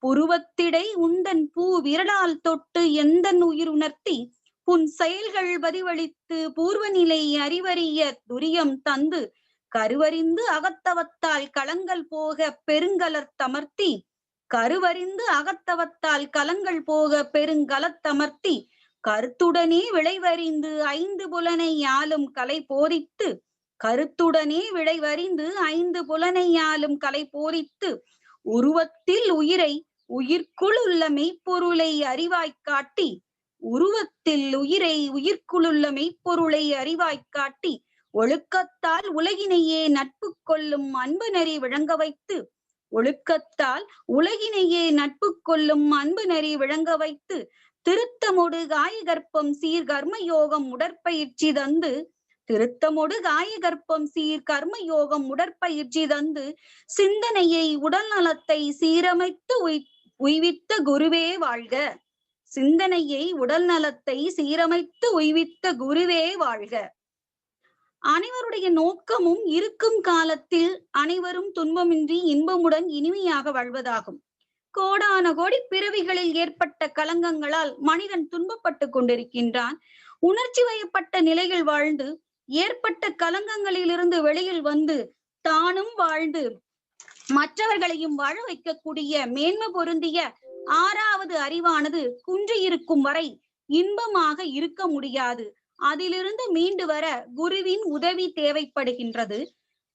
புருவத்திடை உந்தன் பூ விரலால் தொட்டு எந்தன் உயிர் உணர்த்தி புன் செயல்கள் பதிவளித்து பூர்வநிலை அறிவறிய துரியம் தந்து கருவறிந்து அகத்தவத்தால் களங்கள் போக பெருங்கலத்தமர்த்தி கருவறிந்து அகத்தவத்தால் கலங்கள் போக பெருங்கலத்தமர்த்தி கருத்துடனே விளைவறிந்து 5 புலனை யாலும் கலை போதித்து கருத்துடனே விளைவறிந்து 5 புலனை யாலும் கலை போதித்து உருவத்தில் உயிரை உயிர்க்குள் உள்ள மெய்ப்பொருளை அறிவாய்க் காட்டி உருவத்தில் உயிரை உயிர்க்குள்ள மெய்ப்பொருளை அறிவாய்க் காட்டி ஒழுக்கத்தால் உலகினையே நட்பு கொள்ளும் அன்பு நெறி விளங்க வைத்து ஒழுக்கத்தால் உலகினையே நட்பு கொள்ளும் அன்பு நெறி விளங்க வைத்து திருத்தமொடு காயகற்பம் சீர் கர்மயோகம் உடற்பயிற்சி தந்து திருத்தமொடு காயகற்பம் சீர் கர்மயோகம் உடற்பயிற்சி தந்து சிந்தனையை உடல் நலத்தை சீரமைத்து உய்வித்த குருவே வாழ்க. சிந்தனையை உடல் நலத்தை சீரமைத்து உய்வித்த குருவே வாழ்க. அனைவருடைய நோக்கமும் இருக்கும் காலத்தில் அனைவரும் துன்பமின்றி இன்பமுடன் இனிமையாக வாழ்வதாகும். கோடான கோடி பிறவிகளில் ஏற்பட்ட கலங்கங்களால் மனிதன் துன்பப்பட்டு கொண்டிருக்கின்றான். உணர்ச்சி வயப்பட்ட நிலையில் வாழ்ந்து ஏற்பட்ட கலங்கங்களிலிருந்து வெளியில் வந்து தானும் வாழ்ந்து மற்றவர்களையும் வாழ வைக்கக்கூடிய மேன்மை பொருந்திய 6வது அறிவானது குன்றியிருக்கும் வரை இன்பமாக இருக்க முடியாது. அதிலிருந்து மீண்டு வர குருவின் உதவி தேவைப்படுகின்றது.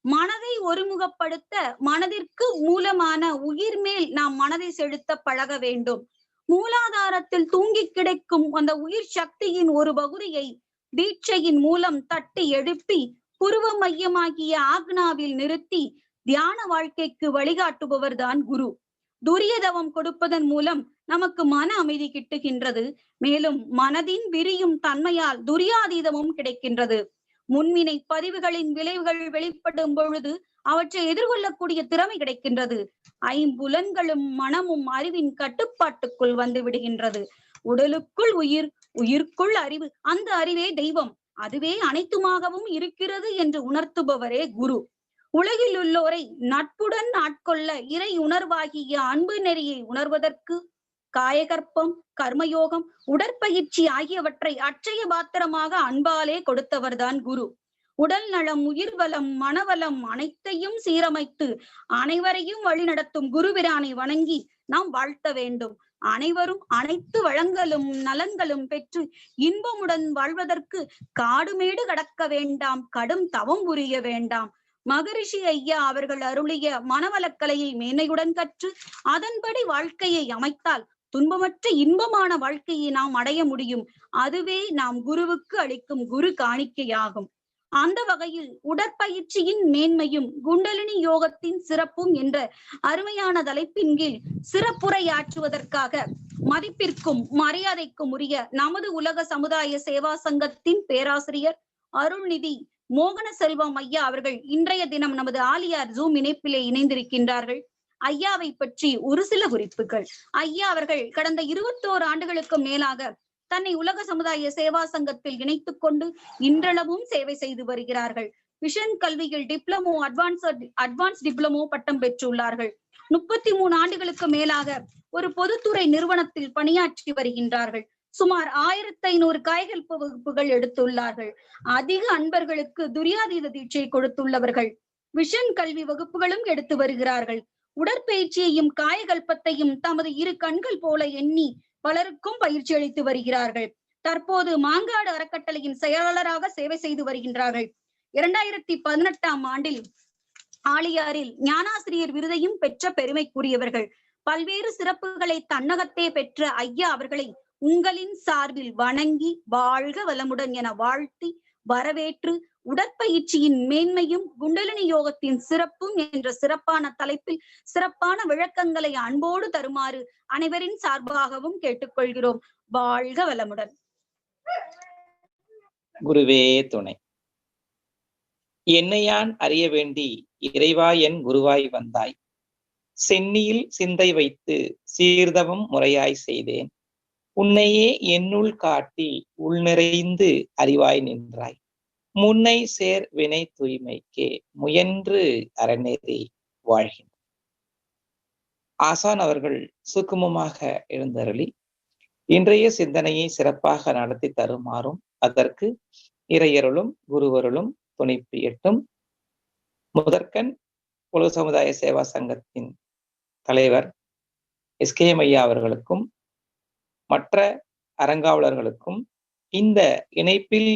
மனதை ஒருமுகப்படுத்த மனதிற்கு மூலமான உயிர் மேல் நாம் மனதை செலுத்த பழக வேண்டும். மூலாதாரத்தில் தூங்கி கிடைக்கும் அந்த உயிர் சக்தியின் ஒரு பகுதியை தீட்சையின் மூலம் தட்டி எழுப்பி புருவ மையமாகிய ஆக்னாவில் நிறுத்தி தியான வாழ்க்கைக்கு வழிகாட்டுபவர் தான் குரு. துரியதவம் கொடுப்பதன் மூலம் நமக்கு மன அமைதி கிட்டுகின்றது. மேலும் மனதின் விரியும் தன்மையால் துரியாதீதமும் கிடைக்கின்றது. முன்வினை பதிவுகளின் விளைவுகள் வெளிப்படும் பொழுது அவற்றை எதிர்கொள்ளக்கூடிய திறமை கிடைக்கின்றது. 5 புலன்களும் மனமும் அறிவின் கட்டுப்பாட்டுக்குள் வந்து விடுகின்றது. உடலுக்குள் உயிர், உயிர்க்குள் அறிவு, அந்த அறிவே தெய்வம், அதுவே அனைத்துமாகவும் இருக்கிறது என்று உணர்த்துபவரே குரு. உலகில் உள்ளோரை நட்புடன் ஆட்கொள்ள இறை உணர்வாகிய அன்பு நெறியை உணர்வதற்கு காயகற்பம், கர்மயோகம், உடற்பயிற்சி ஆகியவற்றை அட்சய பாத்திரமாக அன்பாலே கொடுத்தவர்தான் குரு. உடல் நலம், உயிர் வளம், மனவளம் அனைத்தையும் சீரமைத்து அனைவரையும் வழிநடத்தும் குருவிரானை வணங்கி நாம் வாழ்த்த வேண்டும். அனைவரும் அனைத்து வளங்களும் நலன்களும் பெற்று இன்பமுடன் வாழ்வதற்கு காடுமேடு கடக்க வேண்டாம், கடும் தவம் புரிய வேண்டாம். மகரிஷி ஐயா அவர்கள் அருளிய மனவளக்கலையை மேன்மையுடன் கற்று அதன்படி வாழ்க்கையை அமைத்தால் துன்பமற்ற இன்பமான வாழ்க்கையை நாம் அடைய முடியும். அதுவே நாம் குருவுக்கு அளிக்கும் குரு காணிக்கையாகும். அந்த வகையில் உடற்பயிற்சியின் மேன்மையும் குண்டலினி யோகத்தின் சிறப்பும் என்ற அருமையான தலைப்பின் கீழ் சிறப்புரையாற்றுவதற்காக மதிப்பிற்கும் மரியாதைக்கும் உரிய நமது உலக சமுதாய சேவா சங்கத்தின் பேராசிரியர் அருள்நிதி மோகன செல்வம் ஐயா அவர்கள் இன்றைய தினம் நமது ஆலியார் ஜூம் இணைப்பிலே இணைந்திருக்கின்றார்கள். ஐயாவை பற்றி ஒரு சில குறிப்புகள். ஐயா அவர்கள் கடந்த 21 ஆண்டுகளுக்கு மேலாக தன்னை உலக சமுதாய சேவா சங்கத்தில் இணைத்துக் கொண்டு இன்றளவும் சேவை செய்து வருகிறார்கள். விஷன் கல்வியில் டிப்ளமோ, அட்வான்ஸ் டிப்ளமோ பட்டம் பெற்றுள்ளார்கள். 33 ஆண்டுகளுக்கு மேலாக ஒரு பொதுத்துறை நிறுவனத்தில் பணியாற்றி வருகின்றார்கள். சுமார் 1500 காயகல்ப வகுப்புகள் எடுத்துள்ளார்கள். அதிக அன்பர்களுக்கு துரியாதீத தீட்சை கொடுத்துள்ளவர்கள். விஷன் கல்வி வகுப்புகளும் எடுத்து வருகிறார்கள். உடற்பயிற்சியையும் காயகல்பத்தையும் தமது 2 கண்கள் போல எண்ணி பலருக்கும் பயிற்சி அளித்து வருகிறார்கள். தற்போது மாங்காடு அறக்கட்டளையின் செயலாளராக சேவை செய்து வருகின்றார்கள். 2018ஆம் ஆண்டில் ஆலியாரில் ஞானாசிரியர் விருதையும் பெற்ற பெருமைக்குரியவர்கள். பல்வேறு சிறப்புகளை தன்னகத்தே பெற்ற ஐயா அவர்களை உங்களின் சார்பில் வணங்கி வாழ்க வளமுடன் என வாழ்த்தி வரவேற்று உடற்பயிற்சியின் மேன்மையும் குண்டலினி யோகத்தின் சிறப்பும் என்ற சிறப்பான தலைப்பில் சிறப்பான விளக்கங்களை அன்போடு தருமாறு அனைவரின் சார்பாகவும் கேட்டுக்கொள்கிறோம். வாழ்க வளமுடன். குருவே துணை. என்னையான் அறிய வேண்டி இறைவா என் குருவாய் வந்தாய். சென்னியில் சிந்தை வைத்து சீர்தவம் முறையாய் செய்தேன். உன்னையே என்னுள் காட்டி உள் நிறைந்து அறிவாய் நின்றாய். முன்னை சேர் வினை தூய்மைக்கே முயன்று அறநெறி வாழ்கின்ற ஆசான் அவர்கள் சுக்குமமாக எழுந்தருளி இன்றைய சிந்தனையை சிறப்பாக நடத்தி தருமாறும் அதற்கு இறையருளும் குருவருளும் துணை புரியட்டும். முதற்கண் உலக சமுதாய சேவா சங்கத்தின் தலைவர் எஸ்கேஎம் ஐயா அவர்களுக்கும் மற்ற அறங்காவலர்களுக்கும் இந்த இணைப்பில்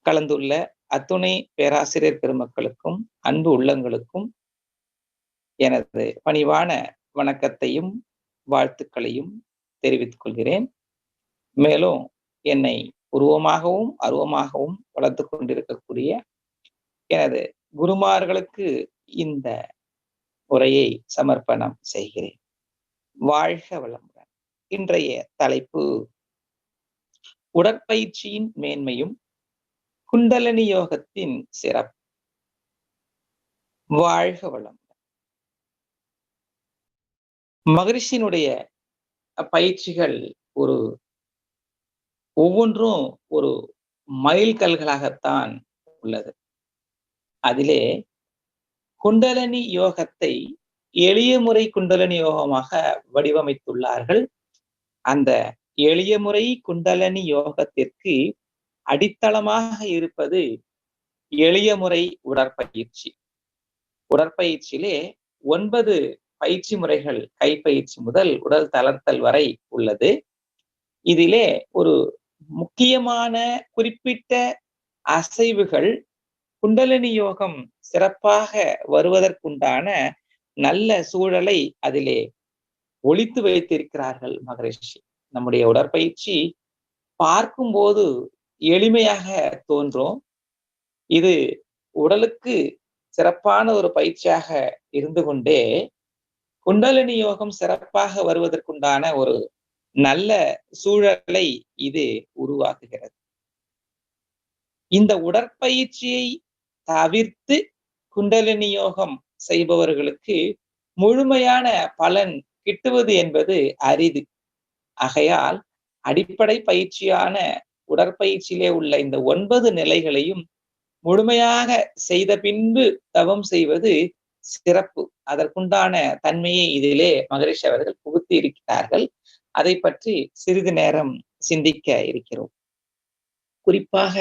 கலந்துள்ள அத்துணை பேராசிரியர் பெருமக்களுக்கும் அன்பு உள்ளங்களுக்கும் எனது பணிவான வணக்கத்தையும் வாழ்த்துக்களையும் தெரிவித்துக் கொள்கிறேன். மேலும் என்னை உருவமாகவும் அருவமாகவும் வளர்த்து கொண்டிருக்கக்கூடிய எனது குருமார்களுக்கு இந்த உரையை சமர்ப்பணம் செய்கிறேன். வாழ்க வளமுடன். இன்றைய தலைப்பு உடற்பயிற்சியின் மேன்மையும் குண்டலினி யோகத்தின் சிறப்பு. வாழ்க வளமுடன். மகரிஷியினுடைய பயிற்சிகள் ஒவ்வொன்றும் ஒரு மைல்கல்களாகத்தான் உள்ளது. அதிலே குண்டலினி யோகத்தை எளிய முறை குண்டலினி யோகமாக வடிவமைத்துள்ளார்கள். அந்த எளிய முறை குண்டலினி யோகத்திற்கு அடித்தளமாக இருப்பது எளிய முறை உடற்பயிற்சி. உடற்பயிற்சியிலே 9 பயிற்சி முறைகள் கைப்பயிற்சி முதல் உடல் தளர்த்தல் வரை உள்ளது. இதிலே ஒரு முக்கியமான குறிப்பிட்ட அசைவுகள் குண்டலினி யோகம் சிறப்பாக வருவதற்குண்டான நல்ல சூழலை அதிலே ஒளித்து வைத்திருக்கிறார்கள் மகரிஷி. நம்முடைய உடற்பயிற்சி பார்க்கும்போது எளிமையாக தோன்றும். இது உடலுக்கு சிறப்பான ஒரு பயிற்சியாக இருந்து கொண்டே குண்டலினி யோகம் சிறப்பாக வருவதற்குண்டான ஒரு நல்ல சூழலை இது உருவாக்குகிறது. இந்த உடற்பயிற்சியை தவிர்த்து குண்டலினி யோகம் செய்பவர்களுக்கு முழுமையான பலன் கிட்டுவது என்பது அரிது. ஆகையால் அடிப்படை பயிற்சியான உடற்பயிற்சியிலே உள்ள இந்த 9 நிலைகளையும் முழுமையாக செய்த பின்பு தவம் செய்வது சிறப்பு. அதற்குண்டான தன்மையை இதிலே மகரிஷி அவர்கள் புகுத்தி இருக்கிறார்கள். அதை பற்றி சிறிது நேரம் சிந்திக்க இருக்கிறோம். குறிப்பாக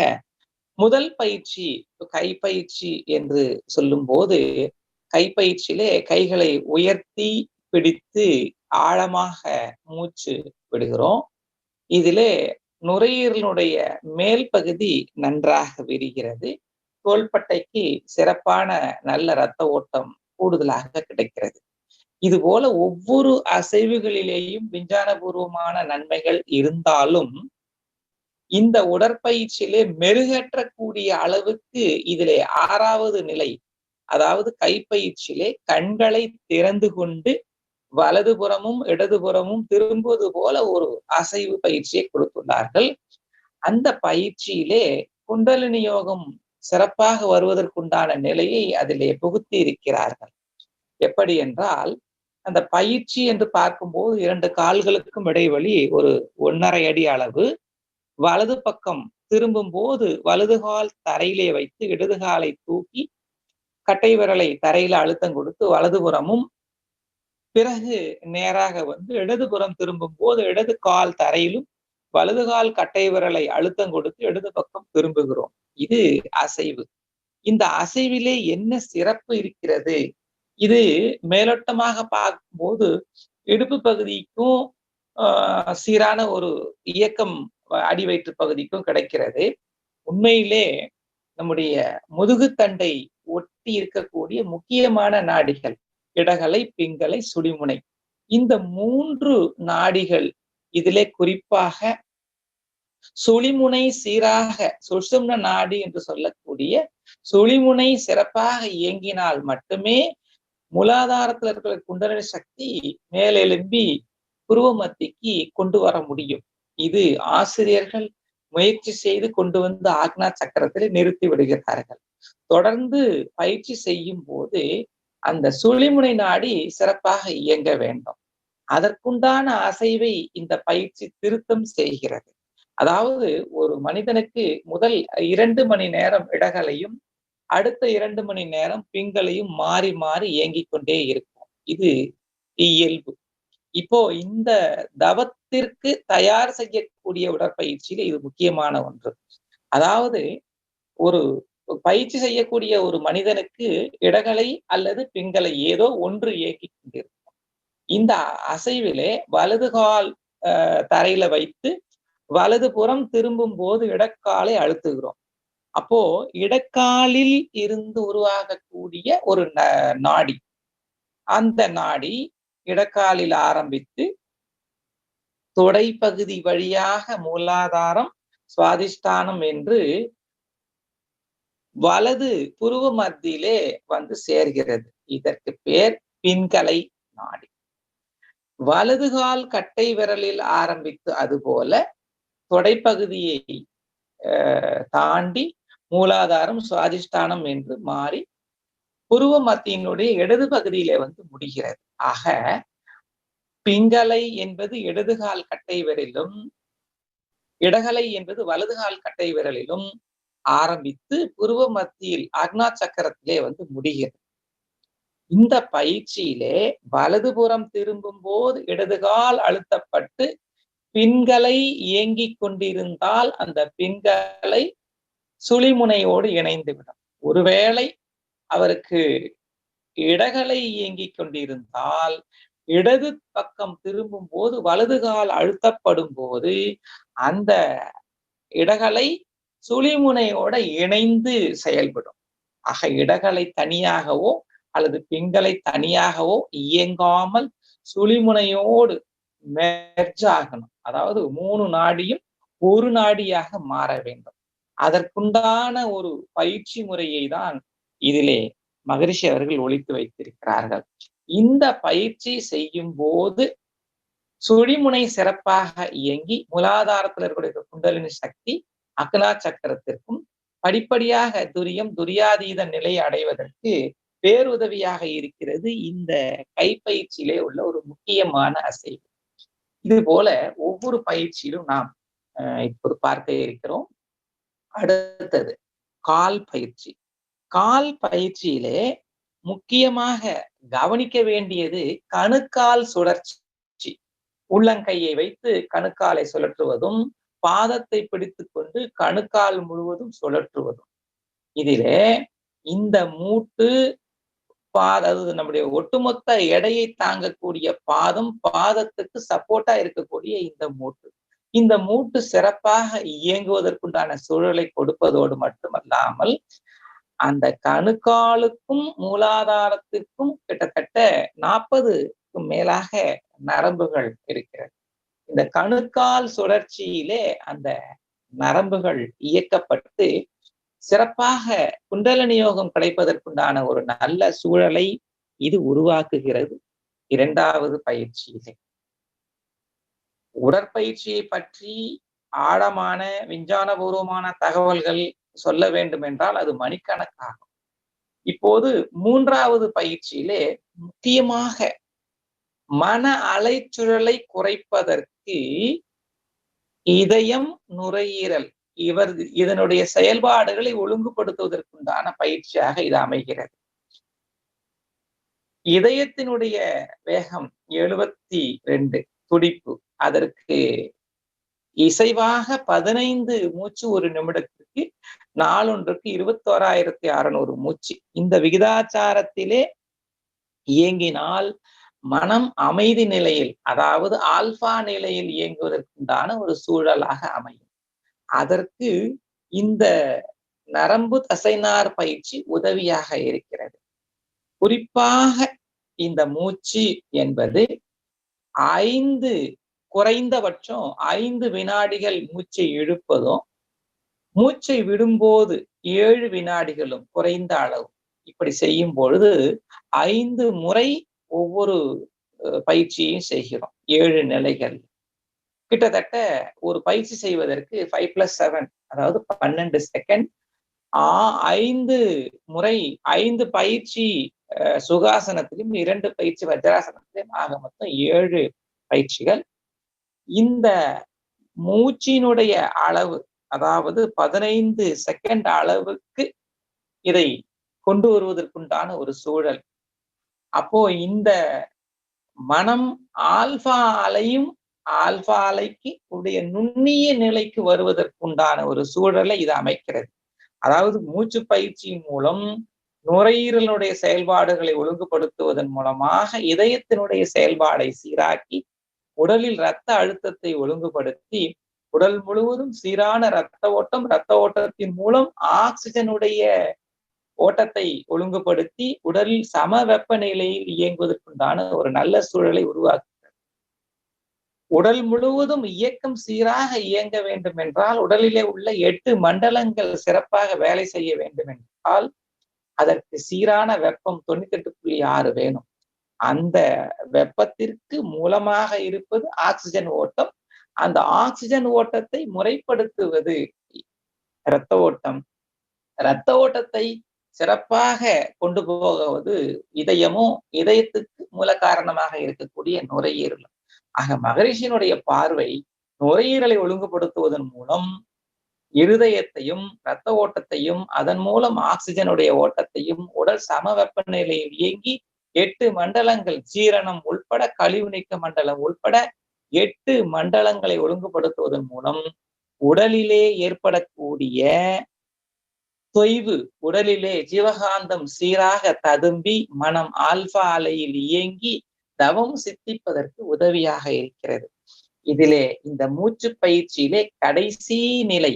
முதல் பயிற்சி கைப்பயிற்சி என்று சொல்லும் போது, கைப்பயிற்சியிலே கைகளை உயர்த்தி பிடித்து ஆழமாக மூச்சு விடுகிறோம். இதிலே நுரையீரலுடைய மேல் பகுதி நன்றாக விரிகிறது. தோள்பட்டைக்கு சிறப்பான நல்ல இரத்த ஓட்டம் கூடுதலாக கிடைக்கிறது. இது போல ஒவ்வொரு அசைவுகளிலேயும் விஞ்ஞானபூர்வமான நன்மைகள் இருந்தாலும் இந்த உடற்பயிற்சியிலே மெருகேற்றக்கூடிய அளவுக்கு இதிலே 6வது நிலை, அதாவது கைப்பயிற்சியிலே கண்களை திறந்து கொண்டு வலதுபுறமும் இடதுபுறமும் திரும்புவது போல ஒரு அசைவு பயிற்சியை கொடுத்துள்ளார்கள். அந்த பயிற்சியிலே குண்டலினி யோகம் சிறப்பாக வருவதற்குண்டான நிலையை அதிலே புகுத்தி இருக்கிறார்கள். எப்படி என்றால், அந்த பயிற்சி என்று பார்க்கும்போது 2 கால்களுக்கும் இடைவெளி ஒரு 1.5 அடி அளவு. வலது பக்கம் திரும்பும் போது வலது கால் தரையிலே வைத்து இடது காலை தூக்கி கட்டை விரலை தரையில அழுத்தம் கொடுத்து வலதுபுறமும், பிறகு நேராக வந்து இடதுபுறம் திரும்பும் போது இடது கால் தரையிலும் வலது கால் கட்டை விரலை அழுத்தம் கொடுத்து இடது பக்கம் திரும்புகிறோம். இது அசைவு. இந்த அசைவிலே என்ன சிறப்பு இருக்கிறது? இது மேலோட்டமாக பார்க்கும்போது இடுப்பு பகுதிக்கும் சீரான ஒரு இயக்கம் அடி வயிற்று பகுதிக்கும் கிடைக்கிறது. உண்மையிலே நம்முடைய முதுகுத்தண்டை ஒட்டி இருக்கக்கூடிய முக்கியமான நாடிகள் இடகலை, பிங்கலை, சுழிமுனை, இந்த 3 நாடிகள் இதிலே குறிப்பாக சுழிமுனை சீராக சுஷும்ன நாடி என்று சொல்லக்கூடிய சுழிமுனை சிறப்பாக இயங்கினால் மட்டுமே மூலாதாரத்தில் இருக்கிற குண்டலினி சக்தி மேலெலும்பி புருவ மத்திக்கு கொண்டு வர முடியும். இது ஆசிரியர்கள் முயற்சி செய்து கொண்டு வந்து ஆக்னா சக்கரத்தில் நிறுத்தி விடுகிறார்கள். தொடர்ந்து பயிற்சி செய்யும் போது அந்த சுழிமுனை நாடி சிறப்பாக இயங்க வேண்டும். அதற்குண்டான அசைவை இந்த பயிற்சி திருத்தம் செய்கிறது. அதாவது ஒரு மனிதனுக்கு முதல் 2 மணி நேரம் இடகலையும் அடுத்த 2 மணி நேரம் பிங்களையும் மாறி மாறி இயங்கிக் கொண்டே இருக்கும். இது இயல்பு. இப்போ இந்த தவத்திற்கு தயார் செய்யக்கூடிய உடற்பயிற்சியில இது முக்கியமான ஒன்று. அதாவது ஒரு பயிற்சி செய்யக்கூடிய ஒரு மனிதனுக்கு இடகலை அல்லது பிங்கலை ஏதோ ஒன்று இயக்கிக் கொண்டிருக்கும். இந்த அசைவிலே வலது கால் தரையில வைத்து வலது புறம் திரும்பும் போது இடக்காலை அழுத்துகிறோம். அப்போ இடக்காலில் இருந்து உருவாகக்கூடிய ஒரு நாடி, அந்த நாடி இடக்காலில் ஆரம்பித்து தொடைப்பகுதி வழியாக மூலாதாரம், சுவாதிஷ்டானம் என்று வலது புருவ மத்தியிலே வந்து சேர்கிறது. இதற்கு பேர் பின்கலை நாடி. வலது கால் கட்டை விரலில் ஆரம்பித்து அதுபோல தொடைப்பகுதியை தாண்டி மூலாதாரம், சுவாதிஷ்டானம் என்று மாறி புருவ மத்தியினுடைய இடது பகுதியிலே வந்து முடிகிறது. ஆக பிங்கலை என்பது இடதுகால் கட்டை விரலிலும், இடகலை என்பது வலதுகால் கட்டை விரலிலும் ஆரம்பித்து புருவ மத்தியில் ஆக்னா சக்கரத்திலே வந்து முடிகிறது. இந்த பயிற்சியிலே வலதுபுறம் திரும்பும் போது இடதுகால் அழுத்தப்பட்டு பின்களை இயங்கிக் கொண்டிருந்தால் அந்த பின்களை சுழிமுனையோடு இணைந்துவிடும். ஒருவேளை அவருக்கு இடகலை இயங்கிக் கொண்டிருந்தால் இடது பக்கம் திரும்பும் போது வலதுகால் அழுத்தப்படும் போது அந்த இடகலை சுழிமுனையோட இணைந்து செயல்படும். ஆக இடகலை தனியாகவோ அல்லது பின்களை தனியாகவோ இயங்காமல் சுழிமுனையோடு மெர்ஜ் ஆகணும். அதாவது 3 நாடியும் ஒரு நாடியாக மாற வேண்டும். அதற்குண்டான ஒரு பயிற்சி முறையை தான் இதிலே மகரிஷி அவர்கள் ஒழித்து வைத்திருக்கிறார்கள். இந்த பயிற்சி செய்யும் போது சுழிமுனை சிறப்பாக இயங்கி மூலாதாரத்தில் இருக்கக்கூடிய குண்டலினி சக்தி அக்னா சக்கரத்திற்கும் படிப்படியாக துரியம் துரியாதீத நிலை அடைவதற்கு பேருதவியாக இருக்கிறது இந்த கைப்பயிற்சியிலே உள்ள ஒரு முக்கியமான அசைவு. இது போல ஒவ்வொரு பயிற்சியிலும் நாம் இப்போது பார்க்க இருக்கிறோம். அடுத்தது கால் பயிற்சி. கால் பயிற்சியிலே முக்கியமாக கவனிக்க வேண்டியது கணுக்கால் சுழற்சி. உள்ளங்கையை வைத்து கணுக்காலை சுழற்றுவதும், பாதத்தை பிடித்துக் கொண்டு கணுக்கால் முழுவதும் சுழற்றுவதும். இதிலே இந்த மூட்டு அதாவது நம்முடைய ஒட்டுமொத்த எடையை தாங்கக்கூடிய பாதம், பாதத்துக்கு சப்போர்ட்டா இருக்கக்கூடிய இந்த மூட்டு சிறப்பாக இயங்குவதற்குண்டான சூழலை கொடுப்பதோடு மட்டுமல்லாமல் அந்த கணுக்காலுக்கும் மூலாதாரத்திற்கும் கிட்டத்தட்ட 40க்கும் மேலாக நரம்புகள் இருக்கிறது. இந்த கணுக்கால் சுழற்சியிலே அந்த நரம்புகள் இயக்கப்பட்டு சிறப்பாக குண்டலினி யோகம் கிடைப்பதற்குண்டான ஒரு நல்ல சூழலை இது உருவாக்குகிறது. 2வது பயிற்சியிலே உடற்பயிற்சியை பற்றி ஆழமான விஞ்ஞானபூர்வமான தகவல்கள் சொல்ல வேண்டும் என்றால் அது மணிக்கணக்காகும். இப்போது 3வது பயிற்சியிலே முக்கியமாக மன அலைச்சுழலை குறைப்பதற்கு இதயம், நுரையீரல் இதனுடைய செயல்பாடுகளை ஒழுங்குபடுத்துவதற்குண்டான பயிற்சியாக இது அமைகிறது. இதயத்தினுடைய வேகம் 72 துடிப்பு. அதற்கு இசைவாக 15 மூச்சு ஒரு நிமிடத்திற்கு, நாளொன்றுக்கு 21,600 மூச்சு. இந்த விகிதாச்சாரத்திலே இயங்கினால் மனம் அமைதி நிலையில், அதாவது ஆல்பா நிலையில் இயங்குவதற்குண்டான ஒரு சூழலாக அமையும். அதற்கு இந்த நரம்பு தசைநார் பயிற்சி உதவியாக இருக்கிறது. குறிப்பாக இந்த மூச்சு என்பது குறைந்தபட்சம் 5 வினாடிகள் மூச்சை இழுப்பதும், மூச்சை விடும்போது 7 வினாடிகளும் குறைந்த அளவு. இப்படி செய்யும் பொழுது 5 முறை ஒவ்வொரு பயிற்சியையும் செய்கிறோம். 7 நிலைகள். கிட்டத்தட்ட ஒரு பயிற்சி செய்வதற்கு 5+7 அதாவது 12 செகண்ட். 5 முறை 5 பயிற்சி சுகாசனத்திலும் 2 பயிற்சி வஜ்ராசனத்திலும் ஆக மொத்தம் 7 பயிற்சிகள். இந்த மூச்சினுடைய அளவு, அதாவது 15 செகண்ட் அளவுக்கு இதை கொண்டு வருவதற்குண்டான ஒரு சூழல். அப்போ இந்த மனம் ஆல்பா அலையும் ஆல்பா அலைக்கு உடைய நுண்ணிய நிலைக்கு வருவதற்குண்டான ஒரு சூழலை இது அமைக்கிறது. அதாவது மூச்சு பயிற்சியின் மூலம் நுரையீரலுடைய செயல்பாடுகளை ஒழுங்குபடுத்துவதன் மூலமாக இதயத்தினுடைய செயல்பாடை சீராக்கி உடலில் இரத்த அழுத்தத்தை ஒழுங்குபடுத்தி உடல் முழுவதும் சீரான இரத்த ஓட்டத்தின் மூலம் ஆக்சிஜனுடைய ஓட்டத்தை ஒழுங்குபடுத்தி உடலில் சம வெப்பநிலையில் இயங்குவதற்குண்டான ஒரு நல்ல சூழலை உருவாக்குகிறது. உடல் முழுவதும் இயக்கம் சீராக இயங்க வேண்டும் என்றால் உடலிலே உள்ள 8 மண்டலங்கள் சிறப்பாக வேலை செய்ய வேண்டும் என்றால் அதற்கு சீரான வெப்பம் 98.6 வேணும். அந்த வெப்பத்திற்கு மூலமாக இருப்பது ஆக்சிஜன் ஓட்டம். அந்த ஆக்சிஜன் ஓட்டத்தை முறைப்படுத்துவது இரத்த ஓட்டம். இரத்த ஓட்டத்தை சிறப்பாக கொண்டு போவது இதயமும், இதயத்துக்கு மூல காரணமாக இருக்கக்கூடிய நுரையீரலும். ஆக மகரிஷியினுடைய பார்வை நுரையீரலை ஒழுங்குபடுத்துவதன் மூலம் இருதயத்தையும் இரத்த ஓட்டத்தையும் அதன் மூலம் ஆக்சிஜனுடைய ஓட்டத்தையும் உடல் சம வெப்பநிலையில் இயங்கி 8 மண்டலங்கள் ஜீரணம் உள்பட கழிவு நீக்க மண்டலம் உள்பட 8 மண்டலங்களை ஒழுங்குபடுத்துவதன் மூலம் உடலிலே ஏற்படக்கூடிய தொய்வு, உடலிலே ஜீவகாந்தம் சீராக ததும்பி மனம் ஆல்பா அலையில் இயங்கி தவம் சித்திப்பதற்கு உதவியாக இருக்கிறது. இதிலே இந்த மூச்சு பயிற்சியிலே கடைசி நிலை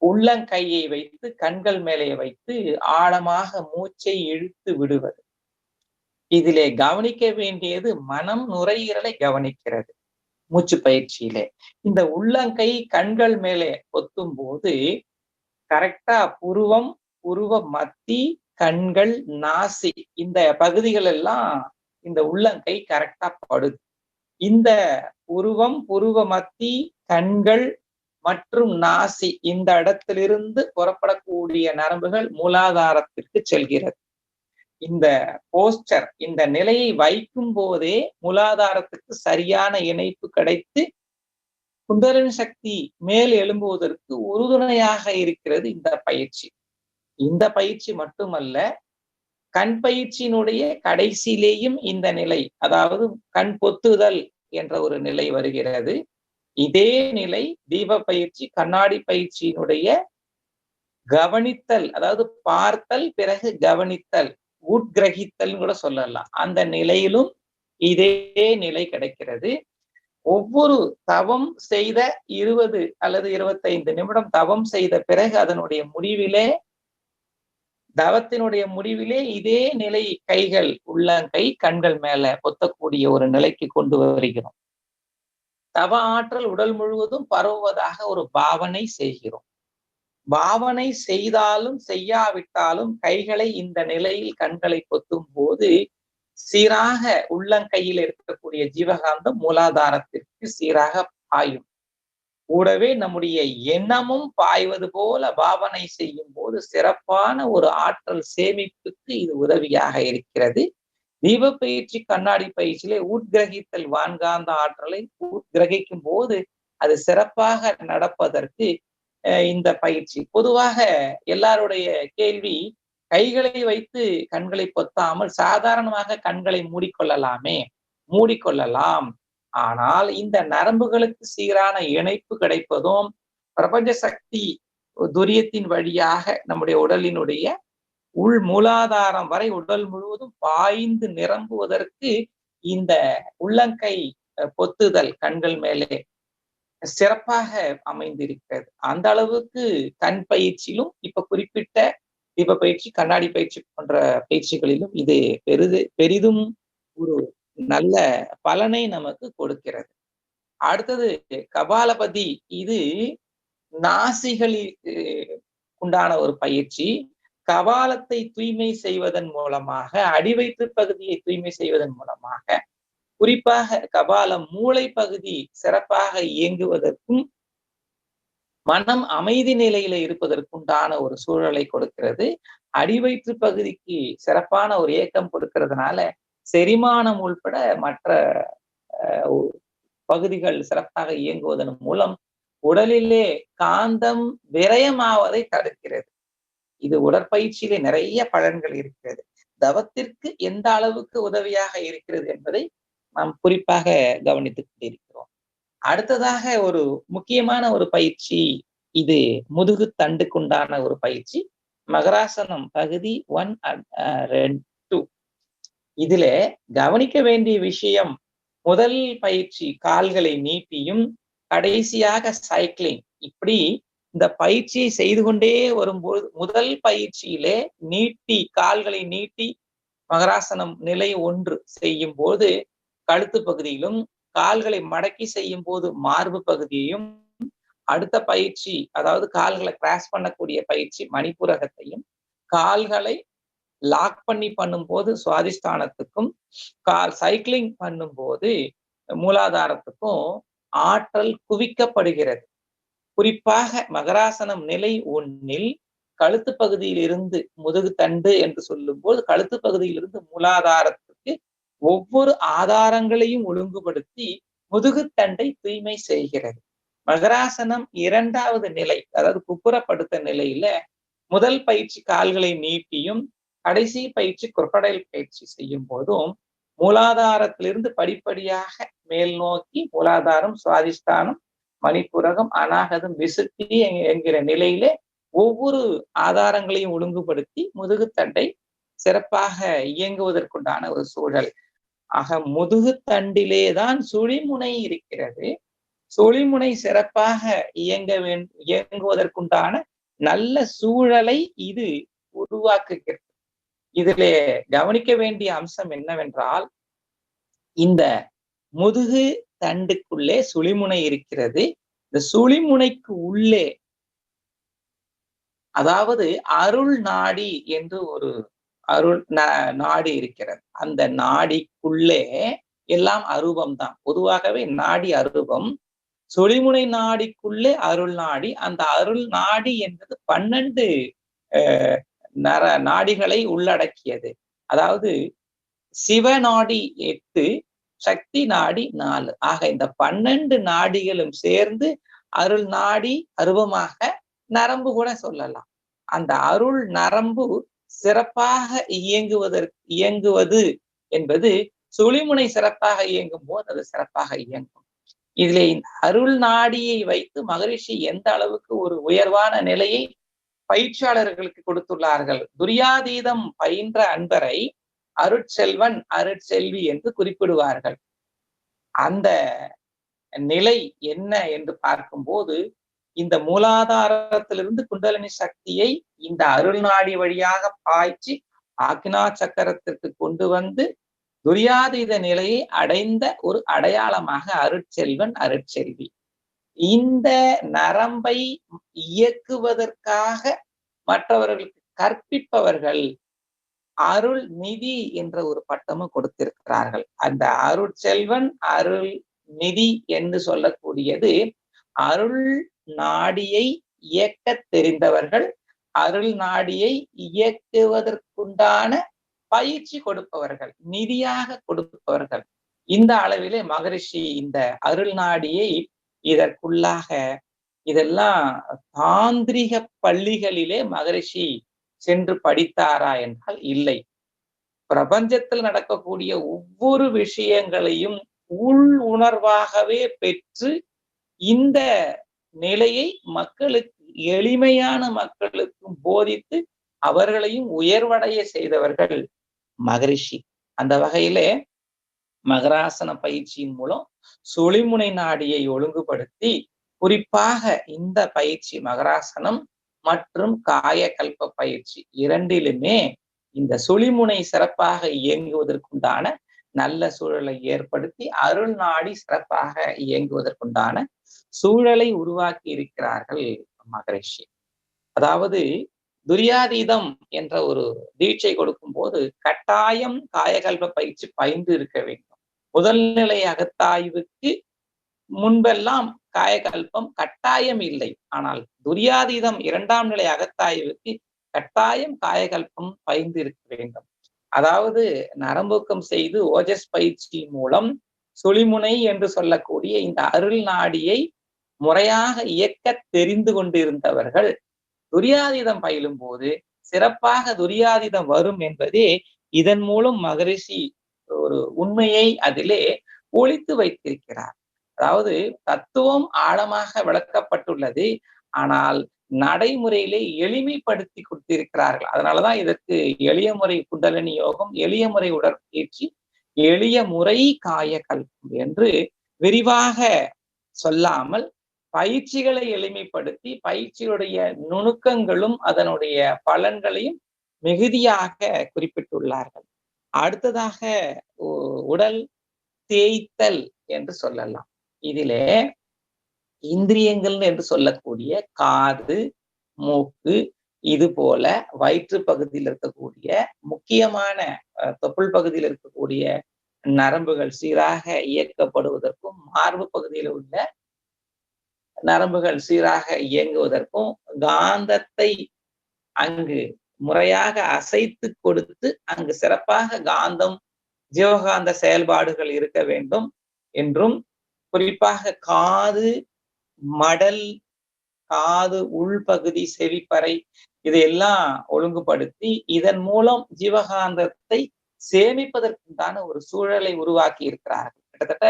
உள்ளங்கையை வைத்து கண்கள் மேலே வைத்து ஆழமாக மூச்சை இழுத்து விடுவது. இதிலே கவனிக்க வேண்டியது மனம் நுரையீரலை கவனிக்கிறது. மூச்சு பயிற்சியிலே இந்த உள்ளங்கை கண்கள் மேலே பொத்தும் போது கரெக்டா புருவம், புருவ மத்தி, கண்கள், நாசி இந்த பகுதிகள் எல்லாம் இந்த உள்ளங்கை கரெக்டா படுது. இந்த புருவம், புருவ மத்தி, கண்கள் மற்றும் நாசி இந்த இடத்திலிருந்து புறப்படக்கூடிய நரம்புகள் மூலாதாரத்திற்கு செல்கிறது. இந்த போஸ்டர், இந்த நிலையை வைக்கும் போதே மூலாதாரத்துக்கு சரியான இணைப்பு கிடைத்து குண்டலினி சக்தி மேல் எழும்புவதற்கு உறுதுணையாக இருக்கிறது இந்த பயிற்சி. இந்த பயிற்சி மட்டுமல்ல, கண் பயிற்சியினுடைய கடைசியிலேயும் இந்த நிலை, அதாவது கண் பொத்துதல் என்ற ஒரு நிலை வருகிறது. இதே நிலை தீப பயிற்சி, கண்ணாடி பயிற்சியினுடைய கவனித்தல், அதாவது பார்த்தல் பிறகு கவனித்தல், உட்கிரகித்தல் கூட சொல்லலாம். அந்த நிலையிலும் இதே நிலை கிடைக்கிறது. ஒவ்வொரு தவம் செய்த 20 அல்லது 25 நிமிடம் தவம் செய்த பிறகு அதனுடைய முடிவிலே, தவத்தினுடைய முடிவிலே இதே நிலை கைகள், உள்ளங்கை கண்கள் மேல பொத்தக்கூடிய ஒரு நிலைக்கு கொண்டு வருகிறோம். தவ ஆற்றல் உடல் முழுவதும் பரவுவதாக ஒரு பாவனை செய்கிறோம். பாவனை செய்தாலும் செய்யாவிட்டாலும் கைகளை இந்த நிலையில் கண்களை பொத்தும் போது சீராக உள்ளங்கையில் இருக்கக்கூடிய ஜீவகாந்தம் மூலாதாரத்திற்கு சீராக பாயும். கூடவே நம்முடைய எண்ணமும் பாய்வது போல பாவனை செய்யும் போது சிறப்பான ஒரு ஆற்றல் சேமிப்புக்கு இது உதவியாக இருக்கிறது. தீப பயிற்சி, கண்ணாடி பயிற்சியிலே உட்கிரகித்தல் வான்காந்த ஆற்றலை உட்கிரகிக்கும் போது அது சிறப்பாக நடப்பதற்கு இந்த பயிற்சி. பொதுவாக எல்லாருடைய கேள்வி, கைகளை வைத்து கண்களை பொத்தாமல் சாதாரணமாக கண்களை மூடிக்கொள்ளலாமே? மூடிக்கொள்ளலாம். ஆனால் இந்த நரம்புகளுக்கு சீரான இணைப்பு கிடைப்பதும் பிரபஞ்ச சக்தி துரியத்தின் வழியாக நம்முடைய உடலினுடைய உள் மூலாதாரம் வரை உடல் முழுவதும் பாய்ந்து நிரம்புவதற்கு இந்த உள்ளங்கை பொத்துதல் கண்கள் மேலே சிறப்பாக அமைந்திருக்கிறது. அந்த அளவுக்கு கண் பயிற்சியிலும் இப்ப குறிப்பிட்ட தீப பயிற்சி, கண்ணாடி பயிற்சி போன்ற பயிற்சிகளிலும் இது பெரிதும் ஒரு நல்ல பலனை நமக்கு கொடுக்கிறது. அடுத்தது கபாலபதி. இது நாசிகளில் உண்டான ஒரு பயிற்சி. கபாலத்தை தூய்மை செய்வதன் மூலமாக, அடிவயிற்று பகுதியை தூய்மை செய்வதன் மூலமாக, குறிப்பாக கபாலம் மூளை பகுதி சிறப்பாக இயங்குவதற்கும் மனம் அமைதி நிலையில இருப்பதற்குண்டான ஒரு சூழலை கொடுக்கிறது. அடிவயிற்று பகுதிக்கு சிறப்பான ஒரு இயக்கம் கொடுக்கிறதுனால செரிமானம் உள்பட மற்ற பகுதிகள் சிறப்பாக இயங்குவதன் மூலம் உடலிலே காந்தம் விரயமாவதை தடுக்கிறது. இது உடற்பயிற்சியிலே நிறைய பலன்கள் இருக்கிறது. தவத்திற்கு எந்த அளவுக்கு உதவியாக இருக்கிறது என்பதை நாம் குறிப்பாக கவனித்துக் கொண்டிருக்கிறோம். அடுத்ததாக ஒரு முக்கியமான ஒரு பயிற்சி, இது முதுகு தண்டுக்குண்டான ஒரு பயிற்சி. மகராசனம் பகுதி 1 and 2. இதுல கவனிக்க வேண்டிய விஷயம், முதல் பயிற்சி கால்களை நீட்டியும், கடைசியாக சைக்கிளிங். இப்படி இந்த பயிற்சியை செய்து கொண்டே வரும்போது, முதல் பயிற்சியிலே கால்களை நீட்டி மகராசனம் நிலை 1 செய்யும் போது கழுத்து பகுதியிலும், கால்களை மடக்கி செய்யும் போது மார்பு பகுதியையும், அடுத்த பயிற்சி அதாவது கால்களை கிராஸ் பண்ணக்கூடிய பயிற்சி மணிப்புரகத்தையும், கால்களை லாக் பண்ணி பண்ணும்போது சுவாதிஷ்டானத்துக்கும், சைக்கிளிங் பண்ணும்போது மூலாதாரத்துக்கும் ஆற்றல் குவிக்கப்படுகிறது. குறிப்பாக மகராசனம் நிலை 1 கழுத்து பகுதியில் இருந்து முதுகு தண்டு என்று சொல்லும் போது கழுத்து பகுதியிலிருந்து மூலாதாரத்துக்கு ஒவ்வொரு ஆதாரங்களையும் ஒழுங்குபடுத்தி முதுகு தண்டை தூய்மை செய்கிறது. மகராசனம் 2வது நிலை, அதாவது குப்புறப்படுத்த நிலையில முதல் பயிற்சி கால்களை நீட்டியும், கடைசி பயிற்சி குரொக்கடைல் பயிற்சி செய்யும் போதும் மூலாதாரத்திலிருந்து படிப்படியாக மேல் நோக்கி மூலாதாரம், சுவாதிஷ்டானம், மணிப்புரகம், அநாகதம், விசுத்தி என்கிற நிலையிலே ஒவ்வொரு ஆதாரங்களையும் ஒழுங்குபடுத்தி முதுகுத்தண்டை சிறப்பாக இயங்குவதற்குண்டான ஒரு சூழல். ஆக முதுகு தண்டிலேதான் சுழிமுனை இருக்கிறது. சுழிமுனை சிறப்பாக இயங்குவதற்குண்டான நல்ல சூழலை இது உருவாக்குகிறது. இதிலே கவனிக்க வேண்டிய அம்சம் என்னவென்றால், இந்த முதுகு தண்டுக்குள்ளே சுழிமுனை இருக்கிறது. இந்த சுழிமுனைக்கு உள்ளே, அதாவது அருள் நாடி என்று ஒரு அருள் நாடி இருக்கிறது. அந்த நாடிக்குள்ளே எல்லாம் அரூபம் தான். பொதுவாகவே நாடி அரூபம். சுழிமுனை நாடிக்குள்ளே அருள் நாடி. அந்த அருள் நாடி என்பது 12 நாடிகளை உள்ளடக்கியது. அதாவது சிவநாடி 8, சக்தி நாடி 4. ஆக இந்த 12 நாடிகளும் சேர்ந்து அருள் நாடி அரூபமாக, நரம்பு கூட சொல்லலாம். அந்த அருள் நரம்பு சிறப்பாக இயங்குவது என்பது சுழிமுனை சிறப்பாக இயங்கும் போது அது சிறப்பாக இயங்கும். இதிலே அருள் நாடியை வைத்து மகரிஷி எந்த அளவுக்கு ஒரு உயர்வான நிலையை பயிற்சியாளர்களுக்கு கொடுத்துள்ளார்கள். துரியாதீதம் பயின்ற அன்பரை அருட்செல்வன், அருட்செல்வி என்று குறிப்பிடுவார்கள். அந்த நிலை என்ன என்று பார்க்கும்போது, இந்த மூலாதாரத்திலிருந்து குண்டலினி சக்தியை இந்த அருள் நாடி வழியாக பாய்ச்சி ஆக்னா சக்கரத்திற்கு கொண்டு வந்து துரியாதீத நிலையை அடைந்த ஒரு அடையாளமாக அருட்செல்வன், அருட்செல்வி. இந்த நரம்பை இயக்குவதற்காக மற்றவர்களுக்கு கற்பிப்பவர்கள் அருள் நிதி என்ற ஒரு பட்டமும் கொடுத்திருக்கிறார்கள். அந்த அருட்செல்வன், அருள் நிதி என்று சொல்லக்கூடியது அருள் நாடியை இயக்க தெரிந்தவர்கள், அருள் நாடியை இயக்குவதற்குண்டான பயிற்சி கொடுப்பவர்கள், நிதியாக கொடுப்பவர்கள். இந்த அளவிலே மகரிஷி இந்த அருள் நாடியை இதற்குள்ளாக, இதெல்லாம் தாந்திரிக பள்ளிகளிலே மகரிஷி சென்று படித்தாரா என்றால் இல்லை. பிரபஞ்சத்தில் நடக்கக்கூடிய ஒவ்வொரு விஷயங்களையும் உள் உணர்வாகவே பெற்று இந்த நிலையை மக்களுக்கு, எளிமையான மக்களுக்கும் போதித்து அவர்களையும் உயர்வடைய செய்தவர்கள் மகரிஷி. அந்த வகையிலே மகராசன பயிற்சியின் மூலம் சுழிமுனை நாடியை ஒழுங்குபடுத்தி, குறிப்பாக இந்த பயிற்சி மகராசனம் மற்றும் காயகல்ப பயிற்சி இரண்டிலுமே இந்த சுழிமுனை சிறப்பாக இயங்குவதற்குண்டான நல்ல சூழலை ஏற்படுத்தி அருள் நாடி சிறப்பாக இயங்குவதற்குண்டான சூழலை உருவாக்கி இருக்கிறார்கள் மகரிஷி. அதாவது துரியாதீதம் என்ற ஒரு தீட்சை கொடுக்கும் போது கட்டாயம் காயகல்ப பயிற்சி பயின்று இருக்க வேண்டும். முதல்நிலை அகத்தாய்வுக்கு முன்பெல்லாம் காயகல்பம் கட்டாயம் இல்லை. ஆனால் துரியாதீதம் 2ஆம் நிலை அகத்தாய்வுக்கு கட்டாயம் காயகல்பம் பயின்று இருக்க வேண்டும். அதாவது நரம்பூக்கம் செய்து ஓஜஸ் பயிற்சி மூலம் சுழிமுனை என்று சொல்லக்கூடிய இந்த அருள் நாடியை முறையாக இயக்க தெரிந்து கொண்டிருந்தவர்கள் துரியாதீதம் பயிலும் போது சிறப்பாக துரியாதீதம் வரும் என்பதே இதன் மூலம் மகரிஷி ஒரு உண்மையை அதிலே ஒளித்து வைத்திருக்கிறார். அதாவது தத்துவம் ஆழமாக விளக்கப்பட்டுள்ளது, ஆனால் நடைமுறையிலே எளிமைப்படுத்தி கொடுத்திருக்கிறார்கள். அதனாலதான் இதற்கு எளிய முறை குண்டலினி யோகம், எளிய முறை உடற்பயிற்சி, எளிய முறை காயகல்பம் என்று விரிவாக சொல்லாமல் பயிற்சிகளை எளிமைப்படுத்தி பயிற்சியுடைய நுணுக்கங்களும் அதனுடைய பலன்களையும் மிகுதியாக குறிப்பிட்டுள்ளார்கள். அடுத்ததாக உடல் தேய்த்தல் என்று சொல்லலாம். இதிலே இந்திரியங்கள் என்று சொல்லக்கூடிய காது, மூக்கு, இது போல வயிற்று பகுதியில் இருக்கக்கூடிய முக்கியமான தொப்புள் பகுதியில் இருக்கக்கூடிய நரம்புகள் சீராக இயக்கப்படுவதற்கும், மார்பு பகுதியில் உள்ள நரம்புகள் சீராக இயங்குவதற்கும் காந்தத்தை அங்கு முறையாக அசைத்து கொடுத்து அங்கு சிறப்பாக காந்தம், ஜீவகாந்த செயல்பாடுகள் இருக்க வேண்டும் என்றும், குறிப்பாக காது, மடல், காது உள்பகுதி, செவிப்பறை இதையெல்லாம் ஒழுங்குபடுத்தி இதன் மூலம் ஜீவகாந்தத்தை சேமிப்பதற்குண்டான ஒரு சூழலை உருவாக்கி இருக்கிறார்கள். கிட்டத்தட்ட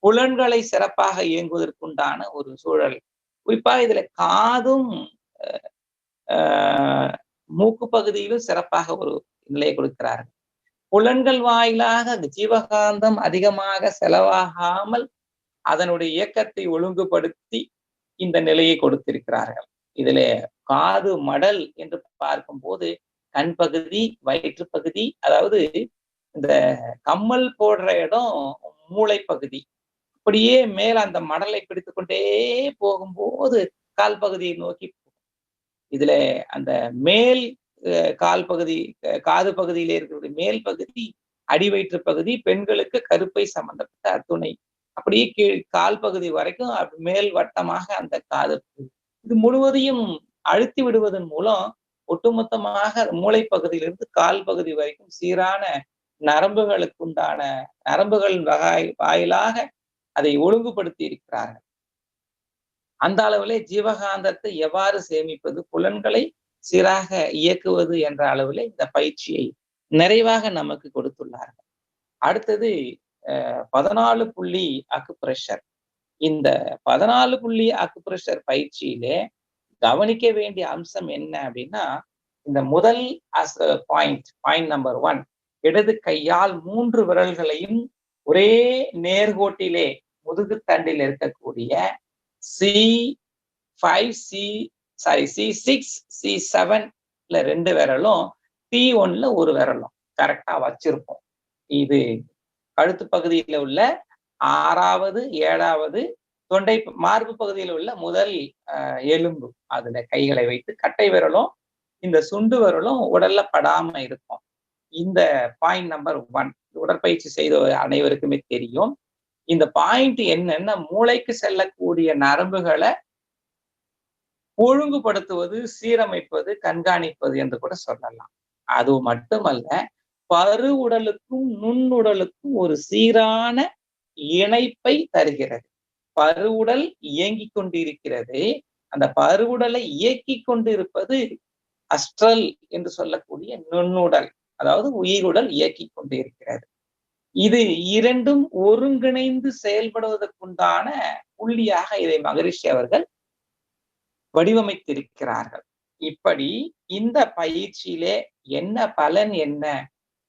புலன்களை சிறப்பாக இயங்குவதற்குண்டான ஒரு சூழல். குறிப்பாக இதுல காதும் மூக்கு பகுதியிலும் சிறப்பாக ஒரு நிலையை கொடுக்கிறார்கள். புலன்கள் வாயிலாக ஜீவகாந்தம் அதிகமாக செலவாகாமல் அதனுடைய இயக்கத்தை ஒழுங்குபடுத்தி இந்த நிலையை கொடுத்திருக்கிறார்கள். இதிலே காது மடல் என்று பார்க்கும் போது கண் பகுதி, வயிற்று பகுதி, அதாவது இந்த கம்மல் போடுற இடம் மூளை பகுதி, அப்படியே மேல அந்த மடலை பிடித்து கொண்டே போகும்போது கால் பகுதியை நோக்கி இதுல அந்த மேல் கால் பகுதி, காது பகுதியிலே இருக்கக்கூடிய மேல் பகுதி, அடிவயிற்று பகுதி, பெண்களுக்கு கருப்பை சம்பந்தப்பட்ட அத்துணை, அப்படியே கீழ் கால் பகுதி வரைக்கும் மேல் வட்டமாக அந்த காது, இது முழுவதையும் அழுத்தி விடுவதன் மூலம் ஒட்டுமொத்தமாக மூளை பகுதியிலிருந்து கால் பகுதி வரைக்கும் சீரான நரம்புகளுக்குண்டான நரம்புகள் வாயிலாக அதை ஒழுங்குபடுத்தி இருக்கிறார்கள். அந்த அளவிலே ஜீவகாந்தத்தை எவ்வாறு சேமிப்பது, புலன்களை சீராக இயக்குவது என்ற அளவிலே இந்த பயிற்சியை நிறைவாக நமக்கு கொடுத்துள்ளார்கள். அடுத்தது 14 புள்ளி அக்குப்ரெஷர். இந்த 14 புள்ளி அக்குப்ரெஷர் பயிற்சியிலே கவனிக்க வேண்டிய அம்சம் என்ன அப்படின்னா, இந்த முதல் பாயிண்ட் நம்பர் 1, இடது கையால் 3 விரல்களையும் ஒரே நேர்கோட்டிலே முதுகு தண்டில் இருக்கக்கூடிய C5, C6, C7ல 2 விரலும், T1ல 1 விரலும் கரெக்டா வச்சிருப்போம். இது கழுத்து பகுதியில உள்ள 6வது 7வது தொண்டை மார்பு பகுதியில் உள்ள முதல் எலும்பு, அதுல கைகளை வைத்து கட்டை விரலும் இந்த சுண்டு விரலும் உடல்ல படாம இருக்கும். இந்த பாயிண்ட் நம்பர் 1 உடற்பயிற்சி செய்த அனைவருக்குமே தெரியும். இந்த பாயிண்ட் என்னன்னா, மூளைக்கு செல்லக்கூடிய நரம்புகளை ஒழுங்குபடுத்துவது, சீரமைப்பது, கண்காணிப்பது என்று கூட சொல்லலாம். அது மட்டுமல்ல, பருவுடலுக்கும் நுண்ணுடலுக்கும் ஒரு சீரான இணைப்பை தருகிறது. பருவுடல் இயங்கிக் கொண்டிருக்கிறது, அந்த பருவுடலை இயக்கி கொண்டிருப்பது அஸ்ட்ரல் என்று சொல்லக்கூடிய நுண்ணுடல், அதாவது உயிருடல் இயக்கி கொண்டிருக்கிறது. இது இரண்டும் ஒருங்கிணைந்து செயல்படுவதற்குண்டான புள்ளியாக இதை மகரிஷி அவர்கள் வடிவமைத்திருக்கிறார்கள். இப்படி இந்த பயிற்சியிலே என்ன பலன் என்ன,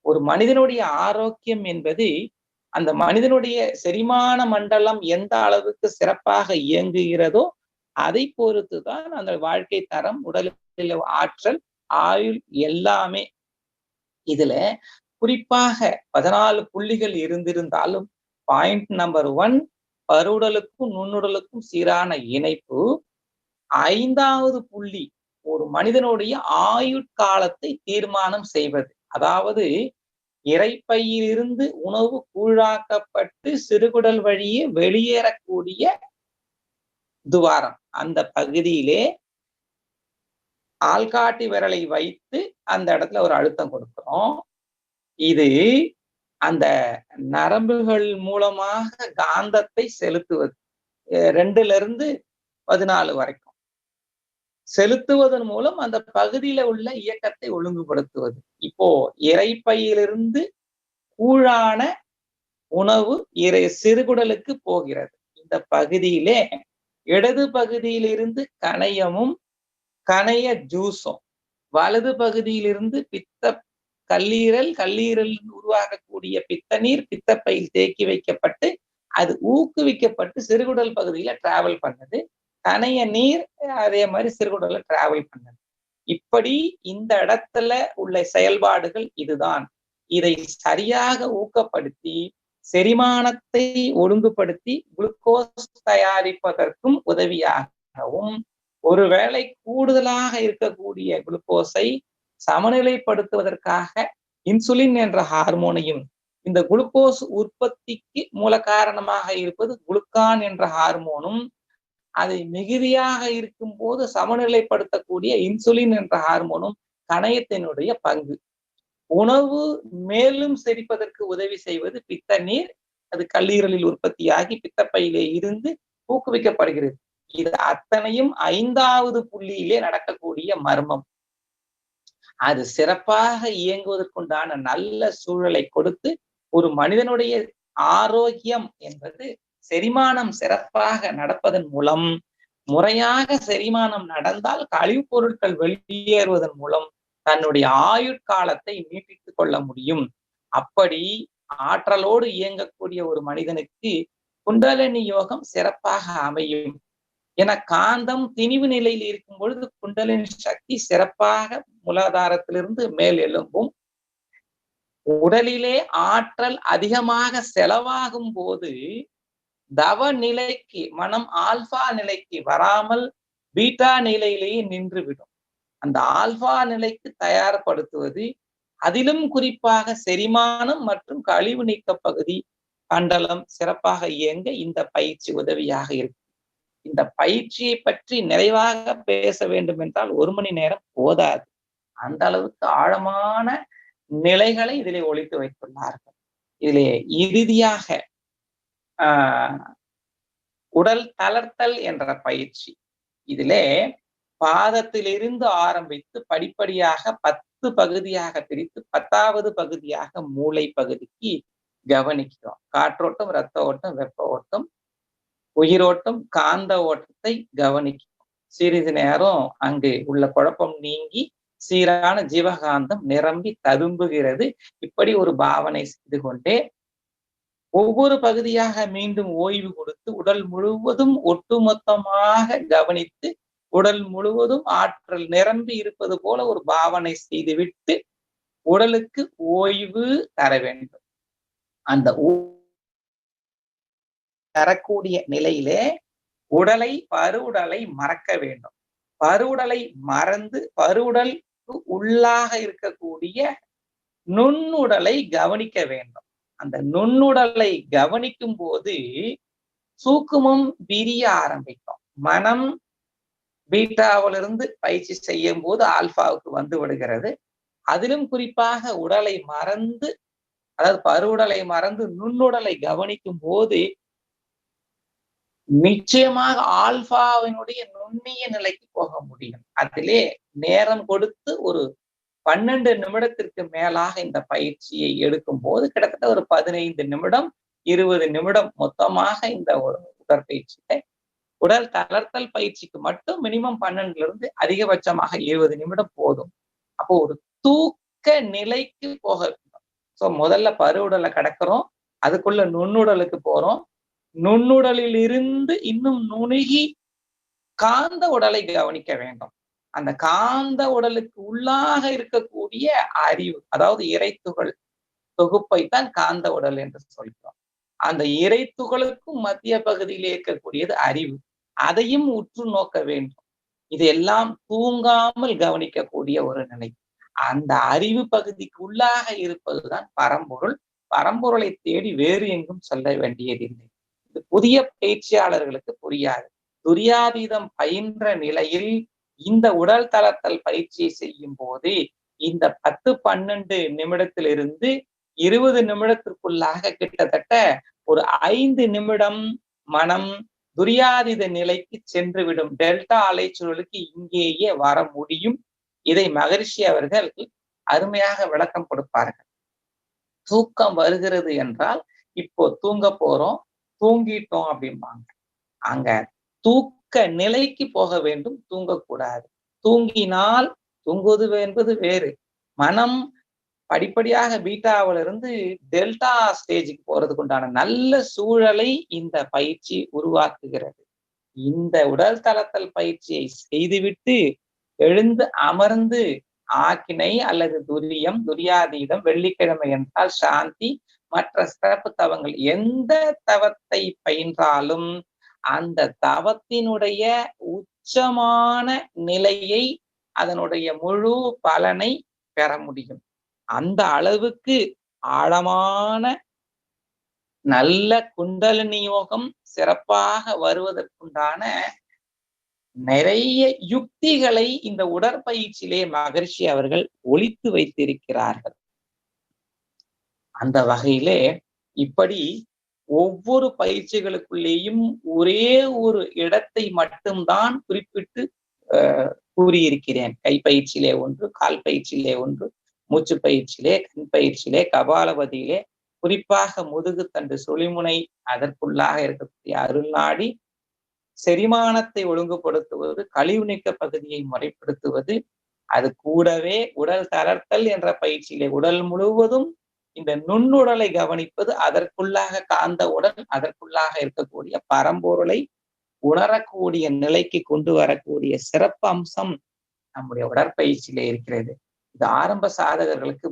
ஒரு மனிதனுடைய ஆரோக்கியம் என்பது அந்த மனிதனுடைய செரிமான மண்டலம் எந்த அளவுக்கு சிறப்பாக இயங்குகிறதோ அதை பொறுத்துதான் அந்த வாழ்க்கை தரம், உடலில் ஆற்றல், ஆயுள் எல்லாமே. இதுல குறிப்பாக 14 புள்ளிகள் இருந்திருந்தாலும் பாயிண்ட் நம்பர் 1 பருவுடலுக்கும் நுண்ணுடலுக்கும் சீரான இணைப்பு. 5வது புள்ளி ஒரு மனிதனுடைய ஆயுட்காலத்தை தீர்மானம் செய்வது. அதாவது இரைப்பையிலிருந்து உணவு கூழாக்கப்பட்டு சிறுகுடல் வழியே வெளியேறக்கூடிய துவாரம், அந்த பகுதியிலே ஆள்காட்டி விரலை வைத்து அந்த இடத்துல ஒரு அழுத்தம் கொடுக்கிறோம். இது அந்த நரம்புகள் மூலமாக காந்தத்தை செலுத்துவது, 2ல இருந்து 14 வரைக்கும் செலுத்துவதன் மூலம் அந்த பகுதியில உள்ள இயக்கத்தை ஒழுங்குபடுத்துவது. இப்போ இரைப்பையிலிருந்து கூழான உணவு சிறுகுடலுக்கு போகிறது. இந்த பகுதியிலே இடது பகுதியிலிருந்து கணையமும் கணைய ஜூஸும், வலது பகுதியிலிருந்து கல்லீரல் உருவாகக்கூடிய பித்த நீர் பித்தப்பையில் தேக்கி வைக்கப்பட்டு அது ஊக்குவிக்கப்பட்டு சிறுகுடல் பகுதியில டிராவல் பண்ணுது. கணைய நீர் அதே மாதிரி சிறுகுடல்ல டிராவல் பண்ணுது. இப்படி இந்த இடத்துல உள்ள செயல்பாடுகள் இதுதான். இதை சரியாக ஊக்கப்படுத்தி செரிமானத்தை ஒழுங்குபடுத்தி குளுக்கோஸ் தயாரிப்பதற்கும் உதவியாகவும், ஒருவேளை கூடுதலாக இருக்கக்கூடிய குளுக்கோஸை சமநிலைப்படுத்துவதற்காக இன்சுலின் என்ற ஹார்மோனையும், இந்த குளுக்கோஸ் உற்பத்திக்கு மூல காரணமாக இருப்பது குளுக்கான் என்ற ஹார்மோனும், அதை மிகுதியாக இருக்கும் போது சமநிலைப்படுத்தக்கூடிய இன்சுலின் என்ற ஹார்மோனும் கணையத்தினுடைய பங்கு. உணவு மேலும் செரிப்பதற்கு உதவி செய்வது பித்த நீர். அது கல்லீரலில் உற்பத்தியாகி பித்தப்பையிலே இருந்து ஊக்குவிக்கப்படுகிறது. இது அத்தனையும் 5வது புள்ளியிலே நடக்கக்கூடிய மர்மம். அது சிறப்பாக இயங்குவதற்குண்டான நல்ல சூழலை கொடுத்து, ஒரு மனிதனுடைய ஆரோக்கியம் என்பது செரிமானம் சிறப்பாக நடப்பதன் மூலம், முறையாக செரிமானம் நடந்தால் கழிவுப் பொருட்கள் வெளியேறுவதன் மூலம் தன்னுடைய ஆயுட்காலத்தை நீட்டித்துக் கொள்ள முடியும். அப்படி ஆற்றலோடு இயங்கக்கூடிய ஒரு மனிதனுக்கு குண்டலினி யோகம் சிறப்பாக அமையும். என காந்தம் திணிவு நிலையில் இருக்கும் பொழுது குண்டலினி சக்தி சிறப்பாக மூலாதாரத்திலிருந்து மேல் எழும்பும். உடலிலே ஆற்றல் அதிகமாக செலவாகும் போது தவ நிலைக்கு, மனம் ஆல்பா நிலைக்கு வராமல் பீட்டா நிலையிலேயே நின்றுவிடும். அந்த ஆல்பா நிலைக்கு தயார்படுத்துவது, அதிலும் குறிப்பாக செரிமானம் மற்றும் கழிவு நீக்க பகுதி மண்டலம் சிறப்பாக இயங்க இந்த பயிற்சி உதவியாக இருக்கும். இந்த பயிற்சியை பற்றி நிறைவாக பேச வேண்டும் என்றால் 1 மணி நேரம் போதாது. அந்த அளவுக்கு ஆழமான நிலைகளை இதிலே ஒழித்து வைத்துள்ளார்கள். இதிலே இறுதியாக உடல் தளர்த்தல் என்ற பயிற்சி, இதிலே பாதத்திலிருந்து ஆரம்பித்து படிப்படியாக 10 பகுதியாக பிரித்து 10வது பகுதியாக மூளை பகுதிக்கு கவனிக்கிறோம். காற்றோட்டம், இரத்த ஓட்டம், வெப்ப ஓட்டம், உயிரோட்டம், காந்த ஓட்டத்தை கவனிக்கிறோம். சிறிது நேரம் அங்கு உள்ள குழப்பம் நீங்கி சீரான ஜீவகாந்தம் நிரம்பி ததும்புகிறது. இப்படி ஒரு பாவனை செய்து கொண்டே ஒவ்வொரு பகுதியாக மீண்டும் ஓய்வு கொடுத்து உடல் முழுவதும் ஒட்டுமொத்தமாக கவனித்து உடல் முழுவதும் ஆற்றல் நிரம்பி இருப்பது போல ஒரு பாவனை செய்துவிட்டு உடலுக்கு ஓய்வு தர வேண்டும். அந்த தரக்கூடிய நிலையிலே பருவுடலை மறக்க வேண்டும். பருவுடலை மறந்து பருவுடலுக்கு உள்ளாக இருக்கக்கூடிய நுண்ணுடலை கவனிக்க வேண்டும். அந்த நுண்ணுடலை கவனிக்கும் போது சூக்குமம் விரிய ஆரம்பிக்கும். மனம் பீட்டாவிலிருந்து பயிற்சி செய்யும் போது ஆல்பாவுக்கு வந்து விடுகிறது. அதிலும் குறிப்பாக உடலை மறந்து, அதாவது பருவுடலை மறந்து நுண்ணுடலை கவனிக்கும் போது நிச்சயமாக ஆல்பாவினுடைய நுண்ணிய நிலைக்கு போக முடியும். அதிலே நேரம் கொடுத்து ஒரு 12 நிமிடத்திற்கு மேலாக இந்த பயிற்சியை எடுக்கும் போது கிட்டத்தட்ட ஒரு 15 நிமிடம் 20 நிமிடம் மொத்தமாக இந்த உடற்பயிற்சியை, உடல் தளர்த்தல் பயிற்சிக்கு மட்டும் மினிமம் 12 இருந்து அதிகபட்சமாக 20 நிமிடம் போதும். அப்போ ஒரு தூக்க நிலைக்கு போக வேண்டும். சோ முதல்ல பருவுடலை கடக்கிறோம், அதுக்குள்ள நுண்ணுடலுக்கு போறோம். நுண்ணுடலில் இருந்து இன்னும் நுணுகி காந்த உடலை கவனிக்க வேண்டும். அந்த காந்த உடலுக்கு உள்ளாக இருக்கக்கூடிய அறிவு, அதாவது இறைத்துகள் தொகுப்பைத்தான் காந்த உடல் என்று சொல்கிறோம். அந்த இறைத்துகளுக்கும் மத்திய பகுதியில் இருக்கக்கூடியது அறிவு. அதையும் உற்று நோக்க வேண்டும். இதெல்லாம் தூங்காமல் கவனிக்கக்கூடிய ஒரு நிலை. அந்த அறிவு பகுதிக்கு உள்ளாக இருப்பதுதான் பரம்பொருள். பரம்பொருளை தேடி வேறு எங்கும் சொல்ல வேண்டியதில்லை. இது புதிய பயிற்சியாளர்களுக்கு புரியாது. துரியாதீதம் பயின்ற நிலையில் இந்த உடல் தளர்த்தல் பயிற்சியை செய்யும் போது இந்த 10-12 நிமிடத்திலிருந்து 20 நிமிடத்திற்குள்ளாக கிட்டத்தட்ட ஒரு 5 நிமிடம் மனம் துரியாதீத நிலைக்கு சென்றுவிடும். டெல்டா அலைச்சூழலுக்கு இங்கேயே வர முடியும். இதை மகரிஷி அவர்கள் அருமையாக விளக்கம் கொடுப்பார்கள். தூக்கம் வருகிறது என்றால் இப்போ தூங்க போறோம், தூங்கிட்டோம் அப்படிம்பாங்க. அங்க தூக்க நிலைக்கு போக வேண்டும், தூங்கக்கூடாது. தூங்கினால் தூங்குவது என்பது வேறு. மனம் படிப்படியாக பீட்டாவிலிருந்து டெல்டா ஸ்டேஜுக்கு போறதுக்கு உண்டான நல்ல சூழலை இந்த பயிற்சி உருவாக்குகிறது. இந்த உடல் தளத்தல் பயிற்சியை செய்துவிட்டு எழுந்து அமர்ந்து ஆக்கினை அல்லது துரியம், துரியாதீதம், வெள்ளிக்கிழமை என்றால் சாந்தி, மற்ற சிறப்பு தவங்கள் எந்த தவத்தை பயின்றாலும் அந்த தவத்தினுடைய உச்சமான நிலையை, அதனுடைய முழு பலனை பெற முடியும். அந்த அளவுக்கு ஆழமான நல்ல குண்டலினி யோகம் சிறப்பாக வருவதற்குண்டான நிறைய யுக்திகளை இந்த உடற்பயிற்சியிலே மகரிஷி அவர்கள் ஒளித்து வைத்திருக்கிறார்கள். அந்த வகையிலே இப்படி ஒவ்வொரு பயிற்சிகளுக்குள்ளேயும் ஒரே ஒரு இடத்தை மட்டும்தான் குறிப்பிட்டு கூறியிருக்கிறேன். கைப்பயிற்சியிலே ஒன்று, கால் பயிற்சியிலே ஒன்று, மூச்சு பயிற்சியிலே, கண் பயிற்சியிலே, கபாலபதியிலே, குறிப்பாக முதுகுத்தண்டு சுழிமுனை அதற்குள்ளாக இருக்கக்கூடிய அருள்நாடி, செரிமானத்தை ஒழுங்குபடுத்துவது, கழிவு நீக்க பகுதியை முறைப்படுத்துவது, அது கூடவே உடல் தளர்த்தல் என்ற பயிற்சியிலே உடல் முழுவதும் இந்த நுண்ணுடலை கவனிப்பது, அதற்குள்ளாக காந்த உடல், அதற்குள்ளாக இருக்கக்கூடிய பரம்பொருளை உணரக்கூடிய நிலைக்கு கொண்டு வரக்கூடிய சிறப்பு அம்சம் நம்முடைய உடற்பயிற்சியிலே இருக்கிறது. இது ஆரம்ப சாதகர்களுக்கு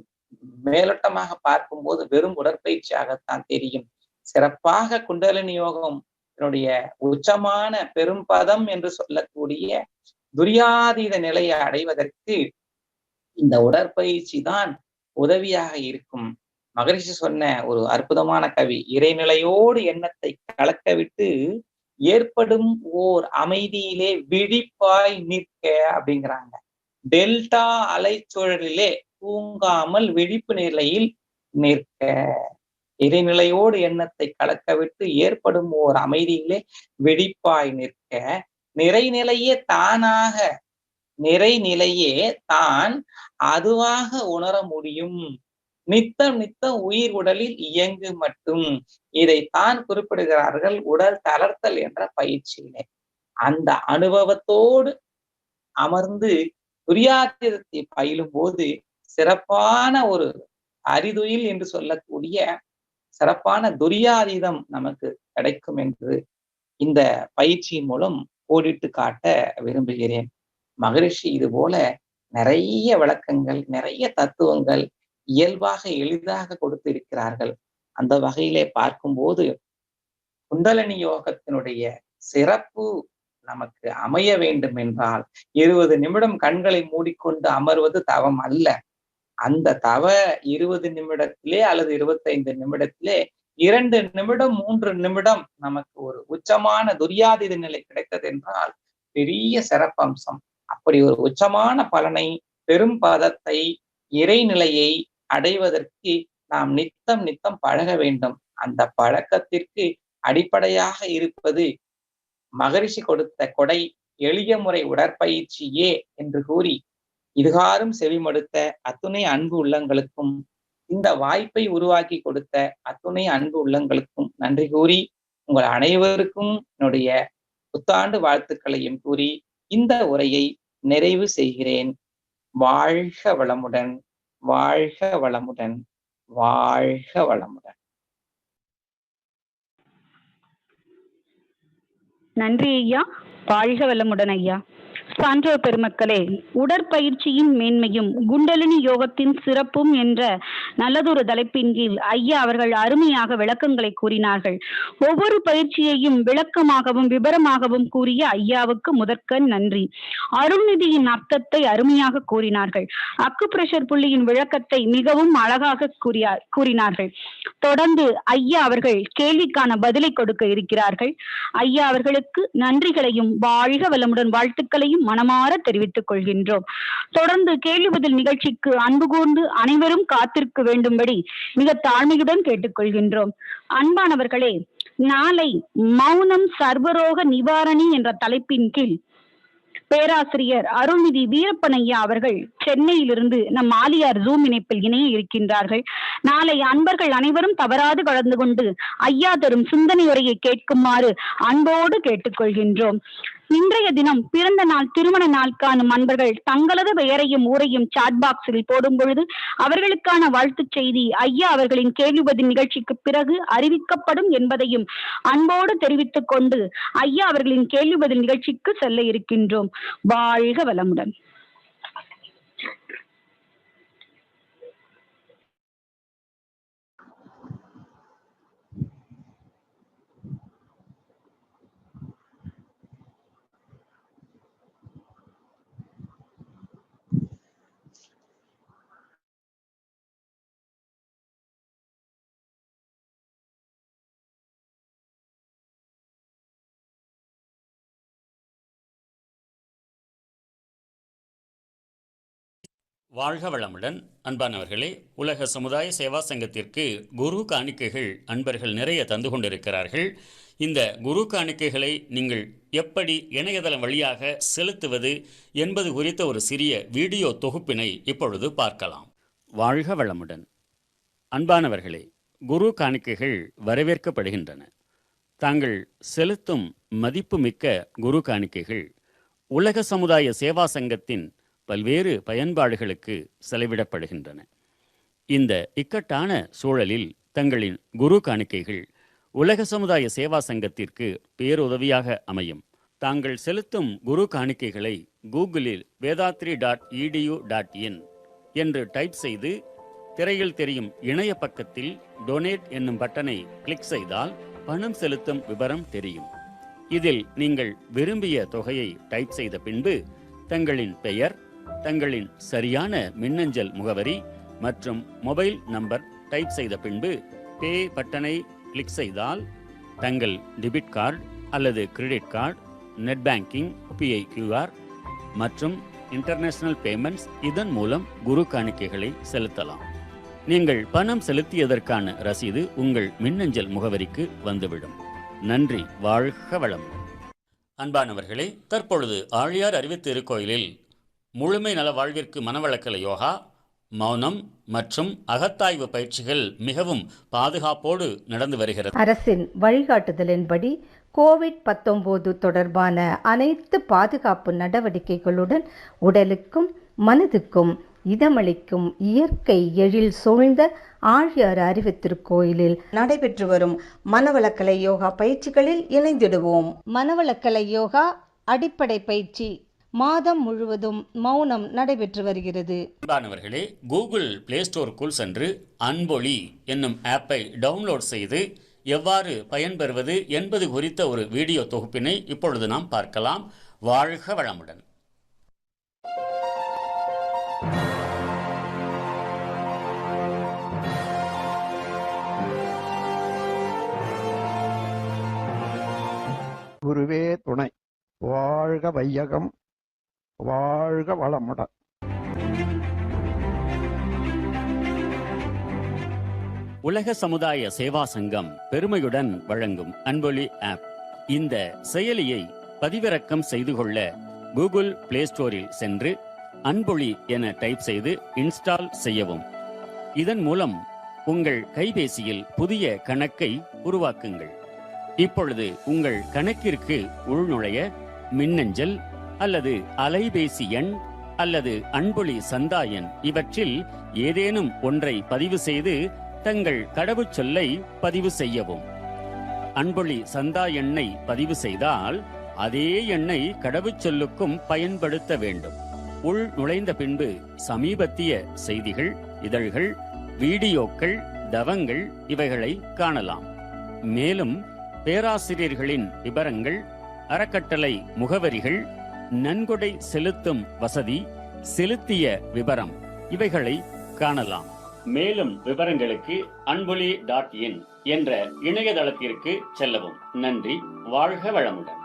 மேலோட்டமாக பார்க்கும்போது வெறும் உடற்பயிற்சியாகத்தான் தெரியும். சிறப்பாக குண்டலினி யோகம் உச்சமான பெரும்பதம் என்று சொல்லக்கூடிய துரியாதீத நிலையை அடைவதற்கு இந்த உடற்பயிற்சி தான் உதவியாக இருக்கும். மகரிஷி சொன்ன ஒரு அற்புதமான கவி, இறைநிலையோடு எண்ணத்தை கலக்க விட்டு ஏற்படும் ஓர் அமைதியிலே விழிப்பாய் நிற்க அப்படிங்கிறாங்க. டெல்டா அலைச்சூழலிலே தூங்காமல் விழிப்பு நிலையில் நிற்க, இறைநிலையோடு எண்ணத்தை கலக்க விட்டு ஏற்படும் ஓர் அமைதியிலே விழிப்பாய் நிற்க, நிறைநிலையே தானாக, நிறைநிலையே தான் அதுவாக உணர முடியும். நித்தம் நித்தம் உயிர் உடலில் இயங்கு மட்டும். இதைத்தான் குறிப்பிடுகிறார்கள் உடல் தளர்த்தல் என்ற பயிற்சியிலே. அந்த அனுபவத்தோடு அமர்ந்து துரியாதீதத்தை பயிலும் போது சிறப்பான ஒரு அரிதுயில் என்று சொல்லக்கூடிய சிறப்பான துரியாதீதம் நமக்கு கிடைக்கும் என்று இந்த பயிற்சியின் மூலம் கோடிட்டு காட்ட விரும்புகிறேன். மகரிஷி இது போல நிறைய விளக்கங்கள், நிறைய தத்துவங்கள் இயல்பாக எளிதாக கொடுத்திருக்கிறார்கள். அந்த வகையிலே பார்க்கும்போது குண்டலினி யோகத்தினுடைய சிறப்பு நமக்கு அமைய வேண்டும் என்றால் 20 நிமிடம் கண்களை மூடிக்கொண்டு அமர்வது தவம் அல்ல. அந்த தவ 20 நிமிடத்திலே அல்லது 25 நிமிடத்திலே 2 நிமிடம் 3 நிமிடம் நமக்கு ஒரு உச்சமான துரியாதீத நிலை கிடைத்தது என்றால் பெரிய சிறப்பம்சம். அப்படி ஒரு உச்சமான பலனை, பெரும் பதத்தை, இறைநிலையை அடைவதற்கு நாம் நித்தம் நித்தம் பழக வேண்டும். அந்த பழக்கத்திற்கு அடிப்படையாக இருப்பது மகரிஷி கொடுத்த கொடை எளிய முறை உடற்பயிற்சியே என்று கூறி இதுகாரும் செவிமடுத்த அத்துணை அன்பு உள்ளங்களுக்கும், இந்த வாய்ப்பை உருவாக்கி கொடுத்த அத்துணை அன்பு உள்ளங்களுக்கும் நன்றி கூறி உங்கள் அனைவருக்கும் என்னுடைய புத்தாண்டு வாழ்த்துக்களையும் கூறி இந்த உரையை நிறைவு செய்கிறேன். வாழ்க வளமுடன், வாழ்க வளமுடன், வாழ்க வளமுடன். நன்றி ஐயா. வாழ்க வளமுடன் ஐயா. சான்றோர் பெருமக்களே, உடற்பயிற்சியின் மேன்மையும் குண்டலினி யோகத்தின் சிறப்பும் என்ற நல்லதொரு தலைப்பின் கீழ் ஐயா அவர்கள் அருமையாக விளக்கங்களை கூறினார்கள். ஒவ்வொரு பயிற்சியையும் விளக்கமாகவும் விபரமாகவும் கூறிய ஐயாவுக்கு முதற்கண் நன்றி. அருள்நிதியின் அர்த்தத்தை அருமையாக கூறினார்கள். அக்குப்ரெஷர் புள்ளியின் விளக்கத்தை மிகவும் அழகாக கூறினார்கள். தொடர்ந்து ஐயா அவர்கள் கேள்விக்கான பதிலை கொடுக்க இருக்கிறார்கள். ஐயா அவர்களுக்கு நன்றிகளையும் வாழ்க வளமுடன் வாழ்த்துக்களையும் மனமாற தெரிவித்துக் கொள்கின்றோம். தொடர்ந்து கேள்வி பதில் நிகழ்ச்சிக்கு அன்பு கூர்ந்து அனைவரும் காத்திருக்க வேண்டும்படி மிக தாழ்மையுடன் கேட்டுக்கொள்கின்றோம். அன்பானவர்களே, நாளை மௌனம் சர்வரோக நிவாரணி என்ற தலைப்பின் கீழ் பேராசிரியர் அருள்நிதி வீரப்பனையா அவர்கள் சென்னையிலிருந்து நம் ஆலியார் ஜூம் இணைப்பில் இணைய இருக்கின்றார்கள். நாளை அன்பர்கள் அனைவரும் தவறாது கலந்து கொண்டு ஐயா தரும் சிந்தனை உரையை கேட்குமாறு அன்போடு கேட்டுக்கொள்கின்றோம். இன்றைய தினம் பிறந்த நாள், திருமண நாள் காணும் அன்பர்கள் தங்களது பெயரையும் ஊரையும் சாட் பாக்ஸில் போடும் பொழுது அவர்களுக்கான வாழ்த்துச் செய்தி ஐயா அவர்களின் கேள்வி பதில் நிகழ்ச்சிக்கு பிறகு அறிவிக்கப்படும் என்பதையும் அன்போடு தெரிவித்துக் கொண்டு ஐயா அவர்களின் கேள்வி பதில் நிகழ்ச்சிக்கு செல்ல இருக்கின்றோம். வாழ்க வளமுடன். வாழ்க வளமுடன். அன்பானவர்களே, உலக சமுதாய சேவா சங்கத்திற்கு குரு காணிக்கைகள் அன்பர்கள் நிறைய தந்து கொண்டிருக்கிறார்கள். இந்த குரு காணிக்கைகளை நீங்கள் எப்படி இணையதளம் வழியாக செலுத்துவது என்பது குறித்த ஒரு சிறிய வீடியோ தொகுப்பினை இப்பொழுது பார்க்கலாம். வாழ்க வளமுடன். அன்பானவர்களே, குரு காணிக்கைகள் வரவேற்கப்படுகின்றன. தாங்கள் செலுத்தும் மதிப்புமிக்க குரு காணிக்கைகள் உலக சமுதாய சேவா சங்கத்தின் பல்வேறு பயன்பாடுகளுக்கு செலவிடப்படுகின்றன. இந்த இக்கட்டான சூழலில் தங்களின் குரு காணிக்கைகள் உலக சமுதாய சேவா சங்கத்திற்கு பேருதவியாக அமையும். தாங்கள் செலுத்தும் குரு காணிக்கைகளை கூகுளில் vedhathri.edu.in என்று டைப் செய்து திரையில் தெரியும் இணைய பக்கத்தில் டொனேட் என்னும் பட்டனை கிளிக் செய்தால் பணம் செலுத்தும் விவரம் தெரியும். இதில் நீங்கள் விரும்பிய தொகையை டைப் செய்த பின்பு தங்களின் பெயர், தங்களின் சரியான மின்னஞ்சல் முகவரி மற்றும் மொபைல் நம்பர் டைப் செய்த பின்பு பே பட்டனை கிளிக் செய்தால் தங்கள் டெபிட் கார்டு அல்லது credit card, net banking, UPI QR மற்றும் இன்டர்நேஷனல் பேமெண்ட்ஸ் இதன் மூலம் குரு காணிக்கைகளை செலுத்தலாம். நீங்கள் பணம் செலுத்தியதற்கான ரசீது உங்கள் மின்னஞ்சல் முகவரிக்கு வந்துவிடும். நன்றி. வாழ்க வளமுடன். அன்பானவர்களே, தற்பொழுது ஆழியார் அறிவுத்திருக்கோயிலில் முழுமை நல வாழ்விற்கு மனவளக்கலை யோகா, மௌனம் மற்றும் அகத்தாய்வு பயிற்சிகள் மிகவும் பாதுகாப்போடு நடந்து வருகிறது. அரசின் வழிகாட்டுதலின்படி கோவிட்-19 தொடர்பான அனைத்து பாதுகாப்பு நடவடிக்கைகளுடன் உடலுக்கும் மனதுக்கும் இதமளிக்கும் இயற்கை எழில் சூழ்ந்த ஆழியார் அறிவுத்திருக்கோயிலில் நடைபெற்று வரும் மனவளக்கலை யோகா பயிற்சிகளில் இணைந்திடுவோம். மனவளக்கலை யோகா அடிப்படை பயிற்சி மாதம் முழுவதும் மௌனம் நடைபெற்று வருகிறது. அன்பானவர்களே, கூகுள் பிளே ஸ்டோருக்குள் சென்று அன்பொழி என்னும் ஆப்பை டவுன்லோட் செய்து எவ்வாறு பயன்பெறுவது என்பது குறித்த ஒரு வீடியோ தொகுப்பினை இப்பொழுது நாம் பார்க்கலாம். வாழ்க வளமுடன். குருவே துணை. வாழ்க வையகம், வாழ்க வளமுடன். உலக சமுதாய சேவா சங்கம் பெருமையுடன் வழங்கும் அன்பொலி ஆப். இந்த செயலியை பதிவிறக்கம் செய்து கொள்ள கூகுள் பிளே ஸ்டோரில் சென்று அன்பொலி என டைப் செய்து இன்ஸ்டால் செய்யவும். இதன் மூலம் உங்கள் கைபேசியில் புதிய கணக்கை உருவாக்குங்கள். இப்பொழுது உங்கள் கணக்கிற்கு உள்நுழைய மின்னஞ்சல் அல்லது அலைபேசி எண் அல்லது அன்பொலி சந்தா எண் இவற்றில் ஏதேனும் ஒன்றை பதிவு செய்து தங்கள் கடவுச்சொல்லை பதிவு செய்யவும். அன்பொலி சந்தா எண்ணை பதிவு செய்தால் அதே எண்ணை கடவுச்சொல்லுக்கும் பயன்படுத்த வேண்டும். உள் நுழைந்த பின்பு சமீபத்திய செய்திகள், இதழ்கள், வீடியோக்கள், தவங்கள் இவைகளை காணலாம். மேலும் பேராசிரியர்களின் விபரங்கள், அறக்கட்டளை முகவரிகள், நன்கொடை செலுத்தும் வசதி, செலுத்திய விபரம் இவைகளை காணலாம். மேலும் விவரங்களுக்கு anboli.in என்ற இணையதளத்திற்கு செல்லவும். நன்றி. வாழ்க வளமுடன்.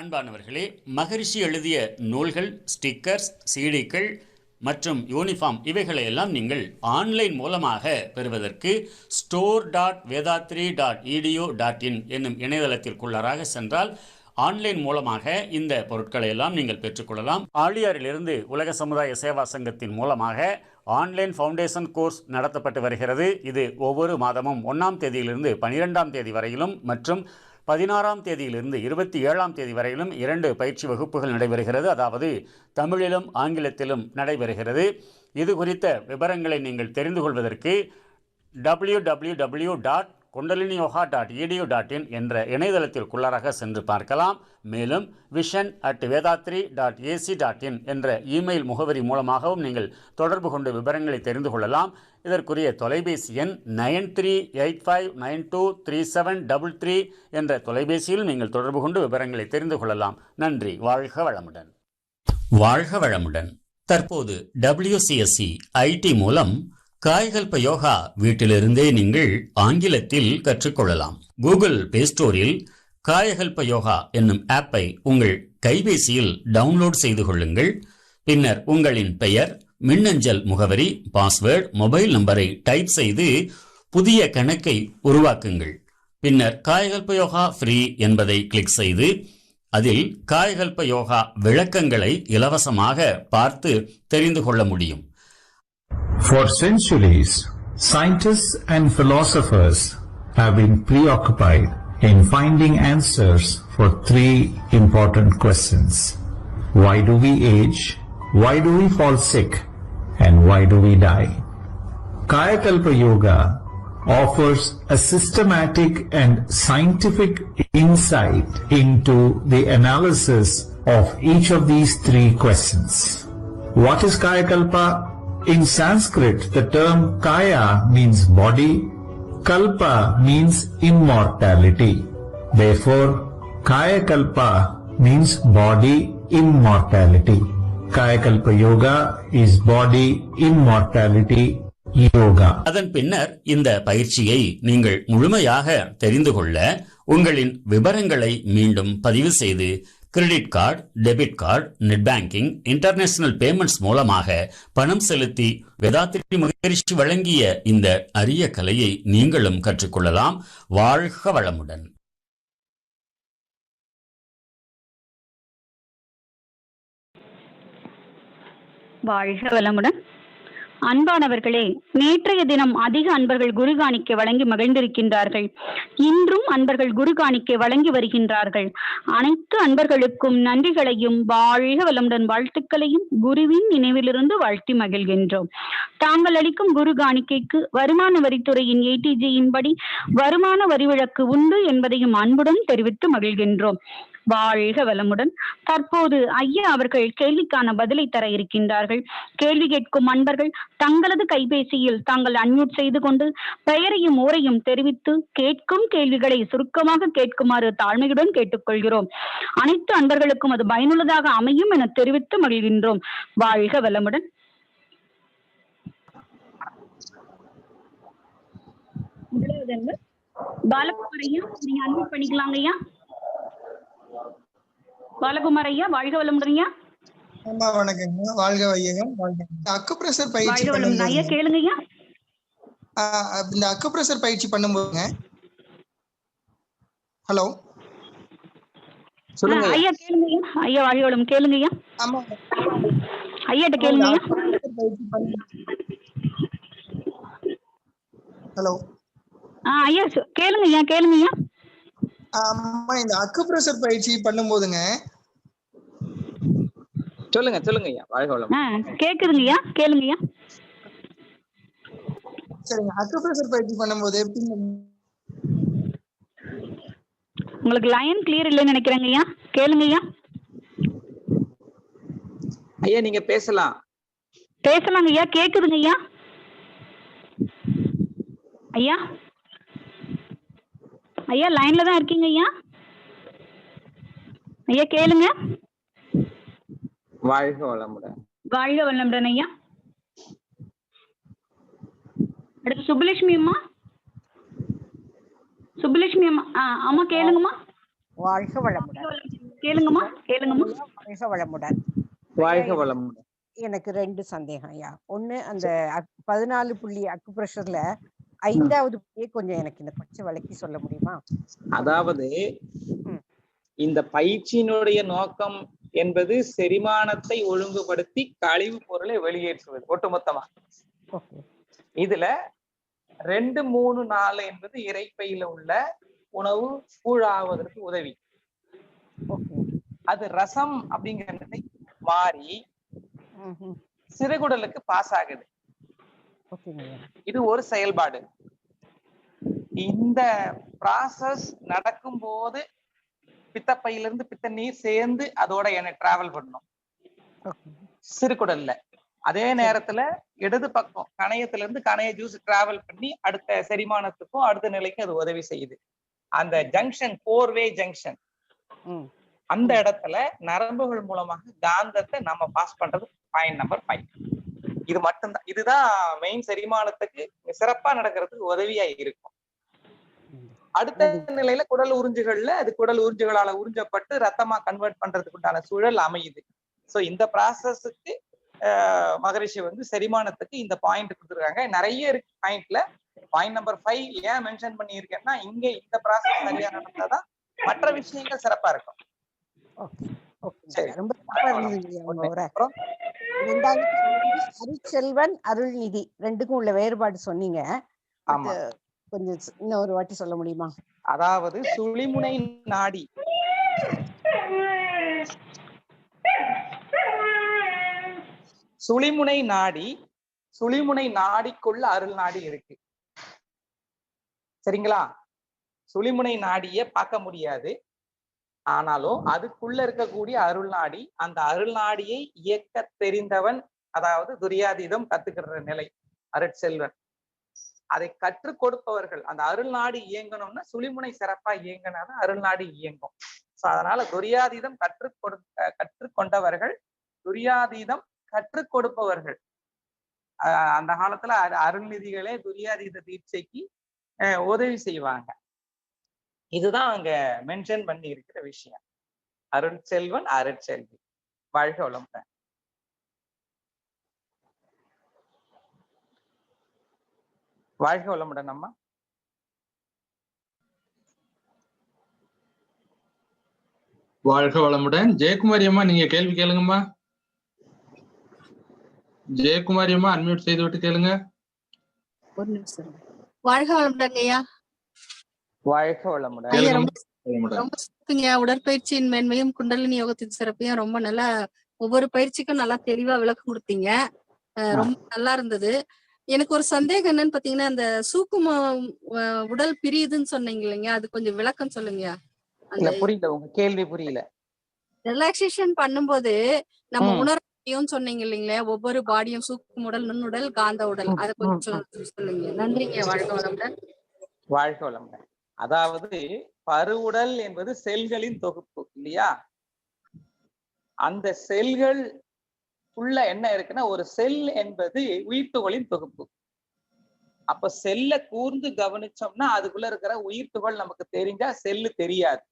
அன்பானவர்களே, மகரிஷி எழுதிய நூல்கள், ஸ்டிக்கர்ஸ், சிடிக்கள் மற்றும் யூனிஃபார்ம் இவைகளையெல்லாம் நீங்கள் ஆன்லைன் மூலமாக பெறுவதற்கு store.vedhathri.edu.in என்னும் இணையதளத்திற்குள்ளாராக சென்றால் ஆன்லைன் மூலமாக இந்த பொருட்களை எல்லாம் நீங்கள் பெற்றுக்கொள்ளலாம். ஆழியாரிலிருந்து உலக சமுதாய சேவா சங்கத்தின் மூலமாக ஆன்லைன் ஃபவுண்டேஷன் கோர்ஸ் நடத்தப்பட்டு வருகிறது. இது ஒவ்வொரு மாதமும் 1ஆம் தேதியிலிருந்து 12ஆம் தேதி வரையிலும் மற்றும் 16ஆம் தேதியிலிருந்து 27ஆம் தேதி வரையிலும் 2 பயிற்சி வகுப்புகள் நடைபெறுகிறது. அதாவது தமிழிலும் ஆங்கிலத்திலும் நடைபெறுகிறது. இது குறித்த விவரங்களை நீங்கள் தெரிந்து கொள்வதற்கு www.kundaliniyoga.edu.in என்ற இணையதளத்திற்குள்ளாக சென்று பார்க்கலாம். மேலும் vision@vedatri.ac.in என்ற இமெயில் முகவரி மூலமாகவும் நீங்கள் தொடர்பு கொண்டு விவரங்களை தெரிந்து கொள்ளலாம். இதற்குரிய தொலைபேசி எண் 9385923733 என்ற தொலைபேசியில் நீங்கள் தொடர்பு கொண்டு விவரங்களை தெரிந்து கொள்ளலாம். நன்றி. வாழ்க வளமுடன். வாழ்க வளமுடன். தற்போது WCSE IT மூலம் காயகல்ப யோகா வீட்டிலிருந்தே நீங்கள் ஆங்கிலத்தில் கற்றுக்கொள்ளலாம். கூகுள் பிளே ஸ்டோரில் காயகல்ப யோகா என்னும் ஆப்பை உங்கள் கைபேசியில் டவுன்லோட் செய்து கொள்ளுங்கள். பின்னர் உங்களின் பெயர், மின்னஞ்சல் முகவரி, பாஸ்வேர்டு, மொபைல் நம்பரை டைப் செய்து புதிய கணக்கை உருவாக்குங்கள். பின்னர் காயகல்ப யோகா ஃப்ரீ என்பதை கிளிக் செய்து அதில் காயகல்ப யோகா விளக்கங்களை இலவசமாக பார்த்து தெரிந்து கொள்ள முடியும். For centuries, scientists and philosophers have been preoccupied in finding answers for 3 important questions. Why do we age? Why do we fall sick? And why do we die? Kayakalpa Yoga offers a systematic and scientific insight into the analysis of each of these 3 questions. What is Kayakalpa? In Sanskrit, the term Kaya means body, Kalpa means immortality. Therefore, Kaya Kalpa means body immortality. Kaya Kalpa Yoga is body immortality yoga. அதன் பின்னர் இந்த பயிற்சியை நீங்கள் முழுமையாக தெரிந்து கொள்ள உங்களின் விவரங்களை மீண்டும் பதிவு செய்து credit card, debit card, net banking, international payments மூலமாக பணம் செலுத்தி வேதாத்ரி மகரிஷி வழங்கிய இந்த அரிய கலையை நீங்களும் கற்றுக்கொள்ளலாம். வாழ்க வளமுடன். வாழ்க வளமுடன். அன்பானவர்களே, நேற்றைய தினம் அதிக அன்பர்கள் குரு காணிக்கை வழங்கி மகிழ்ந்திருக்கின்றார்கள். இன்றும் அன்பர்கள் குரு காணிக்கை வழங்கி வருகின்றார்கள். அனைத்து அன்பர்களுக்கும் நன்றிகளையும் வாழ்க வளமுடன் வாழ்த்துக்களையும் குருவின் நினைவிலிருந்து வாழ்த்தி மகிழ்கின்றோம். தாங்கள் அளிக்கும் குரு காணிக்கைக்கு வருமான வரித்துறையின் ATGயின் படி வருமான வரி விலக்கு உண்டு என்பதையும் அன்புடன் தெரிவித்து மகிழ்கின்றோம். வாழ்க வளமுடன். தற்போது ஐயா அவர்கள் கேள்விக்கான பதிலை தர இருக்கின்றார்கள். கேள்வி கேட்கும் அன்பர்கள் தங்களது கைபேசியில் தாங்கள் அன்மியூட் செய்து கொண்டு பெயரையும் ஊரையும் தெரிவித்து கேட்கும் கேள்விகளை சுருக்கமாக கேட்குமாறு தாழ்மையுடன் கேட்டுக்கொள்கிறோம். அனைத்து அன்பர்களுக்கும் அது பயனுள்ளதாக அமையும் என தெரிவித்து மகிழ்கின்றோம். வாழ்க வளமுடன். பாலகுமார் ஐயா, நீங்க அன்மியூட் பண்ணிக்கலாங்க ஐயா. பாலகுமார் ஐயா, வாழ்க வளமுடன் ஐயா. வணக்கங்க. வாழ்க வையகம். அக்குப்ரெஷர் பயிற்சி ஐயா கேளுங்க ஐயா. இந்த அக்குப்ரெஷர் பயிற்சி பண்ணும்போதுங்க, ஹலோ சொல்லுங்க ஐயா. கேளுங்க ஐயா. ஐயா வாழ்க வளம் கேளுங்க ஐயா. ஆமா ஐயாட்ட கேளுங்க ஐயா. ஹலோ ஐயா கேளுங்க ஐயா. கேளுங்க ஐயா. ஆமா, இந்த அக்குப்ரெஷர் பயிற்சி பண்ணும்போதுங்க, சொல்லுங்க சொல்லுங்க ஐயா. வாழ்க வளம். கேக்குதுங்க ஐயா. கேளுங்க ஐயா. சரிங்க. அக்குப்ரெஷர் பயிற்சி பண்ணும்போது எப்படி உங்களுக்கு லைன் கிளியர் இல்லைன்னு நினைக்கிறேங்க ஐயா. கேளுங்க ஐயா. ஐயா நீங்க பேசலாம். பேசலாங்க ஐயா. கேக்குதுங்க ஐயா. ஐயா ஐயா லைன்ல தான் இருக்கீங்க ஐயா. ஐயா கேளுங்க. வாழ்க வளமுடன். வாழ்க வளமுடன் ஐயா. அடுத்து சுப்புலட்சுமி அம்மா. சுப்புலட்சுமி அம்மா. அம்மா கேளுங்கம்மா. வாழ்க வளமுடன். கேளுங்கம்மா. கேளுங்கம்மா. வாழ்க வளமுடன். வாழ்க வளமுடன். எனக்கு 2 சந்தேகம் ஐயா. ஒண்ணு, அந்த 14 புள்ளி அக்குப்ரெஷர்ல 5வது புள்ளியை கொஞ்சம் எனக்கு இந்த கொஞ்சம் விளக்கி சொல்ல முடியுமா? அதாவது இந்த பயிற்சியினுடைய நோக்கம் என்பது செரிமானத்தை ஒழுங்குபடுத்தி கழிவு பொருளை வெளியேற்றுவது ஒட்டுமொத்தமா. இதுல 2, 3, 4 என்பது இரைப்பையில உள்ள உணவு கூழாவதற்கு உதவி. அது ரசம் அப்படிங்கிற நிலை மாறி சிறுகுடலுக்கு பாஸ் ஆகுது. இது ஒரு செயல்பாடு. இந்த ப்ராசஸ் நடக்கும் போது பித்தப்பையிலிருந்து பித்த நீர் சேர்ந்து அதோட டிராவல் பண்ணும் சிறுகுடல்ல. அதே நேரத்துல இடது பக்கம் கணையத்துல இருந்து கணைய ஜூஸ் டிராவல் பண்ணி அடுத்த செரிமானத்துக்கும் அடுத்த நிலைக்கும் அது உதவி செய்யுது. அந்த ஜங்ஷன் 4-வே ஜங்ஷன், அந்த இடத்துல நரம்புகள் மூலமாக காந்தத்தை நம்ம பாஸ் பண்றது பாயிண்ட் நம்பர் 5. இது மட்டும்தான். இதுதான் மெயின் செரிமானத்துக்கு சிறப்பா நடக்கிறதுக்கு உதவியா இருக்கும். அடுத்த நிலையில குடல் உறிஞ்சுகள்ல அது குடல் உறிஞ்சுகளால உறிஞ்சப்பட்டு ரத்தமா கன்வெர்ட் பண்றதுக்கு உண்டான சூழல் அமையுது. சோ இந்த ப்ராசஸுக்கு மகரிஷி வந்து செரிமானத்துக்கு இந்த பாயிண்ட் கொடுத்துருக்காங்க. நிறைய இருக்கு பாயிண்ட்ல. பாயிண்ட் நம்பர் 5 ஏன் மென்ஷன் பண்ணியிருக்கேன்னா, இங்க இந்த ப்ராசஸ் சரியா நடந்தாதான் மற்ற விஷயங்கள் சிறப்பா இருக்கும். ரொம்ப அருட்செல்வன், அருள்நிதி ரெண்டுக்கும் உள்ள வேறுபாடு சொன்னீங்க. கொஞ்சம் இன்னொரு வாட்டி சொல்ல முடியுமா? அதாவது சுழிமுனை நாடி, சுழிமுனை நாடி, சுழிமுனை நாடிக்குள்ள அருள் நாடி இருக்கு. சரிங்களா? சுழிமுனை நாடிய பார்க்க முடியாது, ஆனாலும் அதுக்குள்ள இருக்கக்கூடிய அருள் நாடி, அந்த அருள் நாடியை இயக்க தெரிந்தவன், அதாவது துரியாதீதம் கத்துக்கிற நிலை அருட்செல்வன். அதை கற்றுக் கொடுப்பவர்கள், அந்த அருள் நாடி இயங்கணும்னா சுழிமுனை சிறப்பா இயங்கினாதான் அருள் நாடி இயங்கும். சோ அதனால துரியாதீதம் கற்றுக்கொண்டவர்கள், துரியாதீதம் கற்றுக் கொடுப்பவர்கள். அந்த காலத்துல அருள்நிதிகளே துரியாதீத தீட்சைக்கு உதவி செய்வாங்க. இதுதான் அங்க மென்ஷன் பண்ணி இருக்கிற விஷயம். அருட்செல்வன், அருட்செல்வி. வாழ்க வளமுடன். வாழ்க வளமுடன் அம்மா. வாழ்க வளமுடன். ஜெயக்குமாரி அம்மா, நீங்க கேள்வி கேளுங்கம்மா. ஜெயக்குமாரி அம்மா, அன்மியூட் செய்து விட்டு கேளுங்க. ஒரு நிமிஷம். வாழ்க வளமுடன் ஐயா. வாழ்க வளமுடன். ரொம்ப சிறப்புங்க. உடற்பயிற்சியின் மேன்மையும் குண்டலினி யோகத்தின் சிறப்பையும் ரொம்ப நல்லா, ஒவ்வொரு பயிற்சிக்கும் நல்லா தெளிவா விளக்கம் கொடுத்தீங்க. ரொம்ப நல்லா இருந்தது. எனக்கு ஒரு சந்தேகம் என்னன்னு பாத்தீங்கன்னா, அந்த சூக்கும உடல் பிரியுதுன்னு சொன்னீங்க இல்லைங்க, அது கொஞ்சம் விளக்கம் சொல்லுங்க. புரியல, உங்க கேள்வி புரியல. ரிலாக்ஸேஷன் பண்ணும்போது நம்ம உணர்வையும் சொன்னீங்க இல்லைங்களா, ஒவ்வொரு பாடியும் சூக்கும உடல், நுண்ணுடல், காந்த உடல், அதை கொஞ்சம் சொல்லுங்க. நன்றிங்க. வாழ்க வளமுடன். வாழ்க வளமுடன். அதாவது பருவுடல் என்பது செல்களின் தொகுப்பு இல்லையா? அந்த செல்கள் உள்ள என்ன இருக்குன்னா, ஒரு செல் என்பது உயிர்த்துகளின் தொகுப்பு. அப்ப செல்ல கூர்ந்து கவனிச்சோம்னா அதுக்குள்ள இருக்கிற உயிர்த்துகள் நமக்கு தெரிஞ்சா செல்லு தெரியாது.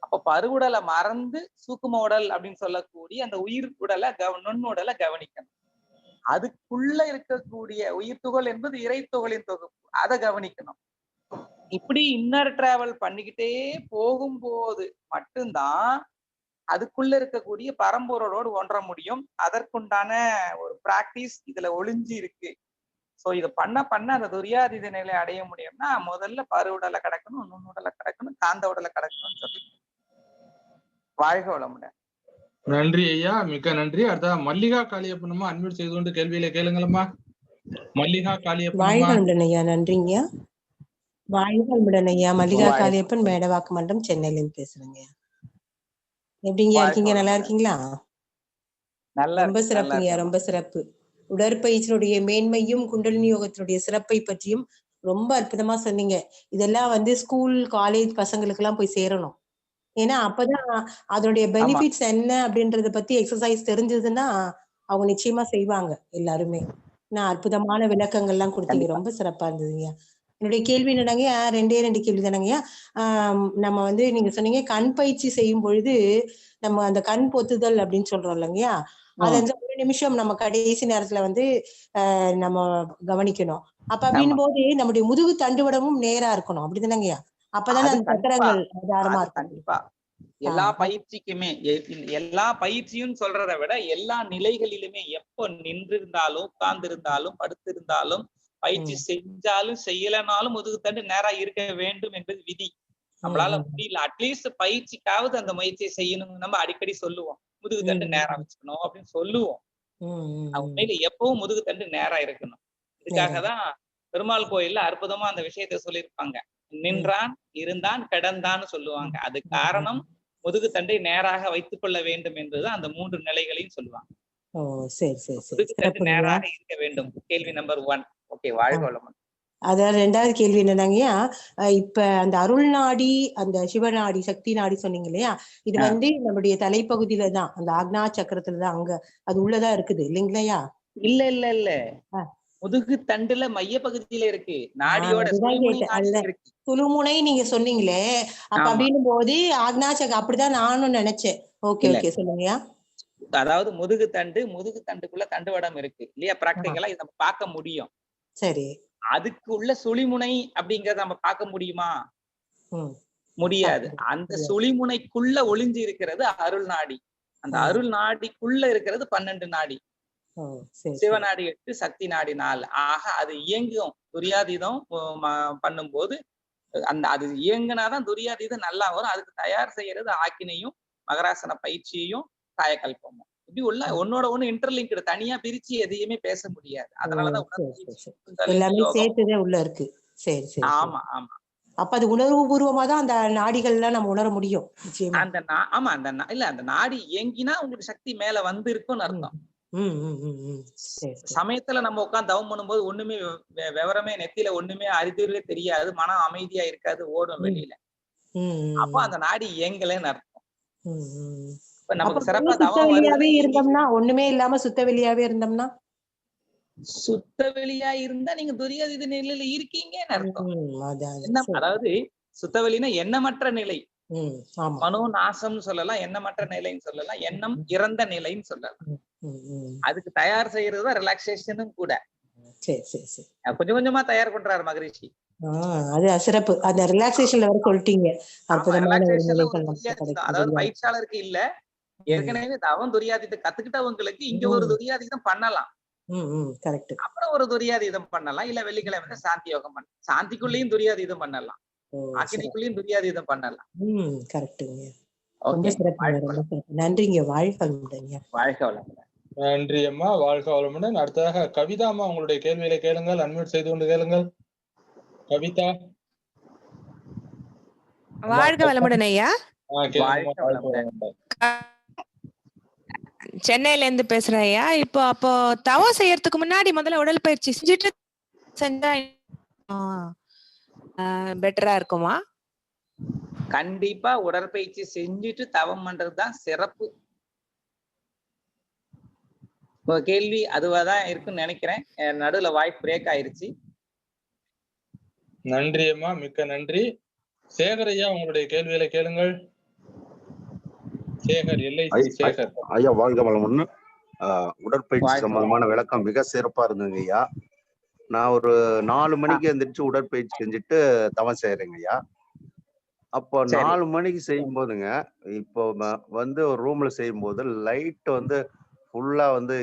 அப்ப பருவுடலை மறந்து சூக்கும உடல் அப்படின்னு சொல்லக்கூடிய அந்த உயிர் உடலை நுண்ணுடலை கவனிக்கணும். அதுக்குள்ள இருக்கக்கூடிய உயிர்த்துகள் என்பது இறைத்துகளின் தொகுப்பு, அதை கவனிக்கணும். இப்படி இன்னர் டிராவல் பண்ணிக்கிட்டே போகும்போது மட்டும்தான் அதுக்குள்ள இருக்கக்கூடிய பரம்பொருளோடு ஒன்ற முடியும். அதற்குண்டான ஒரு பிராக்டிஸ் இதுல ஒளிஞ்சு இருக்கு. சோ இதை பண்ண அந்த துரியாதீத நிலை அடைய முடியும்னா முதல்ல பருவுடலை கடக்கணும், நுண்ணுடலை கடக்கணும், காந்த உடலை கடக்கணும்னு சொல்லி. வாழ்க வளமுடன். நன்றி ஐயா, மிக்க நன்றி. அடுத்த மல்லிகா காளியப்பனம்மா, அன்மியூட் செய்து கொண்டு கேள்வியில கேளுங்களம்மா. மல்லிகா காளியப்பன் ஐயா. நன்றிங்க. வாழ்க ஐயா. மல்லிகா காளியப்பன், மேடவாக்கு மன்றம், சென்னையில இருந்து பேசுறேங்க. எப்படிங்க இருக்கீங்க? நல்லா இருக்கீங்களா? ரொம்ப சிறப்புங்க, ரொம்ப சிறப்பு. உடற்பயிற்சியினுடைய மேன்மையும் குண்டலினி யோகத்தினுடைய சிறப்பை பற்றியும் ரொம்ப அற்புதமா சொன்னீங்க. இதெல்லாம் ஸ்கூல் காலேஜ் பசங்களுக்கு எல்லாம் போய் சேரணும். ஏன்னா அப்பதான் அதனுடைய பெனிஃபிட்ஸ் என்ன அப்படின்றத பத்தி எக்ஸசைஸ் தெரிஞ்சதுன்னா அவங்க நிச்சயமா செய்வாங்க எல்லாருமே. நான் அற்புதமான விளக்கங்கள் எல்லாம் கொடுத்தீங்க, ரொம்ப சிறப்பா இருந்ததுங்க. என்னுடைய கேள்வி என்னடாங்க, 2 கேள்வி தானங்க. நம்ம நீங்க சொன்னீங்க கண் பயிற்சி செய்யும் பொழுது நம்ம அந்த கண் பொத்துதல் அப்படின்னு சொல்றோம் இல்லைங்கயா, அது 1 நிமிஷம் நம்ம கடைசி நேரத்துல நம்ம கவனிக்கணும். அப்ப அப்படின் போது நம்முடைய முதுகு தண்டுவடமும் நேரா இருக்கணும், அப்படிதானங்கய்யா? அப்பதான் அந்த சக்கரங்கள் ஆதாரமா இருக்கும். கண்டிப்பா எல்லா பயிற்சிக்குமே எல்லா பயிற்சியும் சொல்றதை விட எல்லா நிலைகளிலுமே எப்போ நின்றிருந்தாலும் உட்கார்ந்திருந்தாலும் படுத்திருந்தாலும் பயிற்சி செஞ்சாலும் செய்யலனாலும் முதுகுத்தண்டு நேரா இருக்க வேண்டும் என்பது விதி. நம்மளால முடியல, அட்லீஸ்ட் பயிற்சிக்காவது அந்த முயற்சியை செய்யணும். நம்ம அடிக்கடி சொல்லுவோம் முதுகுத்தண்டு நேரா வச்சுக்கணும் அப்படின்னு சொல்லுவோம். உண்மையில எப்பவும் முதுகுத்தண்டு நேரா இருக்கணும். இதுக்காகதான் பெருமாள் கோயில்ல அற்புதமா அந்த விஷயத்த சொல்லியிருப்பாங்க. நின்றான், இருந்தான், கிடந்தான்னு சொல்லுவாங்க. அது காரணம் முதுகுத்தண்டை நேராக வைத்துக் கொள்ள வேண்டும் என்பதுதான் அந்த 3 நிலைகளையும் சொல்லுவாங்க. முதுகுத்தண்டு நேராக இருக்க வேண்டும். கேள்வி நம்பர் 1. ஓகே, வாழ்க வளமுடன். அதாவது 2வது கேள்வி என்னன்னாங்கய்யா, இப்ப அந்த அருள் நாடி, அந்த சிவநாடி, சக்தி நாடி சொன்னீங்க இல்லையா, இது வந்து நம்முடைய தலைப்பகுதியில தான், அந்த ஆக்னா சக்கரத்துலதான், அங்க அது உள்ளதா இருக்குது இல்லைங்களையா? இல்ல இல்ல இல்ல, முதுகு தண்டுல மைய பகுதியில இருக்கு. நாடியோட சுழுமுனை நீங்க சொன்னீங்களே, அப்ப அப்படின்னும் போது ஆக்னா சக்கரம் அப்படிதான் நானும் நினைச்சேன். ஓகே ஓகே, சொல்லுங்கய்யா. அதாவது முதுகு தண்டுக்குள்ள தண்டுவடம் இருக்கு இல்லையா, பிராக்டிகலா இதை நம்ம பார்க்க முடியும். சரி, அதுக்கு உள்ள சுழிமுனை அப்படிங்கறத நம்ம பார்க்க முடியுமா? முடியாது. அந்த சுழிமுனைக்குள்ள ஒளிஞ்சு இருக்கிறது அருள் நாடி. அந்த அருள் நாடிக்குள்ள இருக்கிறது 12 நாடி. சிவநாடி 8, சக்தி நாடி 4. ஆக அது இயங்கும். துரியாதீதம் பண்ணும்போது அது இயங்குனாதான் துரியாதீதம் நல்லா வரும். அதுக்கு தயார் செய்யறது ஆக்கினையும் மகராசன பயிற்சியையும் காயக்கல்பமும். இப்படி உள்ள ஒன்னோட ஒண்ணு இன்டர்லிங்க்டு, தனியா பிரிச்சு எதையுமே பேச முடியாது. அதனாலதான் எல்லாமே சேர்த்துதே உள்ள இருக்கு. சரி சரி, ஆமா ஆமா. அப்ப அது உணர்வு பூர்வமா தான் அந்த நாடிகள்லாம் நம்ம உணர முடியும். அந்த நாடி இயங்கினா உங்களுக்கு சக்தி மேல வந்து இருக்கும்னு அர்த்தம். சமயத்துல நம்ம உட்காந்து தவம் பண்ணும்போது ஒண்ணுமே விவரமே நெத்தியில ஒண்ணுமே அறிதே தெரியாது, மனம் அமைதியா இருக்காது, ஓடும் வெளியில. அப்போ அந்த நாடி இயங்கலன்னு அர்த்தம். நமக்கு சிறப்பா தவம் இருந்தோம்னா, ஒண்ணுமே இல்லாம சுத்த வெளியாவே இருந்தோம்னா, சுத்த வெளியா இருந்தா நீங்க துரியாதீத நிலையில இருக்கீங்கன்னு அர்த்தம். அதாவது சுத்தவெளினா எண்ணமற்ற நிலை. மனோ நாசம்னு சொல்லலாம், எண்ணமற்ற நிலைன்னு சொல்லலாம், எண்ணம் இறந்த நிலைன்னு சொல்லலாம். அதுக்கு தயார் செய்யறதுதான் ரிலாக்ஸேஷனும் கூட. கொஞ்சம் கொஞ்சமா தயார் பண்றாரு மகரிஷி. அது சிறப்பு. அந்த ரிலாக்ஸேஷன்ல வர சொல்லிட்டீங்க. அதாவது பயிற்சியாளருக்கு இல்ல, ஏற்கனவே தவம் துரியாதீதம் கத்துக்கிட்டவங்களுக்கு இங்க ஒரு துரியாதீதம் பண்ணலாம். அப்புறம் ஒரு துரியாதீதம் பண்ணலாம். இல்ல வெள்ளிக்கிழமை சாந்தி யோகம் பண்ணலாம். சாந்திக்குள்ளேயும் துரியாதீதம் பண்ணலாம், அக்னிக்குள்ளேயும் துரியாதீதம் பண்ணலாம். நன்றிங்க, வாழ்க வளமுடன். வாழ்க வளமுடன். நன்றி அம்மா, வாழ்க வளமுடன். அடுத்ததாக கவிதா அம்மா, உங்களுடைய கேள்வியில கேளுங்கள். அன்மியூட் செய்து கொண்டு கேளுங்கள். கவிதா. வாழ்க வளமுடன் ஐயா. சென்னையில இருந்து பேசுறேன் ஐயா. அப்போ தவம் செய்யறதுக்கு முன்னாடி முதல்ல உடற்பயிற்சி செஞ்சுட்டு செஞ்சா பெட்டரா இருக்குமா? கண்டிப்பா உடற்பயிற்சி செஞ்சுட்டு தவம் பண்றதுதான் சிறப்பு. கேள்வி அதுவாதான் இருக்குன்னு நினைக்கிறேன். நடுவுல வாய்ஸ் பிரேக் ஆயிருச்சு. நன்றி அம்மா, மிக்க நன்றி. சேகர் ஐயா, உங்களுடைய கேள்வியில கேளுங்கள். சேகர், சேகர் ஐயா, வாழ்க வளமுடன். உடற்பயிற்சி சம்பந்தமான விளக்கம் மிக சிறப்பா இருந்ததுங்க ஐயா. நான் ஒரு 4 மணிக்கு எந்திரிச்சு உடற்பயிற்சி செஞ்சுட்டு தவம் செய்யறேங்க ஐயா. அப்போ 4 மணிக்கு செய்யும் போதுங்க, இப்போ வந்து ஒரு ரூம்ல செய்யும் போது லைட் வந்து ஃபுல்லா வந்து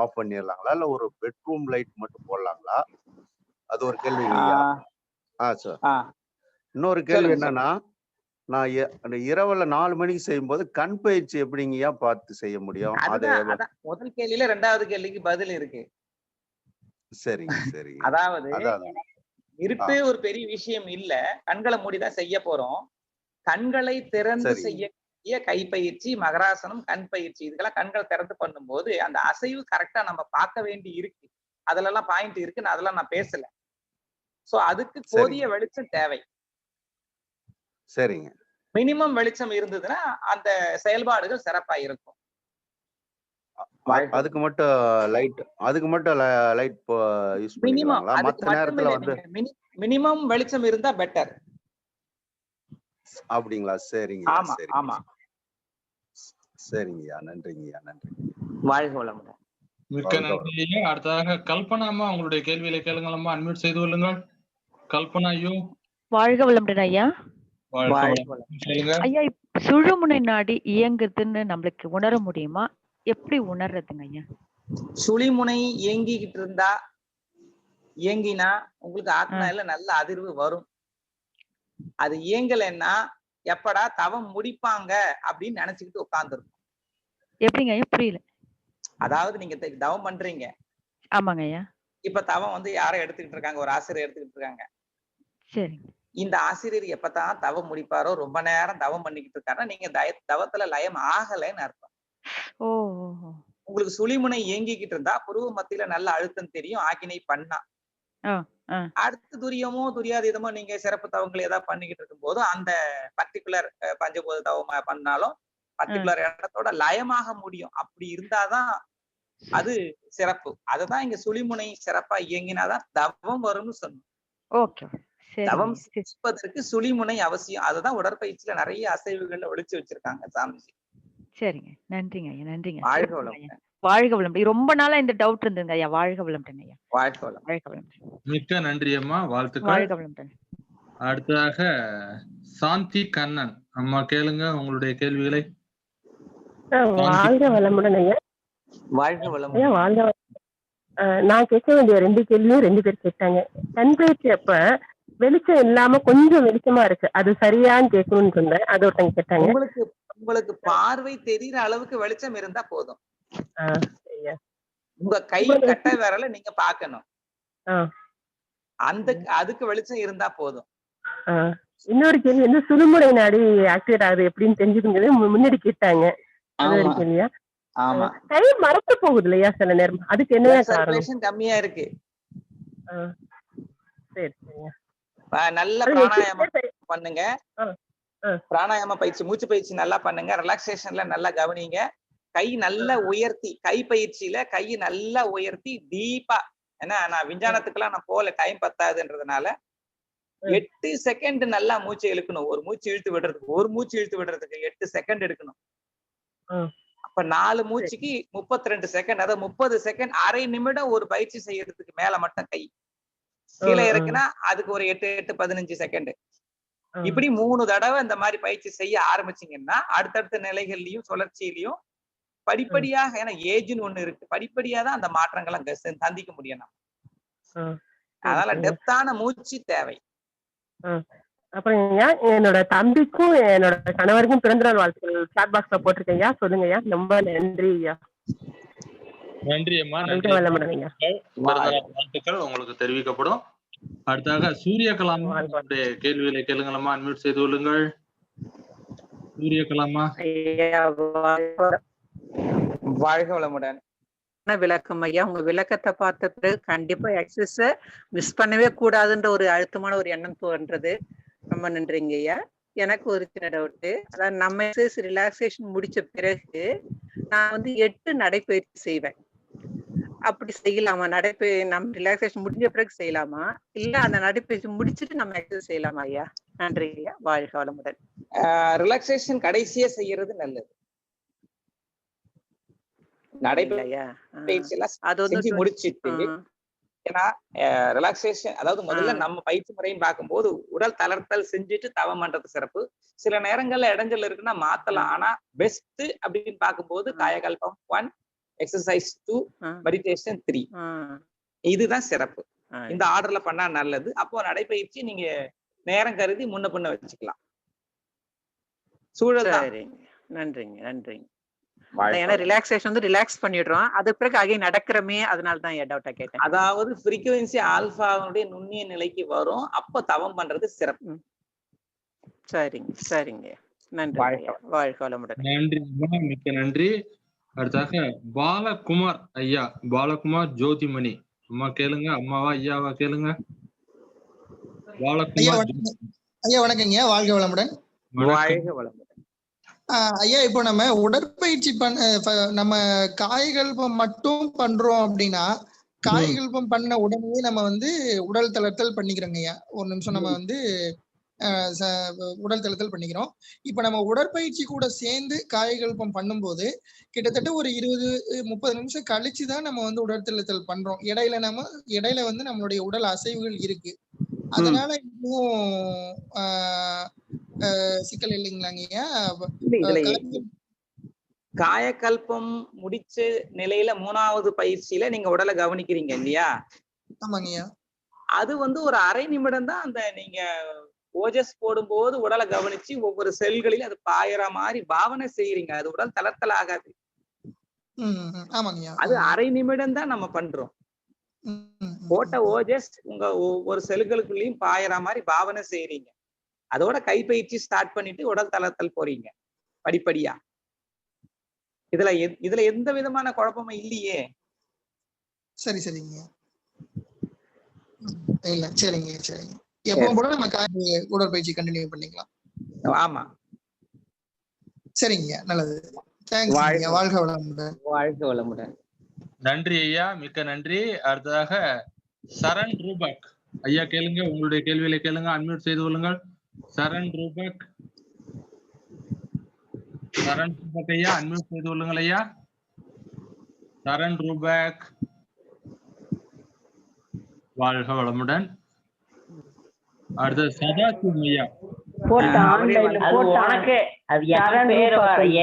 ஆஃப் பண்ணிடலாங்களா, இல்ல ஒரு பெட்ரூம் லைட் மட்டும் போடலாங்களா? அது ஒரு கேள்விங்க ஐயா. சார், இன்னொரு கேள்வி என்னன்னா, நான் இரவுல 4 மணிக்கு செய்யும் போது கண் பயிற்சி எப்படிங்கய்யா பார்த்து செய்ய முடியும்? முதல் கேள்வியில 2வது கேள்விக்கு பதில் இருக்கு. சரிங்க சரிங்க. அதாவது இருட்டு ஒரு பெரிய விஷயம் இல்ல, கண்களை மூடிதான் செய்ய போறோம். கண்களை திறந்து செய்யக்கூடிய கைப்பயிற்சி, மகராசனம், கண் பயிற்சி, இதுக்கெல்லாம் கண்கள் திறந்து பண்ணும்போது அந்த அசைவு கரெக்டா நம்ம பார்க்க வேண்டி இருக்கு. அதுல எல்லாம் பாயிண்ட் இருக்கு, அதெல்லாம் நான் பேசல. சோ அதுக்கு போதிய வெளிச்சம் தேவை. சரிங்க. மினிமம் வெளிச்சம் இருந்ததுன்னா அந்த செயல்பாடுகள் சிறப்பா இருக்கும். அதுக்கு மட்டும் லைட் யூஸ் பண்ணிக்கலாங்களா? மத்த நேரத்துல வந்து மினிமம் வெளிச்சம் இருந்தா பெட்டர். அப்படிங்களா? சரிங்க. ஆமா ஆமா. சரிங்கய்யா, நன்றிங்கய்யா, நன்றி. வாழ்க வளமுடன். மிக்க நன்றி. அடுத்ததாக கல்பனா அம்மா, உங்களுடைய கேள்வியில கேளுங்களம்மா. அன்மியூட் செய்து கொள்ளுங்கள். கல்பனா ஐயோ. வாழ்க வளமுடன் ஐயா. ஐயா, இப்ப சுழுமுனை நாடி இயங்குதுன்னு நம்மளுக்கு உணர முடியுமா? எப்படி உணர்றதுங்க ஐயா? சுழிமுனை இயங்கிக்கிட்டு இருந்தா இயங்கினா உங்களுக்கு ஆத்மால நல்ல அதிர்வு வரும். அது இயங்கலைன்னா எப்படா தவம் முடிப்பாங்க அப்படின்னு நினைச்சுக்கிட்டு உட்கார்ந்துருக்கும். எப்படிங்க ஐயா? புரியல. அதாவது நீங்க தவம் பண்றீங்க. ஆமாங்க ஐயா. இப்ப தவம் வந்து யாரை எடுத்துக்கிட்டு இருக்காங்க? ஒரு ஆசிரியர் எடுத்துக்கிட்டு இருக்காங்க. சரி. இந்த ஆசிரியர் எப்பதான் தவம் முடிப்பாரோ, ரொம்ப நேரம் தவம் பண்ணிக்கிட்டு இருக்காருன்னா நீங்க தவத்துல லயம் ஆகலைன்னு அர்த்தம். ஓ. உங்களுக்கு சுழிமுனை இயங்கிக்கிட்டு இருந்தா புருவ மத்தியில நல்ல அழுத்தம் தெரியும். ஆக்கினை பண்ணா அடுத்து துரியமோ துரியாதீதமோ நீங்க சிறப்பு தவங்கள் ஏதாவது பண்ணிக்கிட்டு இருக்கும் போது அந்த பர்டிகுலர் பஞ்சபூத தவம் பண்ணாலும் பர்டிகுலர் இடத்தோட லயமாக முடியும். அப்படி இருந்தாதான் அது சிறப்பு. அதுதான் இங்க சுழிமுனை சிறப்பா இயங்கினாதான் தவம் வரும்னு சொன்னோம். தவம் செய்வதற்கு சுழிமுனை அவசியம். அதுதான் உடற்பயிற்சியில நிறைய அசைவுகள்ல ஒழிச்சு வச்சிருக்காங்க சாமிஜி. சரிங்க, நன்றிங்க ஐயா. நன்றிங்க. வாழ்க வளம். வாழ்க வளம். ரொம்ப நாளா இந்த டவுட் இருந்ததுங்க ஐயா. வாழ்க வளம் ஐயா. வாழ்க வளம். வாழ்க வளம். மிக்க நன்றி அம்மா, வாழ்த்துக்கள். வாழ்க வளம். அடுத்ததாக சாந்தி கண்ணன் அம்மா, கேளுங்க உங்களுடைய கேள்விகளை. வாழ்க வளமுடன் ஐயா. வாழ்க வளம். வாழ்க. நான் கேட்க வேண்டிய 2 கேள்வியும் 2 பேர் கேட்டாங்க. கண் பயிற்சி அப்ப வெளிச்சம் இல்லாம கொஞ்சம் வெளிச்சமா இருக்கு, அது சரியான்னு கேட்கணும்னு சொன்னேன். அது ஒருத்தங்க கேட்டாங்க. உங்களுக்கு பார்வை தெரிகிற அளவுக்கு வெளிச்சம் இருந்தா போதும். உங்க கை கட்டை விரல நீங்க பாக்கணும். அதுக்கு வெளிச்சம் இருந்தா போதும். இன்னொரு கேள்வி வந்து சுழுமுனை நாடி ஆக்டிவேட் ஆகுது எப்படின்னு தெரிஞ்சுக்கிறது முன்னாடி கேட்டாங்க. அது ஒரு கேள்வியா? கை மறத்து போகுது இல்லையா சில நேரம், அதுக்கு என்ன காரணம்? கம்மியா இருக்கு. சரி சரிங்க. நல்ல பிராணாயாமம் பண்ணுங்க. பிராணாயாம பயிற்சி, மூச்சு பயிற்சி நல்லா பண்ணுங்க. ரிலாக்ஸேஷன்ல நல்லா கவனிங்க. கை நல்லா உயர்த்தி, கை பயிற்சியில கை நல்லா உயர்த்தி டீப்பா, ஏன்னா நான் விஞ்ஞானத்துக்கெல்லாம் நான் போல, டைம் பத்தாதுன்றதுனால 8 செகண்ட் நல்லா மூச்சு இழுக்கணும். ஒரு மூச்சு இழுத்து விடுறதுக்கு 8 செகண்ட் எடுக்கணும். அப்ப 4 மூச்சுக்கு 32 செகண்ட், அதாவது 30 செகண்ட். அரை நிமிடம் ஒரு பயிற்சி செய்யறதுக்கு மேல மட்டும் கை கீழே இருக்குன்னா அதுக்கு ஒரு 8 15 செகண்ட். இப்படி 3 தடவை இந்த மாதிரி பயிற்சி செய்ய ஆரம்பிச்சீங்கன்னா அடுத்தடுத்த நிலைகள்லயும் சுழற்சியிலையும் படிப்படியாக, ஏன்னா ஏஜ்னு ஒண்ணு இருக்கு, படிப்படியா தான் அந்த மாற்றங்களை சந்திக்க முடியும் நம்ம. அதனால டெப்தான மூச்சு தேவை. அப்புறம் என்னோட தம்பிக்கும் என்னோட கணவருக்கும் பிறந்தநாள் வாழ்த்துக்கள் சாட் பாக்ஸ்ல போட்டிருக்கேன் ஐயா. சொல்லுங்க ஐயா. ரொம்ப நன்றி ஐயா. நன்றி அம்மா. வாழ்த்துக்கள் உங்களுக்கு தெரிவிக்கப்படும். அடுத்தாக சூரிய கலாமா கேள்விகளை கேளுங்களம்மா. அன்மியூட் செய்து கொள்ளுங்கள். சூரிய கலாமா. வாழ்க வளமுடன். விளக்கம் ஐயா. உங்க விளக்கத்தை பார்த்த பிறகு கண்டிப்பா எக்ஸசைஸ மிஸ் பண்ணவே கூடாதுன்ற ஒரு அழுத்தமான ஒரு எண்ணம் தோன்றது. ரொம்ப நன்றிங்க ஐயா. எனக்கு ஒரு சின்ன டவுட்டு, அதாவது நம்ம எக்ஸசைஸ் ரிலாக்ஸேஷன் முடிச்ச பிறகு நான் வந்து 8 நடைப்பயிற்சி செய்வேன். அப்படி செய்யலாமா? நம்ம ரிலாக்ஸேஷன் முடிஞ்ச பிறகு செய்யலாமா, இல்ல அந்த நடைப்பயிற்சி முடிச்சுட்டு நம்ம எக்ஸசைஸ் செய்யலாமா ஐயா? நன்றி ஐயா. வாழ்க வளமுடன். ரிலாக்ஸேஷன் கடைசியா செய்யறது நல்லது. நடைப்பயிற்சி எல்லாம் செஞ்சு முடிச்சிட்டு, ஏன்னா ரிலாக்ஸேஷன், அதாவது முதல்ல நம்ம பயிற்சி முறைன்னு பார்க்கும்போது உடல் தளர்த்தல் செஞ்சுட்டு தவம் பண்றது சிறப்பு. சில நேரங்கள்ல இடைஞ்சல் இருக்குன்னா மாத்தலாம். ஆனா பெஸ்ட் அப்படின்னு பார்க்கும்போது காயகல்பம் 1, எக்ஸசைஸ் 2, மெடிடேஷன் 3, இதுதான் சிறப்பு. இந்த ஆர்டர்ல பண்ணா நல்லது. அப்போ நடைப்பயிற்சி நீங்க நேரம் கருதி முன்ன பின்ன வச்சுக்கலாம். சூழல் தான். நன்றிங்க நன்றிங்க. ஏன்னா ரிலாக்ஸேஷன் வந்து ரிலாக்ஸ் பண்ணிடுறோம், அது பிறகு அகைன் நடக்கிறமே, அதனால தான் டவுட்டா கேட்டேன். அதாவது ஃப்ரீக்வென்சி ஆல்பாவுடைய நுண்ணிய நிலைக்கு வரும், அப்ப தவம் பண்றது சிறப்பு. சரிங்க சரிங்க. நன்றி. வாழ்க வளமுடன். நன்றி, மிக்க நன்றி. அடுத்தாக பாலகுமார் ஐயா. பாலகுமார் ஜோதிமணி அம்மா, கேளுங்க. அம்மாவா ஐயாவா கேளுங்க. பாலகுமார் ஐயா வணக்கங்க. வாழ்க வளமுடன். வாழ்க வளமுடன். ஐயா, இப்போ நம்ம உடற்பயிற்சி நம்ம காயகல்பம் மட்டும் பண்றோம் அப்படின்னா, காயகல்பம் பண்ண உடனே நம்ம வந்து உடல் தளர்த்தல் பண்ணிக்கிறோங்க ஐயா. ஒரு நிமிஷம் நம்ம வந்து உடல் தளர்த்தல் பண்ணிக்கிறோம். இப்ப நம்ம உடற்பயிற்சி கூட சேர்ந்து காயகல்பம் பண்ணும்போது கிட்டத்தட்ட ஒரு 20-30 நிமிஷம் கழிச்சுதான் நம்ம வந்து உடல் தளர்த்தல் பண்றோம். இடையில வந்து நம்மளுடைய உடல் அசைவுகள் இருக்கு. அதனால இன்னும் சிக்கல் இல்லைங்களாங்கய்யா? இதுல காயக்கல்பம் முடிச்ச நிலையில 3வது பயிற்சியில நீங்க உடலை கவனிக்கிறீங்க இல்லையா? ஆமாங்கய்யா. அது ஒரு அரை நிமிடம் தான். அந்த நீங்க ஓஜஸ் போடும்போது உடலை கவனிச்சு ஒவ்வொரு செல்களிலும் அது பாயற மாதிரி பாவனை செய்யறீங்க. அது உடல் தளர்த்தல் ஆகாது. அது அரை நிமிடம் தான் நம்ம பண்றோம். போட்ட ஓஜஸ் உங்க ஒவ்வொரு செல்களுக்குள்ளயும் பாயற மாதிரி பாவனை செய்யறீங்க. அதோட கைப்பயிற்சி ஸ்டார்ட் பண்ணிட்டு உடல் தளர்த்தல் போறீங்க படிப்படியா. இதுல எந்த விதமான குழப்பமும் இல்லையே. சரி சரிங்க. இல்ல சரிங்க சரிங்க. எப்பவும் கூட நம்ம உடற்பயிற்சி கண்டினியூ பண்ணிக்கலாம். ஆமா சரிங்க, நல்லது. தேங்க்ஸ் ஐயா. வாழ்க வளமுடன். வாழ்க வளமுடன். நன்றி ஐயா, மிக்க நன்றி. அடுத்ததாக சரண் ரூபக் ஐயா கேளுங்க, உங்களுடைய கேள்விகளை கேளுங்க. அன்மியூட் செய்து கொள்ளுங்கள். சரண் ரூபக் ஐயா அன்மியூட் செய்து கொள்ளுங்கள் ஐயா. சரண் ரூபக், வாழ்க வளமுடன். அடுத்த சதாசிவம் ஐயா.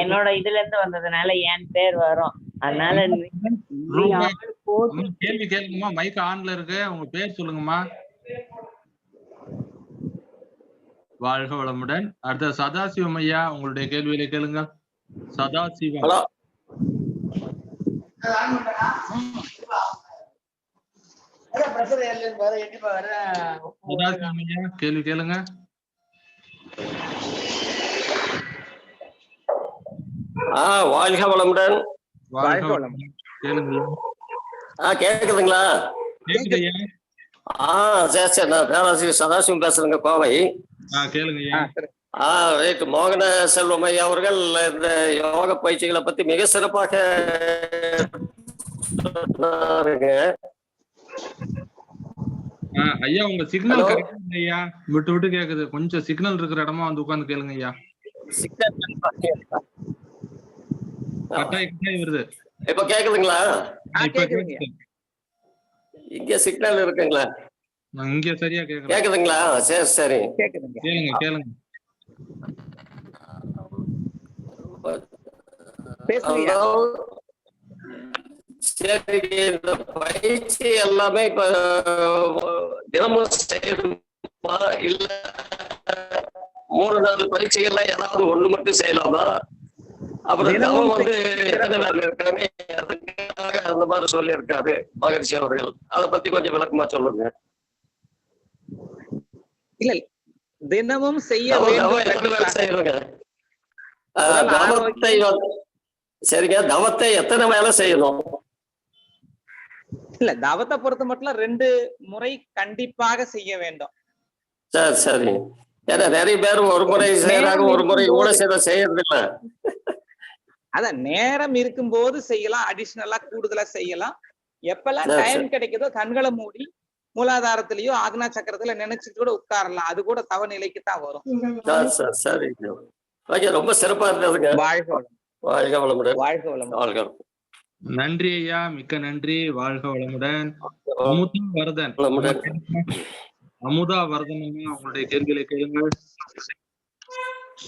என்னோட இதுல இருந்து வந்ததுனால என் பேர் வரும், அதனால கேள்வி கேளுங்கம்மா. மைக் ஆன்ல இருக்கு, உங்க பேர் சொல்லுங்கம்மா. வாழ்க வளமுடன். அடுத்த சதாசிவம் ஐயா, உங்களுடைய கேள்விகளை கேளுங்க. சதாசிவம். சதாசிவம் ஐயா, கேள்வி கேளுங்க. வாழ்க வளமுடன். வாழ்க வளமுடன். கேளுங்க. கேக்குதுங்களா? கேக்குது ஐயா. சரி சரி, நான் பேராசிரியர் சதாசிவம் பேசுறேங்க, கோவை. கேளுங்க ஐயா. ரைட். மோகன செல்வம் ஐயா அவர்கள் இந்த யோக பயிற்சிகளை பத்தி மிக சிறப்பாக ஐயா உங்க சிக்னல் கரெக்டா ஐயா, விட்டு விட்டு கேக்குது. கொஞ்சம் சிக்னல் இருக்கிற இடமா வந்து உட்கார்ந்து கேளுங்க ஐயா. கட்டாய் வருது. இப்ப கேக்குதுங்களா? இங்க சிக்னல் இருக்குங்களா? இங்க சரியா கேக்குதுங்களா? சரி சரி கேளுங்க கேளுங்க. சரி, இந்த பயிற்சி எல்லாமே இப்ப தினமும் செய்யணுமா இல்ல 3-4 பரீட்சைகள்லாம் ஏதாவது ஒண்ணு மட்டும் செய்யலாமா? அப்புறம் தவம் வந்து எத்தனை பேர் இருக்காங்க, அதுக்காக அந்த மாதிரி சொல்லி இருக்காரு மகரிஷி அவர்கள். அதை பத்தி கொஞ்சம் விளக்கமா சொல்லுங்க. இல்ல தினமும் செய்ய செய்யணுங்க தவத்தை. சரிங்க, தவத்தை எத்தனை வேலை செய்யணும்? இல்ல தவத்தை பொறுத்த மட்டும் 2 முறை கண்டிப்பாக செய்ய வேண்டும். சரி சரி. ஏன்னா நிறைய பேர் ஒரு முறை செய்யறாங்க, ஒரு முறை கூட செய்யறது இல்ல. அதான் நேரம் இருக்கும்போது செய்யலாம், அடிஷனலா கூடுதலா செய்யலாம். எப்பெல்லாம் டைம் கிடைக்குதோ கண்களை மூடி மூலாதாரத்திலயோ ஆக்னா சக்கரத்துல நினைச்சிட்டு கூட உட்காரலாம். அது கூட தவ நிலைக்கு தான் வரும். சரி, ரொம்ப சிறப்பா இருந்ததுங்க. வாழ்க வாழ்க வளமுடன். வாழ்க வளமுடன். நன்றி ஐயா, மிக்க நன்றி. வாழ்க வளமுடன். அமுதா வரதன். அமுதா வரதன் ஐயா, உங்களுடைய கேள்விகளை கேளுங்கள்.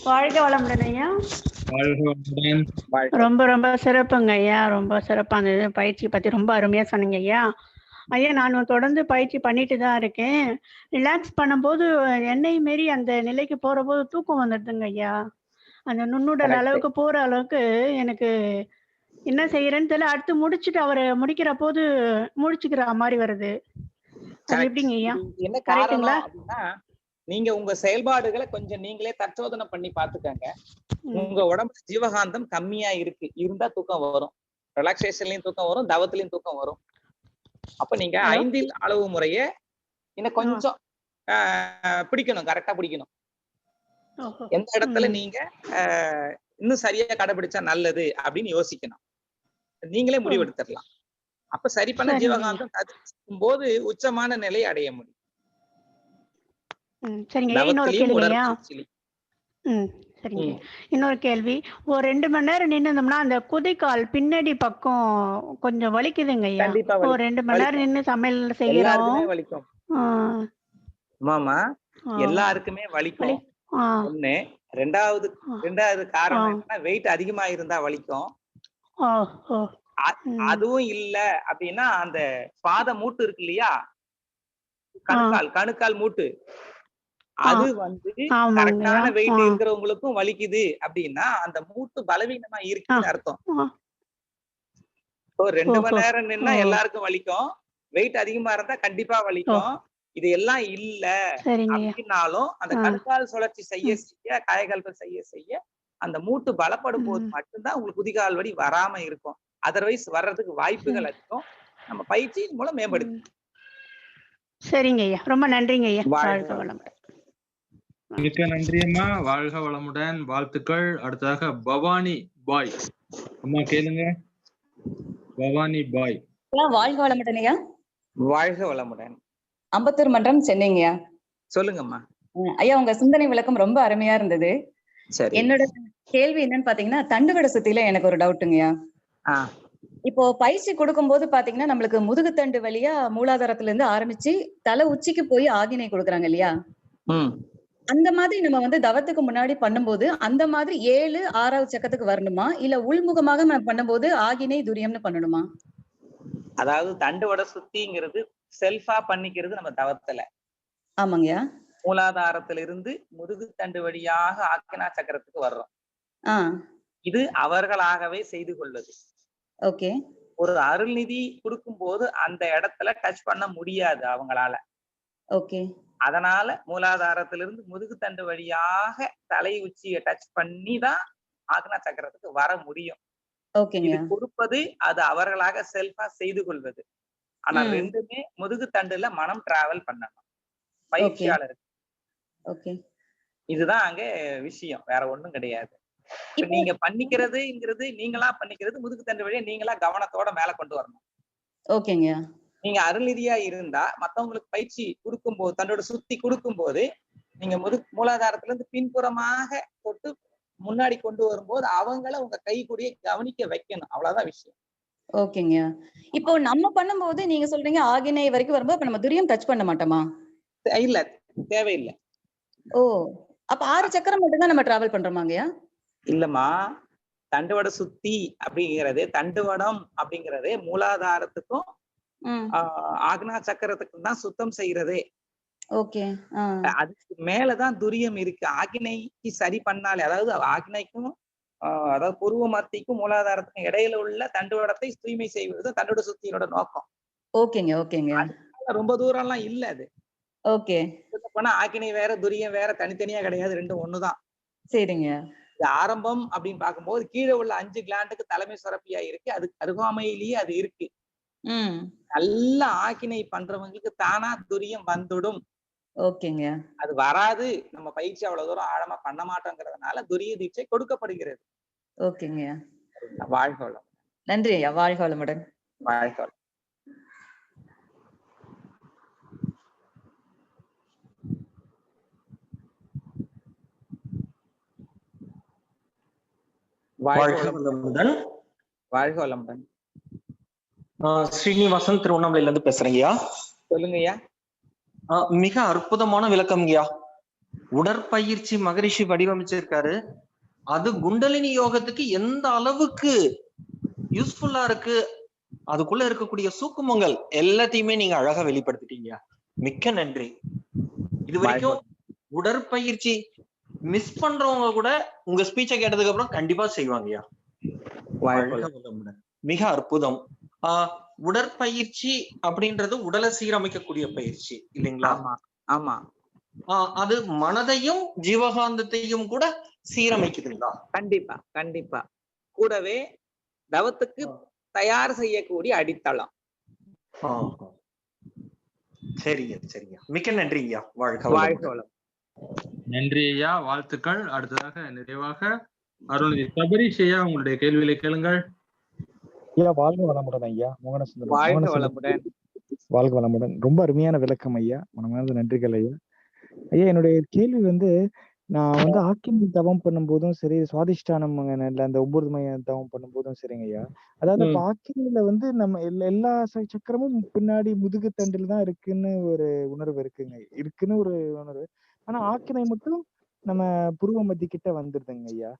வாழ்க வளமுடன் ஐயா. வாழ்க வளமுடன். ரொம்ப ரொம்ப சிறப்புங்க ஐயா, ரொம்ப சிறப்பா இருந்தது. பயிற்சி பத்தி ரொம்ப அருமையா சொன்னீங்க ஐயா. ஐயா நான் தொடர்ந்து பயிற்சி பண்ணிட்டு தான் இருக்கேன். ரிலாக்ஸ் பண்ணும்போது என்னை மாரி அந்த நிலைக்கு போற போது தூக்கம் வந்துடுதுங்க ஐயா. அந்த நுண்ணுடல் அளவுக்கு போற அளவுக்கு எனக்கு என்ன செய்யறேன்னு தெரியல. அடுத்து முடிச்சுட்டு அவரை முடிக்கிற போது முடிச்சுக்கிற மாதிரி வருது. அது எப்படிங்க ஐயா? என்ன காரணம் அப்படின்னா, நீங்க உங்க செயல்பாடுகளை கொஞ்சம் நீங்களே தற்சோதனை பண்ணி பாத்துக்கங்க. உங்க உடம்புல ஜீவகாந்தம் கம்மியா இருந்தா தூக்கம் வரும். ரிலாக்ஸேஷன்லயும் தூக்கம் வரும், தவத்திலயும் தூக்கம் வரும். அப்ப நீங்க 5 அளவு முறைய இன்னும் கொஞ்சம் பிடிக்கணும், கரெக்டா பிடிக்கணும். எந்த இடத்துல நீங்க இன்னும் சரியா கடைபிடிச்சா நல்லது அப்படின்னு யோசிக்கணும். நீங்களே முடிவெடுத்துடலாம். அப்ப சரி பண்ண ஜீவகாந்தம் ததுக்கும் போது உச்சமான நிலை அடைய முடியும். சரிங்க. இன்னொரு கேள்வி. ஒரு 2 மணி நேரம் நின்னுந்தோம்னா அந்த குதிக்கால் பின்னாடி பக்கம் கொஞ்சம் வலிக்குதுங்க ஐயா. ஒரு 2 மணி நேரம் நின்னு சமையல் செய்யறோம். வலிக்கும் மாமா, எல்லாருக்குமே வலிக்கும். ஒண்ணு. ரெண்டாவது காரணம் என்னன்னா வெயிட் அதிகமா இருந்தா வலிக்கும். அதுவும் இல்ல அப்படின்னா அந்த பாத மூட்டு இருக்கு இல்லையா, கணுக்கால் மூட்டு, அது வந்து கரெக்டான வெயிட் இருக்கிறவங்களுக்கும் வலிக்குது அப்படின்னா அந்த மூட்டு பலவீனமா இருக்குன்னு அர்த்தம். 2 மணி நேரம் நின்னா எல்லாருக்கும் வலிக்கும், வெயிட் அதிகமா இருந்தா கண்டிப்பா வலிக்கும். இது எல்லாம் இல்ல அப்படின்னாலும் அந்த கணுக்கால் சுழற்சி செய்ய செய்ய காயகல்பம் செய்ய செய்ய அந்த மூட்டு பலப்படும் போது மட்டும்தான் உங்களுக்கு குதிகால் வலி வராம இருக்கும். அதர்வைஸ் வர்றதுக்கு வாய்ப்புகள் அதிகம். நம்ம பயிற்சியின் மூலம் மேம்படுது. சரிங்க ஐயா, ரொம்ப நன்றிங்க ஐயா. வாழ்க வளமுடன். மிக்க நன்றி அம்மா, வாழ்க வளமுடன், வாழ்த்துக்கள். அடுத்ததாக பவானி பாய் அம்மா கேளுங்க. பவானி பாய். வாழ்க வளமுடன் ஐயா. வாழ்க வளமுடன். அம்பத்தூர் மன்றம், சென்னைங்கய்யா. சொல்லுங்கம்மா. ஐயா, உங்க சிந்தனை விளக்கம் ரொம்ப அருமையா இருந்தது. சரி. என்னோட கேள்வி என்னன்னு பாத்தீங்கன்னா, தண்டுவட சுத்தியில எனக்கு ஒரு டவுட்டுங்கய்யா. இப்போ பயிற்சி கொடுக்கும் போது பாத்தீங்கன்னா நம்மளுக்கு முதுகுத்தண்டு வழியா மூலாதாரத்துல இருந்து ஆரம்பிச்சு தலை உச்சிக்கு போய் ஆகினை கொடுக்குறாங்க இல்லையா? அந்த மாதிரி நம்ம வந்து தவத்துக்கு முன்னாடி பண்ணும்போது அந்த மாதிரி 7, 6வது சக்கரத்துக்கு வரணுமா, இல்ல உள்முகமாக நம்ம பண்ணும்போது ஆகினை துரியம்னு பண்ணணுமா? அதாவது தண்டுவட சுத்திங்கிறது செல்ஃபா பண்ணிக்கிறது நம்ம தவத்துல. ஆமாங்கய்யா. மூலாதாரத்துல இருந்து முதுகு தண்டு வழியாக ஆக்கினா சக்கரத்துக்கு வர்றோம். இது அவர்களாகவே செய்து கொள்வது. ஓகே. ஒரு அருள்நிதி கொடுக்கும் போது அந்த இடத்துல டச் பண்ண முடியாது அவங்களால. ஓகே. அதனால மூலாதாரத்திலிருந்து முதுகு தண்டு வழியாக தலை உச்சியை டச் பண்ணி தான் ஆக்னா சக்கரத்துக்கு வர முடியும். இது கொடுப்பது அது அவர்களாக செல்ஃபா செய்து கொள்வது. ஆனா ரெண்டுமே முதுகு தண்டுல மனம் டிராவல் பண்ணணும் பயிற்சியாளருக்கு. இதுதான் அங்க விஷயம், வேற ஒண்ணும் கிடையாது. நீங்க பண்ணிக்கிறதுங்கிறது நீங்களா பண்ணிக்கிறது முதுகு தண்டு வழியா நீங்களா கவனத்தோட மேல கொண்டு வரணும். ஓகேங்க. நீங்க அருள்நிதியா இருந்தா மத்தவங்களுக்கு பயிற்சி கொடுக்கும் போது தன்னோட சுத்தி கொடுக்கும் போது நீங்க மூலாதாரத்துல இருந்து பின்புறமாக தொட்டு முன்னாடி கொண்டு வரும்போது அவங்கள உங்க கை கூடிய கவனிக்க வைக்கணும். அவ்வளவுதான் விஷயம். ஓகேங்க. இப்போ நம்ம பண்ணும்போது நீங்க சொல்றீங்க ஆகினை வரைக்கும் வரும்போது அப்ப நம்ம துரியம் டச் பண்ண மாட்டோமா? இல்ல, தேவையில்லை. ஓ, அப்ப 6 சக்கரம் மட்டும் தான் நம்ம டிராவல் பண்றோமாங்கய்யா? இல்லம்மா, தண்டுவட சுத்தி அப்படிங்கிறது தண்டுவடம் அப்படிங்கறதே மூலாதாரத்துக்கும் ஆக்னா சக்கரத்துக்கும் தான் சுத்தம் செய்யறதே. ஓகே. அதுக்கு மேலதான் துரியம் இருக்கு. ஆகினைக்கு சரி பண்ணாலே, அதாவது ஆகினைக்கும் அதாவது புருவ மத்திக்கும் மூலாதாரத்துக்கும் இடையில உள்ள தண்டுவடத்தை தூய்மை செய்வது தண்டுவட சுத்தியோட நோக்கம். ஓகேங்க. ஓகேங்க. ரொம்ப தூரம் எல்லாம் இல்ல அது. ஓகே. போனா ஆகினை வேற துரியம் வேற தனித்தனியா கிடையாது, ரெண்டும் ஒண்ணுதான். சரிங்க. ஆரம்பம் அப்படின்னு பார்க்கும்போது கீழே உள்ள 5 கிளாண்டுக்கு தலைமை சுரப்பியா இருக்கு, அது அருகாமையிலேயே அது இருக்கு. நல்ல ஆக்கினை பண்றவங்களுக்கு தானா துரியம் வந்துடும். ஓகேங்க. அது வராது, நம்ம பயிற்சி அவ்வளவு தூரம் ஆழமா பண்ண மாட்டோங்கிறதுனால துரிய தீட்சை கொடுக்கப்படுகிறது. ஓகேங்க. வாழ்க வளம். நன்றி ஐயா. வாழ்க வளமுடன். வாழ்க வளம். வாழ்க வளமுடன். வாழ்க வளமுடன். ஸ்ரீனிவாசன், திருவண்ணாமலையில இருந்து பேசுறேங்கய்யா. சொல்லுங்கய்யா. மிக அற்புதமான விளக்கம்யா. உடற்பயிற்சி மகரிஷி வடிவமைச்சிருக்காரு. அது குண்டலினி யோகத்துக்கு எந்த அளவுக்கு யூஸ்ஃபுல்லா இருக்கு, அதுக்குள்ள இருக்கக்கூடிய சூக்குமங்கள் எல்லாத்தையுமே நீங்க அழகா வெளிப்படுத்திட்டீங்க. மிக்க நன்றி. இது வரைக்கும் உடற்பயிற்சி மிஸ் பண்றவங்க கூட உங்க ஸ்பீச்சை கேட்டதுக்கு அப்புறம் கண்டிப்பா செய்வாங்கய்யா. மிக அற்புதம். உடற்பயிற்சி அப்படின்றது உடலை சீரமைக்கக்கூடிய பயிற்சி இல்லைங்களா? ஆமா. அது மனதையும் ஜீவகாந்தத்தையும் கூட சீரமைக்குதுங்களா? கண்டிப்பா கண்டிப்பா. கூடவே தவத்துக்கு தயார் செய்யக்கூடிய அடித்தளம். சரிங்க. மிக்க நன்றிங்கய்யா. வாழ்க வளம். நன்றி ஐயா, வாழ்த்துக்கள். அடுத்ததாக நிறைவாக அருள்நிதி சபரீஷ் ஐயா, உங்களுடைய கேள்விகளை கேளுங்கள். ஐயா வாழ்க வளமுடன் ஐயா. வாழ்க வளமுடன். வாழ்க வளமுடன். ரொம்ப அருமையான விளக்கம் ஐயா, மனமார்ந்த நன்றிகள் ஐயா. ஐயா, என்னுடைய கேள்வி வந்து நான் வந்து ஆக்கினி தவம் பண்ணும்போதும் சரி, சுவாதிஷ்டானம் அந்த 9 மைய தவம் பண்ணும்போதும் சரிங்க ஐயா. அதாவது இப்ப ஆக்கினியில வந்து நம்ம எல்லா சக்கரமும் பின்னாடி முதுகு தண்டில் தான் இருக்குன்னு ஒரு உணர்வு இருக்குன்னு ஒரு உணர்வு. ஆனா ஆக்கினை மட்டும் நம்ம புருவ மத்தி கிட்ட வந்துருதுங்க ஐயா.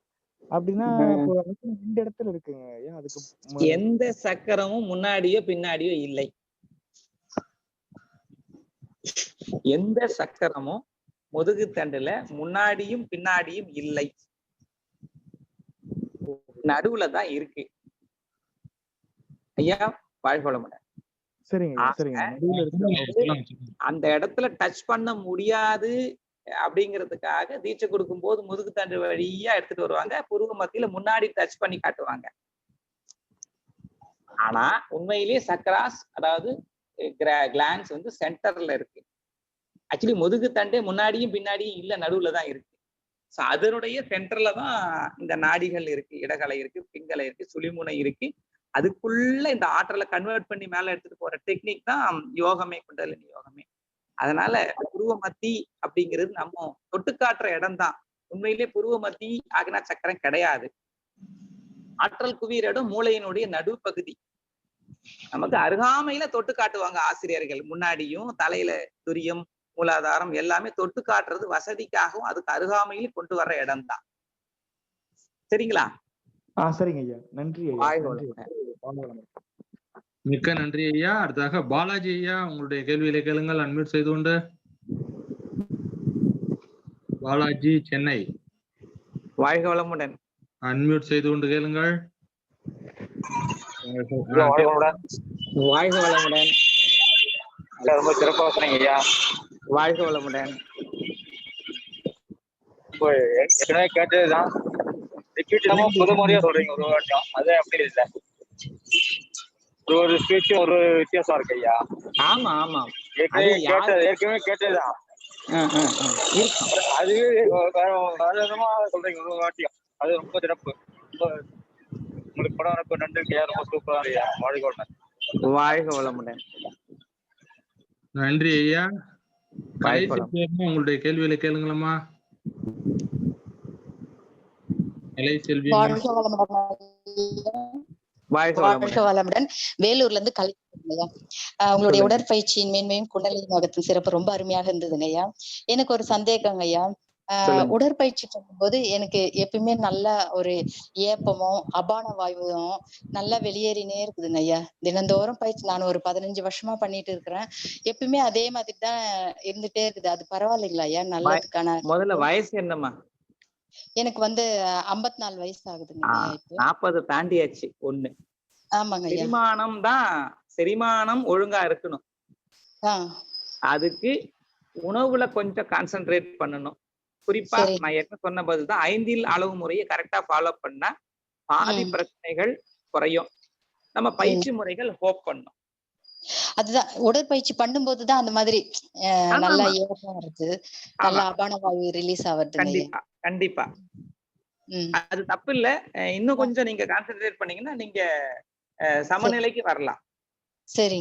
அப்படின்னா இப்போ 2 இடத்துல இருக்குங்க ஐயா. அதுக்கு எந்த சக்கரமும் முன்னாடியோ பின்னாடியோ இல்லை. எந்த சக்கரமும் முதுகு தண்டுல முன்னாடியும் பின்னாடியும் இல்லை, நடுவுல தான் இருக்கு ஐயா. வாழ்வளமுடன். அந்த இடத்துல டச் பண்ண முடியாது அப்படிங்கிறதுக்காக தீட்சை கொடுக்கும் போது முதுகு தண்டு வழியா எடுத்துட்டு வருவாங்க, புருவ மத்தியில முன்னாடி டச் பண்ணி காட்டுவாங்க. ஆனா உண்மையிலேயே சக்கராஸ் அதாவது கிளான்ஸ் வந்து சென்டர்ல இருக்கு. ஆக்சுவலி முதுகு தண்டே முன்னாடியும் பின்னாடியும் இல்ல, நடுவுல தான் இருக்கு. ஸோ அதனுடைய சென்டர்ல தான் இந்த நாடிகள் இருக்கு, இடகலை இருக்கு, பிங்கலை இருக்கு, சுழிமுனை இருக்கு. அதுக்குள்ள இந்த ஆற்றலை கன்வெர்ட் பண்ணி மேல எடுத்துட்டு போற டெக்னிக் தான் யோகமே, குண்டலினி யோகமே. அதனால புருவ மத்தி அப்படிங்கிறது நம்ம தொட்டு காட்டுற இடம் தான். உண்மையிலேயே புருவ மத்தி ஆக்னா சக்கரம் கிடையாது. ஆற்றல் குவியற இடம் மூளையினுடைய நடுப்பகுதி. நமக்கு அருகாமையில தொட்டு காட்டுவாங்க ஆசிரியர்கள், முன்னாடியும் தலையில துரியம் மூலாதாரம் எல்லாமே தொட்டு காட்டுறது வசதிக்காகவும் அதுக்கு அருகாமையில் கொண்டு வர்ற இடம் தான். சரிங்களா? சரிங்க ஐயா, நன்றி ஐயா. மிக்க நன்றி ஐயா. அடுத்ததாக பாலாஜி ஐயா, உங்களுடைய கேள்விகளை கேளுங்கள். அன்மியூட் செய்து கொண்டு. பாலாஜி, சென்னை. வாழ்க வளமுடன். அன்மியூட் செய்து கொண்டு கேளுங்கள். வாழ்க வளமுடன். ரொம்ப சிறப்பாக சொன்னீங்க ஐயா. வாழ்க வளமுடன். ஏற்கனவே கேட்டதுதான், ரிப்பீட் புது முறையா சொல்றீங்க ஒரு வாட்டியும். அது அப்படி இல்லை, ஒரு ஸ்பீச்சும் ஒரு வித்தியாசம் இருக்கு ஐயா. ஆமா ஆமா, ஏற்கனவே கேட்டதுதான். அதுவே வேற விதமா சொல்றீங்க ஒரு வாட்டியும். அது ரொம்ப சிறப்பு. உங்களுக்கு படம் ரொம்ப நன்றி ஐயா, ரொம்ப சூப்பரா ஐயா. வாழ்க வளமுடன். நன்றி ஐயா. உங்களுடைய கேள்விகளை கேளுங்களம்மா. வேலூர்ல இருந்து கலை. உங்களுடைய உடற்பயிற்சியின் மேன்மையும் குண்டலினி யோகத்தின் சிறப்பு ரொம்ப அருமையாக இருந்ததுங்க ஐயா. எனக்கு ஒரு சந்தேகங்க ஐயா. உடற்பயிற்சி பண்ணும்போது எனக்கு எப்பயுமே நல்ல ஒரு ஏப்பமும் அபான வாயுவும் நல்லா வெளியேறினே இருக்குதுங்க ஐயா. தினந்தோறும் பயிற்சி நான் ஒரு 15 வருஷமா பண்ணிட்டு இருக்கிறேன். எப்பயுமே அதே மாதிரி தான் இருந்துட்டே இருக்குது. அது பரவாயில்லைங்களா ஐயா? நல்லதுக்கான. முதல்ல வயசு என்னம்மா? எனக்கு வந்து 54 வயசு ஆகுதுங்க. 40 தாண்டியாச்சு. ஒண்ணு. ஆமாங்க. செரிமானம் தான், செரிமானம் ஒழுங்கா இருக்கணும். அதுக்கு உணவுல கொஞ்சம் கான்சென்ட்ரேட் பண்ணணும். குறிப்பா நான் ஏற்கனவே சொன்ன பதில்தான், 5 அளவு முறையை கரெக்டா ஃபாலோ பண்ணா பாதி பிரச்சனைகள் குறையும். நம்ம பயிற்சி முறைகள் ஹோப் பண்ணும். அதுதான் உடற்பயிற்சி பண்ணும்போதுதான் அந்த மாதிரி நல்லா ஏப்பம் வருது, நல்லா அபான வாயு ரிலீஸ் ஆகுது. கண்டிப்பா கண்டிப்பா, அது தப்பு இல்ல. இன்னும் கொஞ்சம் நீங்க கான்சென்ட்ரேட் பண்ணீங்கன்னா நீங்க சமநிலைக்கு வரலாம்,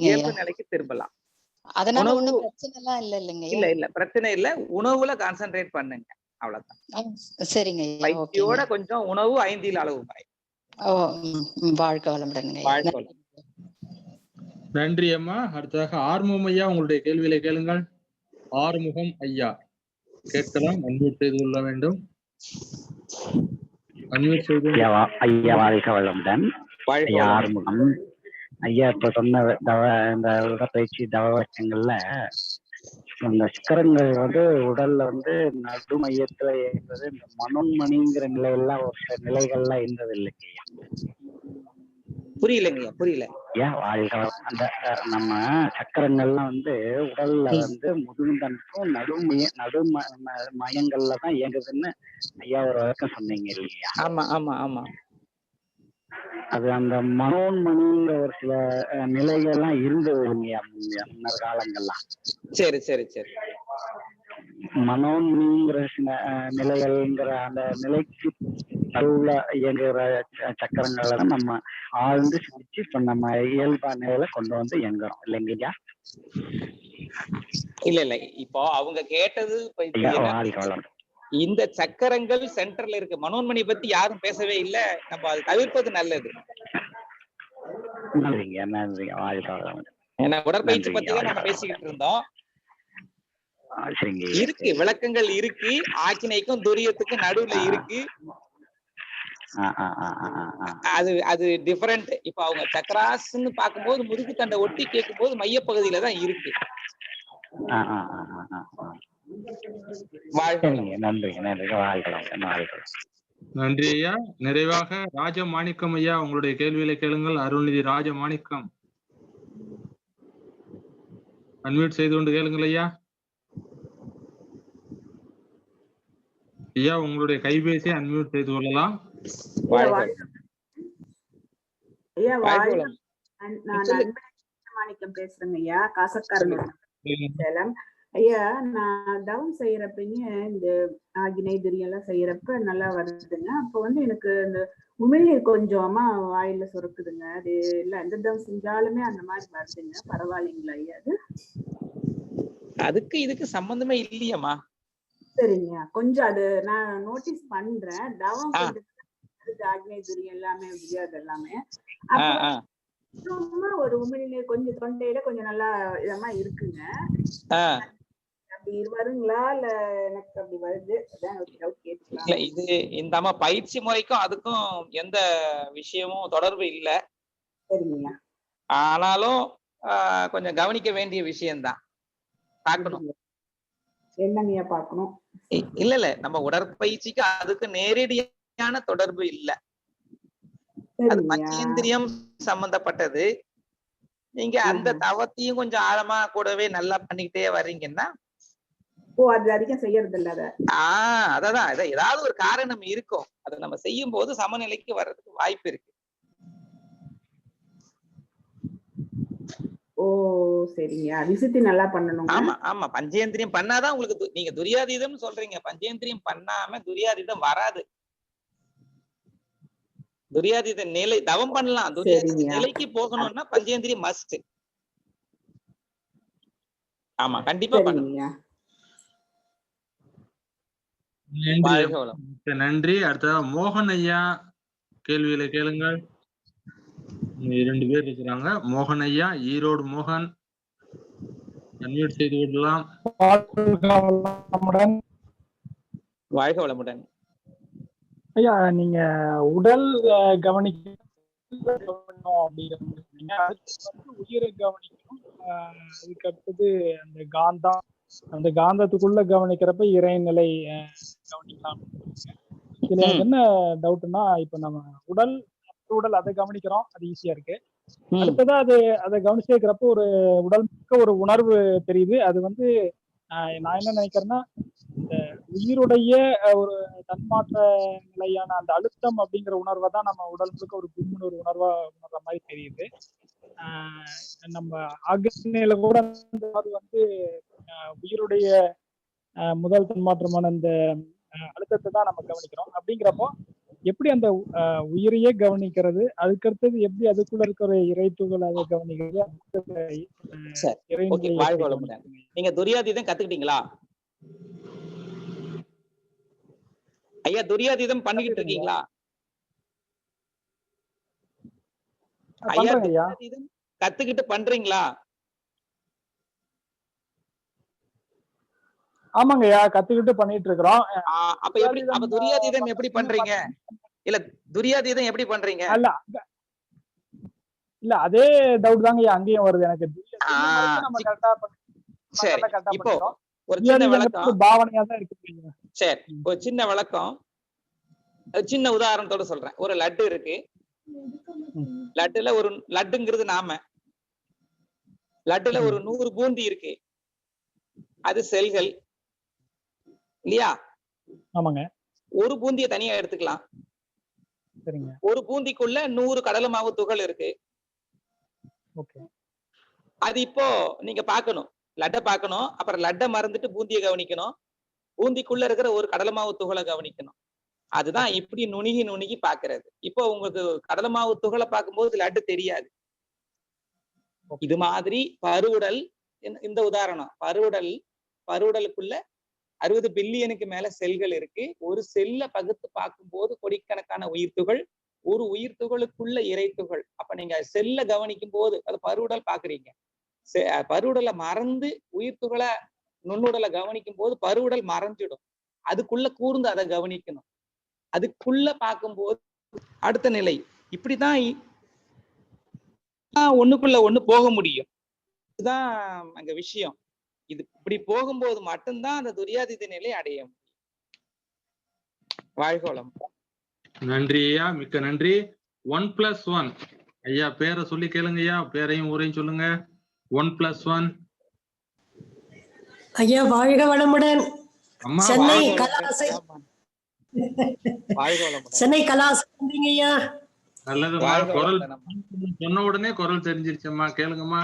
இயல்பு நிலைக்கு திரும்பலாம். அதனால ஒண்ணும் பிரச்சனை எல்லாம் இல்லைங்க. இல்ல பிரச்சனை இல்ல. உணவுல கான்சென்ட்ரேட் பண்ணுங்க, அவ்வளவுதான். சரிங்க. பயிற்சியோட கொஞ்சம் உணவு 5 அளவு முறை. வாழ்க வளமுடன். நன்றி அம்மா. அடுத்ததாக ஆறுமுகம் ஐயா, உங்களுடைய கேள்விகளை கேளுங்கள். ஆறுமுகம் ஐயா கேட்கலாம். அன்மியூட் செய்து கொள்ள வேண்டும். அன்மியூட் செய்து. ஐயா வாழ்க வளமுடன். ஆறுமுகம் ஐயா, இப்ப சொன்ன இந்த உடற்பயிற்சி தவவச்சங்கள்ல இந்த சக்கரங்கள் வந்து உடல்ல வந்து நடு மையத்துல இருக்கிறது, இந்த மனோன்மணிங்கிற நிலையெல்லாம் ஒரு நிலைகள்லாம் இருந்தது இல்லைங்க ஐயா? புரியலங்கய்யா, புரியல. அந்த நம்ம சக்கரங்கள்லாம் வந்து உடல்ல வந்து முதுகுந்தண்டுக்கும் நடு மயங்கள்ல தான் இயங்குதுன்னு ஐயா ஒரு வழக்கம் சொன்னீங்க இல்லையா? ஆமா ஆமா ஆமா. அது அந்த மனோன்மணிங்கிற ஒரு சில நிலைகள்லாம் இருந்தது இல்லையா முன்னர் காலங்கள்லாம்? சரி சரி சரி. மனோன்மணிங்கிற சில நிலைகள்ங்கிற அந்த நிலைக்கு நடுவுல இயங்குகிற சக்கரங்களை தான் நம்ம ஆழ்ந்து சிந்திச்சு இப்ப நம்ம இயல்பா நிலையில கொண்டு வந்து இயங்குறோம் இல்லைங்கய்யா? இல்ல இல்ல, இப்போ அவங்க கேட்டது இந்த சக்கரங்கள் சென்டர்ல இருக்கு. மனோன்மணி பத்தி யாரும் பேசவே இல்லை. நம்ம அது தவிர்ப்பது நல்லது. ஏன்னா உடற்பயிற்சி பத்தி தான் நம்ம பேசிக்கிட்டு இருந்தோம். சரிங்க இருக்கு, விளக்கங்கள் இருக்கு. ஆக்கினைக்கும் துரியத்துக்கும் நடுவுல இருக்கு. அது அது டிஃபரெண்ட். இப்ப அவங்க சக்கராஸ்ன்னு பார்க்கும்போது முதுகு தண்டை ஒட்டி கேட்கும்போது மையப்பகுதியில தான் இருக்கு. நன்றி ஐயா. நிறைவாக ராஜமாணிக்கம் ஐயா, உங்களுடைய கேள்விகளை கேளுங்கள். அருள்நிதி ராஜமாணிக்கம், அன்மியூட் செய்து கொண்டு கேளுங்கள் ஐயா. ஐயா, உங்களுடைய கைபேசியை அன்மியூட் செய்து கொள்ளலாம். ஐயா நான் மாணிக்கம் பேசுறேங்க ஐயா, காசக்காரன் சேலம். ஐயா, நான் தவம் செய்யறப்பங்க இந்த ஆகினை துரியெல்லாம் செய்யறப்ப நல்லா வருதுங்க. அப்ப எனக்கு இந்த உமிழ்நீர் கொஞ்சமா வாயில சுரக்குதுங்க. அது இல்ல எந்த தவம் செஞ்சாலுமே அந்த மாதிரி வருதுங்க. பரவாயில்லைங்களா ஐயா? அது அதுக்கு இதுக்கு சம்பந்தமே இல்லையம்மா. சரிங்க, கொஞ்சம் அது நான் நோட்டீஸ் பண்றேன். தவம் ஆகினை துரியம் எல்லாமே முடியாது எல்லாமே. சும்மா ஒரு உமிழ்நீர் கொஞ்சம் தொண்டையில கொஞ்சம் நல்லா இதமா இருக்குங்க. அப்படி வருங்களா இல்ல எனக்கு அப்படி வருது? அதான் ஒரு டவுட் கேட்கலாம். இல்ல, இது இந்த பயிற்சி முறைக்கும் அதுக்கும் எந்த விஷயமும் தொடர்பு இல்ல. சரிங்க. ஆனாலும் கொஞ்சம் கவனிக்க வேண்டிய விஷயம்தான். பார்க்கணும். என்னங்கய்யா பார்க்கணும்? இல்ல, நம்ம உடற்பயிற்சிக்கு அதுக்கு நேரடியான தொடர்பு இல்ல. அது பஞ்சேந்திரியம் சம்பந்தப்பட்டது. நீங்க அந்த தவத்தையும் கொஞ்சம் ஆழமா கூடவே நல்லா பண்ணிக்கிட்டே வர்றீங்கன்னா அது அதிகம் செய்யறது இல்ல. அததான் ஏதாவது ஒரு காரணம் இருக்கும். அதை நம்ம செய்யும் போது சமநிலைக்கு வர்றதுக்கு வாய்ப்பு இருக்கு. ஓ சரிங்க, விசுத்தி நல்லா பண்ணணும். ஆமா ஆமா, பஞ்சேந்திரியம் பண்ணாதான் உங்களுக்கு நீங்க துரியாதீதம் சொல்றீங்க. பஞ்சேந்திரியம் பண்ணாம துரியாதீதம் வராது. துரியாதீத நிலை தவம் பண்ணலாம். துரியாதீத நிலைக்கு போகணும்னா பஞ்சேந்திரியம் மஸ்ட். ஆமா, கண்டிப்பா பண்ணுங்க. நன்றி. அடுத்ததா மோகன் ஐயா, கேள்விகளை கேளுங்கள். 2 பேர் இருக்கிறாங்க. மோகன் ஐயா, ஈரோடு மோகன், அன்மியூட் செய்து விடலாம். வாழ்க வளமுடன் ஐயா. நீங்க உடல் கவனிக்கணும் அப்படிங்கிறீங்க, அதுக்கு உயிரை கவனிக்கணும். அதுக்கு அடுத்தது அந்த காந்தம், அந்த காந்தத்துக்குள்ள கவனிக்கிறப்ப இறைநிலை கவனிக்கலாம். இதுல எனக்கு என்ன டவுட்னா, இப்ப நம்ம உடல் அதை கவனிக்கிறோம், அது ஈஸியா இருக்கு. அடுத்ததா அதை கவனிச்சு இருக்கிறப்ப ஒரு உடல் மிக்க ஒரு உணர்வு தெரியுது. அது நான் என்ன நினைக்கிறேன்னா, இந்த உயிருடைய ஒரு தன்மாற்ற நிலையான அந்த அழுத்தம் அப்படிங்கிற உணர்வை தான் நம்ம உடல் முழுக்க ஒரு கும்முன்னு ஒரு உணர்ற மாதிரி தெரியுது. நம்ம ஆக்னியில கூட உயிருடைய முதல் தன்மாற்றமான அந்த அழுத்தத்தை தான் நம்ம கவனிக்கிறோம். அப்படிங்கிறப்போ எப்படி அந்த உயிரையே கவனிக்கிறது, அதுக்கடுத்தது எப்படி அதுக்குள்ள இருக்கிற இறைத்துகள் அதை கவனிக்கிறது? நீங்க துரியாதீதம் கத்துக்கிட்டீங்களா ஐயா? துரியாதீதம் பண்ணிக்கிட்டு இருக்கீங்களா ஐயா? துரியாதீதம் கத்துக்கிட்டு பண்றீங்களா? ஆமாங்கய்யா, கத்துக்கிட்டு பண்ணிட்டு இருக்கிறோம். அப்ப எப்படி, அப்ப துரியாதீதம் எப்படி பண்றீங்க? இல்ல, துரியாதீதம் எப்படி பண்றீங்க? இல்ல அதே டவுட் தாங்கய்யா அங்கேயும் வருது எனக்கு. சரி, இப்போ ஒரு சின்ன விளக்கம், பாவனையா தான் இருக்கு. சரி, ஒரு சின்ன விளக்கம், சின்ன உதாரணத்தோட சொல்றேன். ஒரு லட்டு இருக்கு. லட்டுல ஒரு லட்டுங்கிறது நாம, லட்டுல ஒரு 100 பூந்தி இருக்கு. அது செல்கள் இல்லையா? ஆமாங்க. ஒரு பூந்தியை தனியா எடுத்துக்கலாம். சரிங்க. ஒரு பூந்திக்குள்ள 100 கடலை மாவு துகள் இருக்கு. ஓகே. அது இப்போ நீங்க பார்க்கணும், லட்டை பார்க்கணும். அப்புறம் லட்டை மறந்துட்டு பூந்தியை கவனிக்கணும். பூந்திக்குள்ள இருக்கிற ஒரு கடலை மாவு துகளை கவனிக்கணும். அதுதான் இப்படி நுணுகி நுணுகி பாக்குறது. இப்போ உங்களுக்கு கடலை மாவு துகளை பார்க்கும்போது லட்டு தெரியாது. இது மாதிரி பருவுடல், இந்த உதாரணம், பருவுடலுக்குள்ள 60 பில்லியனுக்கு மேல செல்கள் இருக்கு. ஒரு செல்ல பகுத்து பார்க்கும்போது கோடிக்கணக்கான உயிர்த்துகள், ஒரு உயிர்த்துகளுக்குள்ள இறைத்துகள். அப்ப நீங்க செல்ல கவனிக்கும் போது அது பருவுடல் பாக்குறீங்க. பருவுடலை மறந்து உயிர்த்துகளை நுண்ணுடலை கவனிக்கும் போது பருவுடல் மறைஞ்சிடும். அதுக்குள்ள கூர்ந்து அதை கவனிக்கணும். அதுக்குள்ள பார்க்கும்போது அடுத்த நிலை. இப்படிதான் ஒண்ணுக்குள்ள ஒண்ணு போக முடியும். இதுதான் அங்க விஷயம். இது இப்படி போகும்போது மட்டும்தான் அந்த துரியாதீத நிலை அடைய முடியும். வாழ்க வளம். நன்றி ஐயா, மிக்க நன்றி. 1+1 ஐயா பேரை சொல்லி கேளுங்க ஐயா, பேரையும் ஊரையும் சொல்லுங்க. 1+1 ஐயா வாழ்க வளமுடன். அம்மா சென்னை கலாசை சென்னை கலாசை ஐயா. நல்லதுமா, குரல் சொன்ன உடனே குரல் தெரிஞ்சிருச்சம்மா, கேளுங்கம்மா.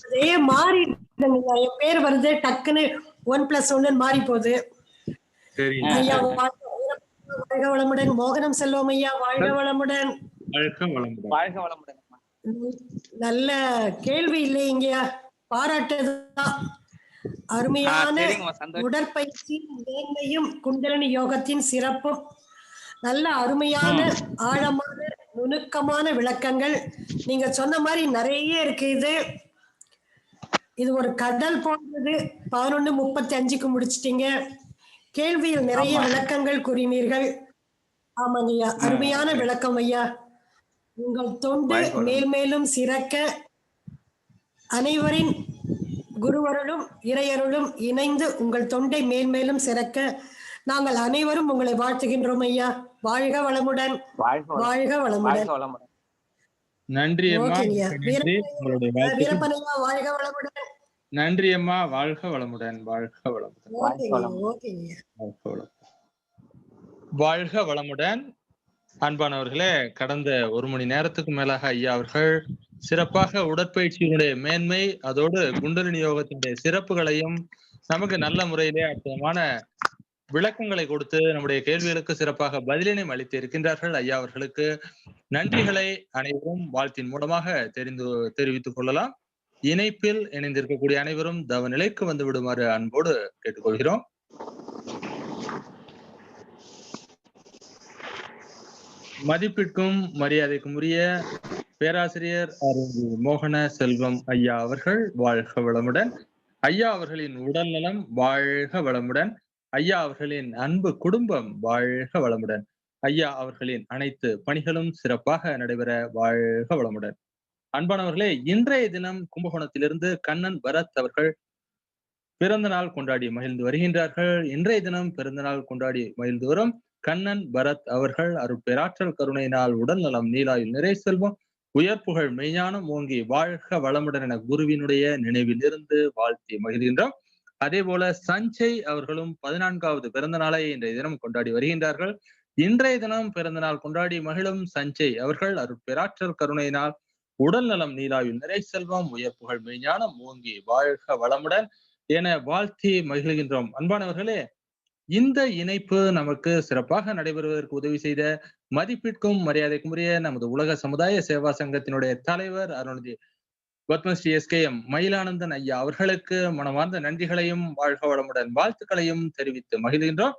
அதே மாறி என் பேர் வருது டக்குன்னு 1+1 மாறி போகுது. சரி ஐயா வாழ்க வளமுடன். மோகனம் செல்வம் ஐயா வாழ்க வளமுடன். வாழ்க வளமுடன். நல்ல கேள்வி இல்லைங்கய்யா, பாராட்டுதான். அருமையான உடற்பயிற்சி மேன்மையும் குண்டலினி யோகத்தின் சிறப்பும் நல்ல அருமையான ஆழமான நுணுக்கமான விளக்கங்கள். நீங்க சொன்ன மாதிரி நிறைய இருக்கு. இது ஒரு கடல் போன்றது. 11:35க்கு முடிச்சிட்டீங்க. கேள்வியில் நிறைய விளக்கங்கள் கூறினீர்கள். ஆமாங்க ஐயா, அருமையான விளக்கம் ஐயா. உங்கள் தொண்டு மேல்மேலும் சிறக்க அனைவரின் குருவருளும் இறையருளும் இணைந்து உங்கள் தொண்டை மேல்மேலும் சிறக்க நாங்கள் அனைவரும் உங்களை வாழ்த்துகின்றோம் ஐயா. வாழ்க வளமுடன். வாழ்க வளமுடன். நன்றி அம்மா, உங்களுடைய வீரப்பனையா வாழ்க வளமுடன். நன்றி அம்மா, வாழ்க வளமுடன். வாழ்க வளமுடன். வாழ்க வளமுடன். அன்பானவர்களே, கடந்த 1 மணி நேரத்துக்கு மேலாக ஐயா அவர்கள் சிறப்பாக உடற்பயிற்சியினுடைய மேன்மை, அதோடு குண்டலினி யோகத்தினுடைய சிறப்புகளையும் நமக்கு நல்ல முறையிலே அற்புதமான விளக்கங்களை கொடுத்து நம்முடைய கேள்விகளுக்கு சிறப்பாக பதிலினை அளித்து இருக்கின்றார்கள். ஐயா அவர்களுக்கு நன்றிகளை அனைவரும் வாழ்த்தின் மூலமாக தெரிவித்துக் கொள்ளலாம். இணைப்பில் இணைந்திருக்கக்கூடிய அனைவரும் தவ நிலைக்கு வந்து விடுமாறு அன்போடு கேட்டுக்கொள்கிறோம். மதிப்பிற்கும் மரியாதைக்கும் உரிய பேராசிரியர் மோகன செல்வம் ஐயா அவர்கள் வாழ்க வளமுடன். ஐயா அவர்களின் உடல் நலம் வாழ்க வளமுடன். ஐயா அவர்களின் அன்பு குடும்பம் வாழ்க வளமுடன். ஐயா அவர்களின் அனைத்து பணிகளும் சிறப்பாக நடைபெற வாழ்க வளமுடன். அன்பானவர்களே, இன்றைய தினம் கும்பகோணத்திலிருந்து கண்ணன் பரத் அவர்கள் பிறந்த நாள் கொண்டாடி மகிழ்ந்து வருகின்றார்கள். இன்றைய தினம் பிறந்த நாள் கொண்டாடி மகிழ்ந்து வரும் கண்ணன் பரத் அவர்கள் அருட்பேராற்றல் கருணையினால் உடல் நலம் நீலாயில் நிறை செல்வம் உயர்ப்புகள் மெய்ஞானம் ஓங்கி வாழ்க வளமுடன் என குருவினுடைய நினைவில் இருந்து வாழ்த்தி மகிழ்கின்றோம். அதே போல சஞ்சய் அவர்களும் 14வது பிறந்த நாளை இன்றைய தினம் கொண்டாடி வருகின்றார்கள். இன்றைய தினம் பிறந்த நாள் கொண்டாடி மகிழும் சஞ்சய் அவர்கள் அருட்பேராற்றல் கருணையினால் உடல் நலம் நீலாவில் நிறை செல்வம் உயர்ப்புகள் மெய்ஞானம் ஓங்கி வாழ்க வளமுடன் என வாழ்த்தி மகிழ்கின்றோம். அன்பானவர்களே, இந்த இணைப்பு நமக்கு சிறப்பாக நடைபெறுவதற்கு உதவி செய்த மதிப்பிற்கும் மரியாதைக்கும் உரிய நமது உலக சமுதாய சேவா சங்கத்தினுடைய தலைவர் அருள்நிதி பத்மஸ்ரீ SKM மயிலானந்தன் ஐயா அவர்களுக்கு மனமார்ந்த நன்றிகளையும் வாழ்க வளமுடன் வாழ்த்துக்களையும் தெரிவித்து மகிழ்கின்றோம்.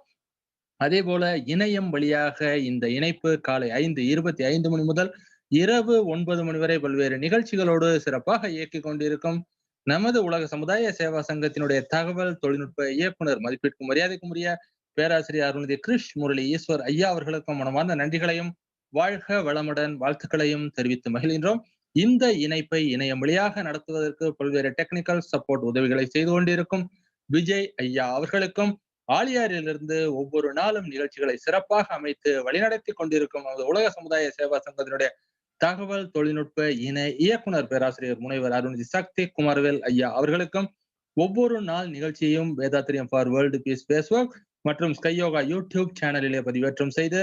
அதே போல இணையம் வழியாக இந்த இணைப்பு காலை 5:25 மணி முதல் இரவு 9 மணி வரை பல்வேறு நிகழ்ச்சிகளோடு சிறப்பாக இயக்கிக் கொண்டிருக்கும் நமது உலக சமுதாய சேவா சங்கத்தினுடைய தகவல் தொழில்நுட்ப இயக்குனர் மதிப்பிற்கும் மரியாதைக்கும் உரிய பேராசிரியர் அருள்நிதி கிருஷ் முரளி ஈஸ்வர் ஐயா அவர்களுக்கும் மனமார்ந்த நன்றிகளையும் வாழ்க வளமுடன் வாழ்த்துக்களையும் தெரிவித்து மகிழ்கின்றோம். இந்த இணைப்பை இணையம் வழியாக நடத்துவதற்கு பல்வேறு டெக்னிக்கல் சப்போர்ட் உதவிகளை செய்து கொண்டிருக்கும் விஜய் ஐயா அவர்களுக்கும், ஆலியாரிலிருந்து ஒவ்வொரு நாளும் நிகழ்ச்சிகளை சிறப்பாக அமைத்து வழிநடத்தி கொண்டிருக்கும் நமது உலக சமுதாய சேவா சங்கத்தினுடைய தகவல் தொழில்நுட்ப இணை இயக்குனர் பேராசிரியர் முனைவர் அருள்நிதி சக்தி குமாரவேல் ஐயா அவர்களுக்கும், ஒவ்வொரு நாள் நிகழ்ச்சியையும் வேதாத்திரியம் ஃபார் வேர்ல்டு பீஸ் பேஸ்வர்க் மற்றும் ஸ்கை யோகா யூடியூப் சேனலிலே பதிவேற்றம் செய்து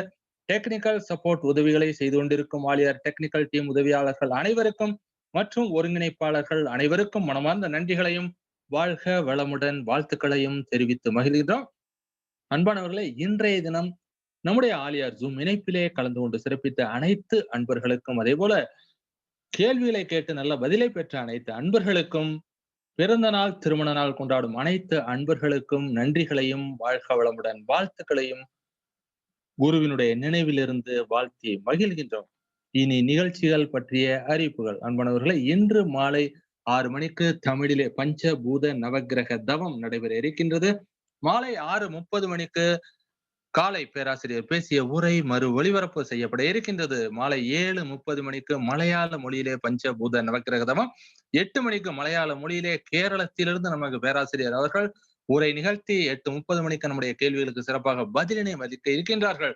டெக்னிக்கல் சப்போர்ட் உதவிகளை செய்து கொண்டிருக்கும் ஆலியார் டெக்னிக்கல் டீம் உதவியாளர்கள் அனைவருக்கும் மற்றும் ஒருங்கிணைப்பாளர்கள் அனைவருக்கும் மனமார்ந்த நன்றிகளையும் வாழ்க வளமுடன் வாழ்த்துக்களையும் தெரிவித்து மகிழ்கிறோம். அன்பானவர்களே, இன்றைய தினம் நம்முடைய ஆலியார் ஜூம் இணைப்பிலே கலந்து கொண்டு சிறப்பித்த அனைத்து அன்பர்களுக்கும், அதே போல கேள்விகளை கேட்டு நல்ல பதிலை பெற்ற அனைத்து அன்பர்களுக்கும், பிறந்த நாள் திருமண நாள் கொண்டாடும் அனைத்து அன்பர்களுக்கும் நன்றிகளையும் வாழ்க வளமுடன் வாழ்த்துக்களையும் குருவினுடைய நினைவிலிருந்து வாழ்த்தி மகிழ்கின்றோம். இனி நிகழ்ச்சிகள் பற்றிய அறிவிப்புகள். அன்பானவர்களை, இன்று மாலை 6 மணிக்கு தமிழிலே பஞ்சபூத நவக்கிரக தவம் நடைபெற இருக்கின்றது. மாலை 6:30 மணிக்கு காலை பேராசிரியர் பேசிய உரை மறு ஒளிபரப்பு செய்யப்பட இருக்கின்றது. மாலை 7:30 மணிக்கு மலையாள மொழியிலே பஞ்சபூத நவக்கிரக தவம், 8 மணிக்கு மலையாள மொழியிலே கேரளத்திலிருந்து நமக்கு பேராசிரியர் அவர்கள் உரை நிகழ்த்தி 8:30 மணிக்கு நம்முடைய கேள்விகளுக்கு சிறப்பாக பதிலினை அளிக்க இருக்கின்றார்கள்.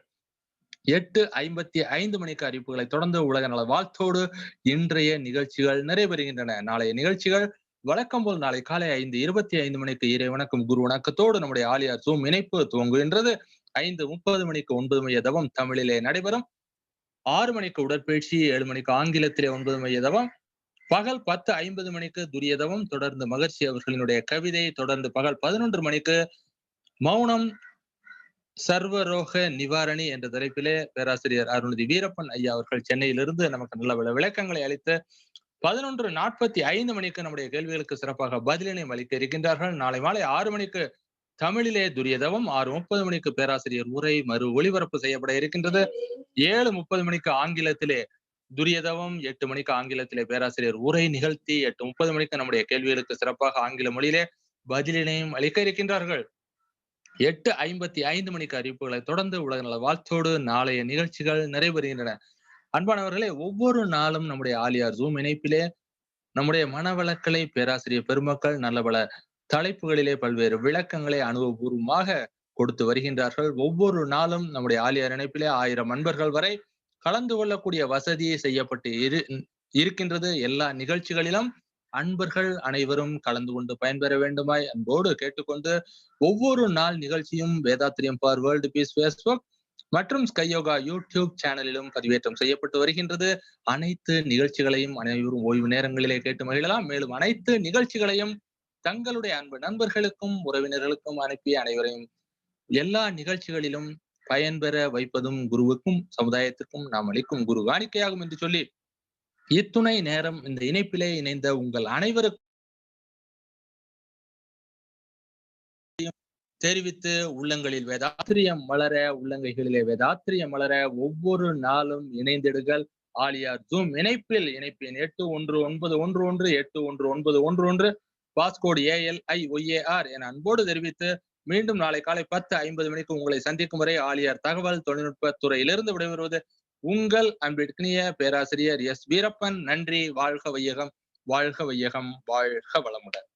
8:55 மணிக்கு அறிவிப்புகளை தொடர்ந்து உலக நல வாழ்த்தோடு இன்றைய நிகழ்ச்சிகள் நிறைவேறுகின்றன. நாளைய நிகழ்ச்சிகள் வழக்கம் போல் நாளை காலை 5:25 மணிக்கு இறை வணக்கம் குரு வணக்கத்தோடு நம்முடைய ஆலியார் ஜூம் இணைப்பு துவங்குகின்றது. 5:30 மணிக்கு 9 மைய தவம் தமிழிலே நடைபெறும். 6 மணிக்கு உடற்பயிற்சி, 7 மணிக்கு ஆங்கிலத்திலே 9 மைய தவம், பகல் 10:50 மணிக்கு துரிய தவம், தொடர்ந்து மகர்ஷி அவர்களினுடைய கவிதை, தொடர்ந்து பகல் 11 மணிக்கு மௌனம் சர்வரோக நிவாரணி என்ற தலைப்பிலே பேராசிரியர் அருள்நிதி வீரப்பன் ஐயா அவர்கள் சென்னையிலிருந்து நமக்கு நல்ல விளக்கங்களை அளித்து 11:45 மணிக்கு நம்முடைய கேள்விகளுக்கு சிறப்பாக பதிலினை அளிக்க இருக்கின்றார்கள். நாளை மாலை 6 மணிக்கு தமிழிலே துரியதவம், 6:30 மணிக்கு பேராசிரியர் உரை மறு ஒளிபரப்பு செய்யப்பட இருக்கின்றது. 7:30 மணிக்கு ஆங்கிலத்திலே துரியதவம், 8 மணிக்கு ஆங்கிலத்திலே பேராசிரியர் உரை நிகழ்த்தி 8:30 மணிக்கு நம்முடைய கேள்விகளுக்கு சிறப்பாக ஆங்கில மொழியிலே பதிலினையும் அளிக்க இருக்கின்றார்கள். 8:55 மணிக்கு அறிவிப்புகளை தொடர்ந்து உலக நல வாழ்த்தோடு நாளைய நிகழ்ச்சிகள் நிறைவேறுகின்றன. அன்பானவர்களே, ஒவ்வொரு நாளும் நம்முடைய ஆலியார் ஜூம் இணைப்பிலே நம்முடைய மனவளக்கலை பேராசிரியர் பெருமக்கள் நல்ல பல தலைப்புகளிலே பல்வேறு விளக்கங்களை அனுபவபூர்வமாக கொடுத்து வருகின்றார்கள். ஒவ்வொரு நாளும் நம்முடைய ஆலியார் இணைப்பிலே 1000 அன்பர்கள் வரை கலந்து கொள்ளக்கூடிய வசதியை செய்யப்பட்டு இருக்கின்றது. எல்லா நிகழ்ச்சிகளிலும் அன்பர்கள் அனைவரும் கலந்து கொண்டு பயன்பெற வேண்டுமாய் அன்போடு கேட்டுக்கொண்டு ஒவ்வொரு நாள் நிகழ்ச்சியும் வேதாத்திரியம் ஃபார் வேர்ல்டு பீஸ் ஃபேஸ்புக் மற்றும் ஸ்கை யோகா யூடியூப் சேனலிலும் பதிவேற்றம் செய்யப்பட்டு வருகின்றது. அனைத்து நிகழ்ச்சிகளையும் அனைவரும் ஓய்வு நேரங்களிலே கேட்டு மகிழலாம். மேலும் அனைத்து நிகழ்ச்சிகளையும் தங்களுடைய அன்பு நண்பர்களுக்கும் உறவினர்களுக்கும் அனுப்பி அனைவரையும் எல்லா நிகழ்ச்சிகளிலும் பயன்பெற வைப்பதும் குருவுக்கும் சமுதாயத்திற்கும் நாம் அளிக்கும் குரு காணிக்கையாகும் என்று சொல்லி இத்துணை நேரம் இந்த இணைப்பிலே இணைந்த உங்கள் அனைவருக்கும் தெரிவித்து உள்ளங்களில் வேதாத்திரியம் மலர, உள்ளங்கைகளிலே வேதாத்திரியம் மலர ஒவ்வொரு நாளும் இணைந்திடுங்கள். ஆலியார் ஜூம் இணைப்பின் 8191181911 பாஸ்கோடு ALIOAR என அன்போடு தெரிவித்து மீண்டும் நாளை காலை 10:50 மணிக்கு உங்களை சந்திக்கும் வரை ஆலியார் தகவல் தொழில்நுட்ப துறையிலிருந்து விடைபெறுவது உங்கள் அன்பிற்கினிய பேராசிரியர் எஸ் வீரப்பன். நன்றி. வாழ்க வையகம், வாழ்க வையகம், வாழ்க வளமுடன்.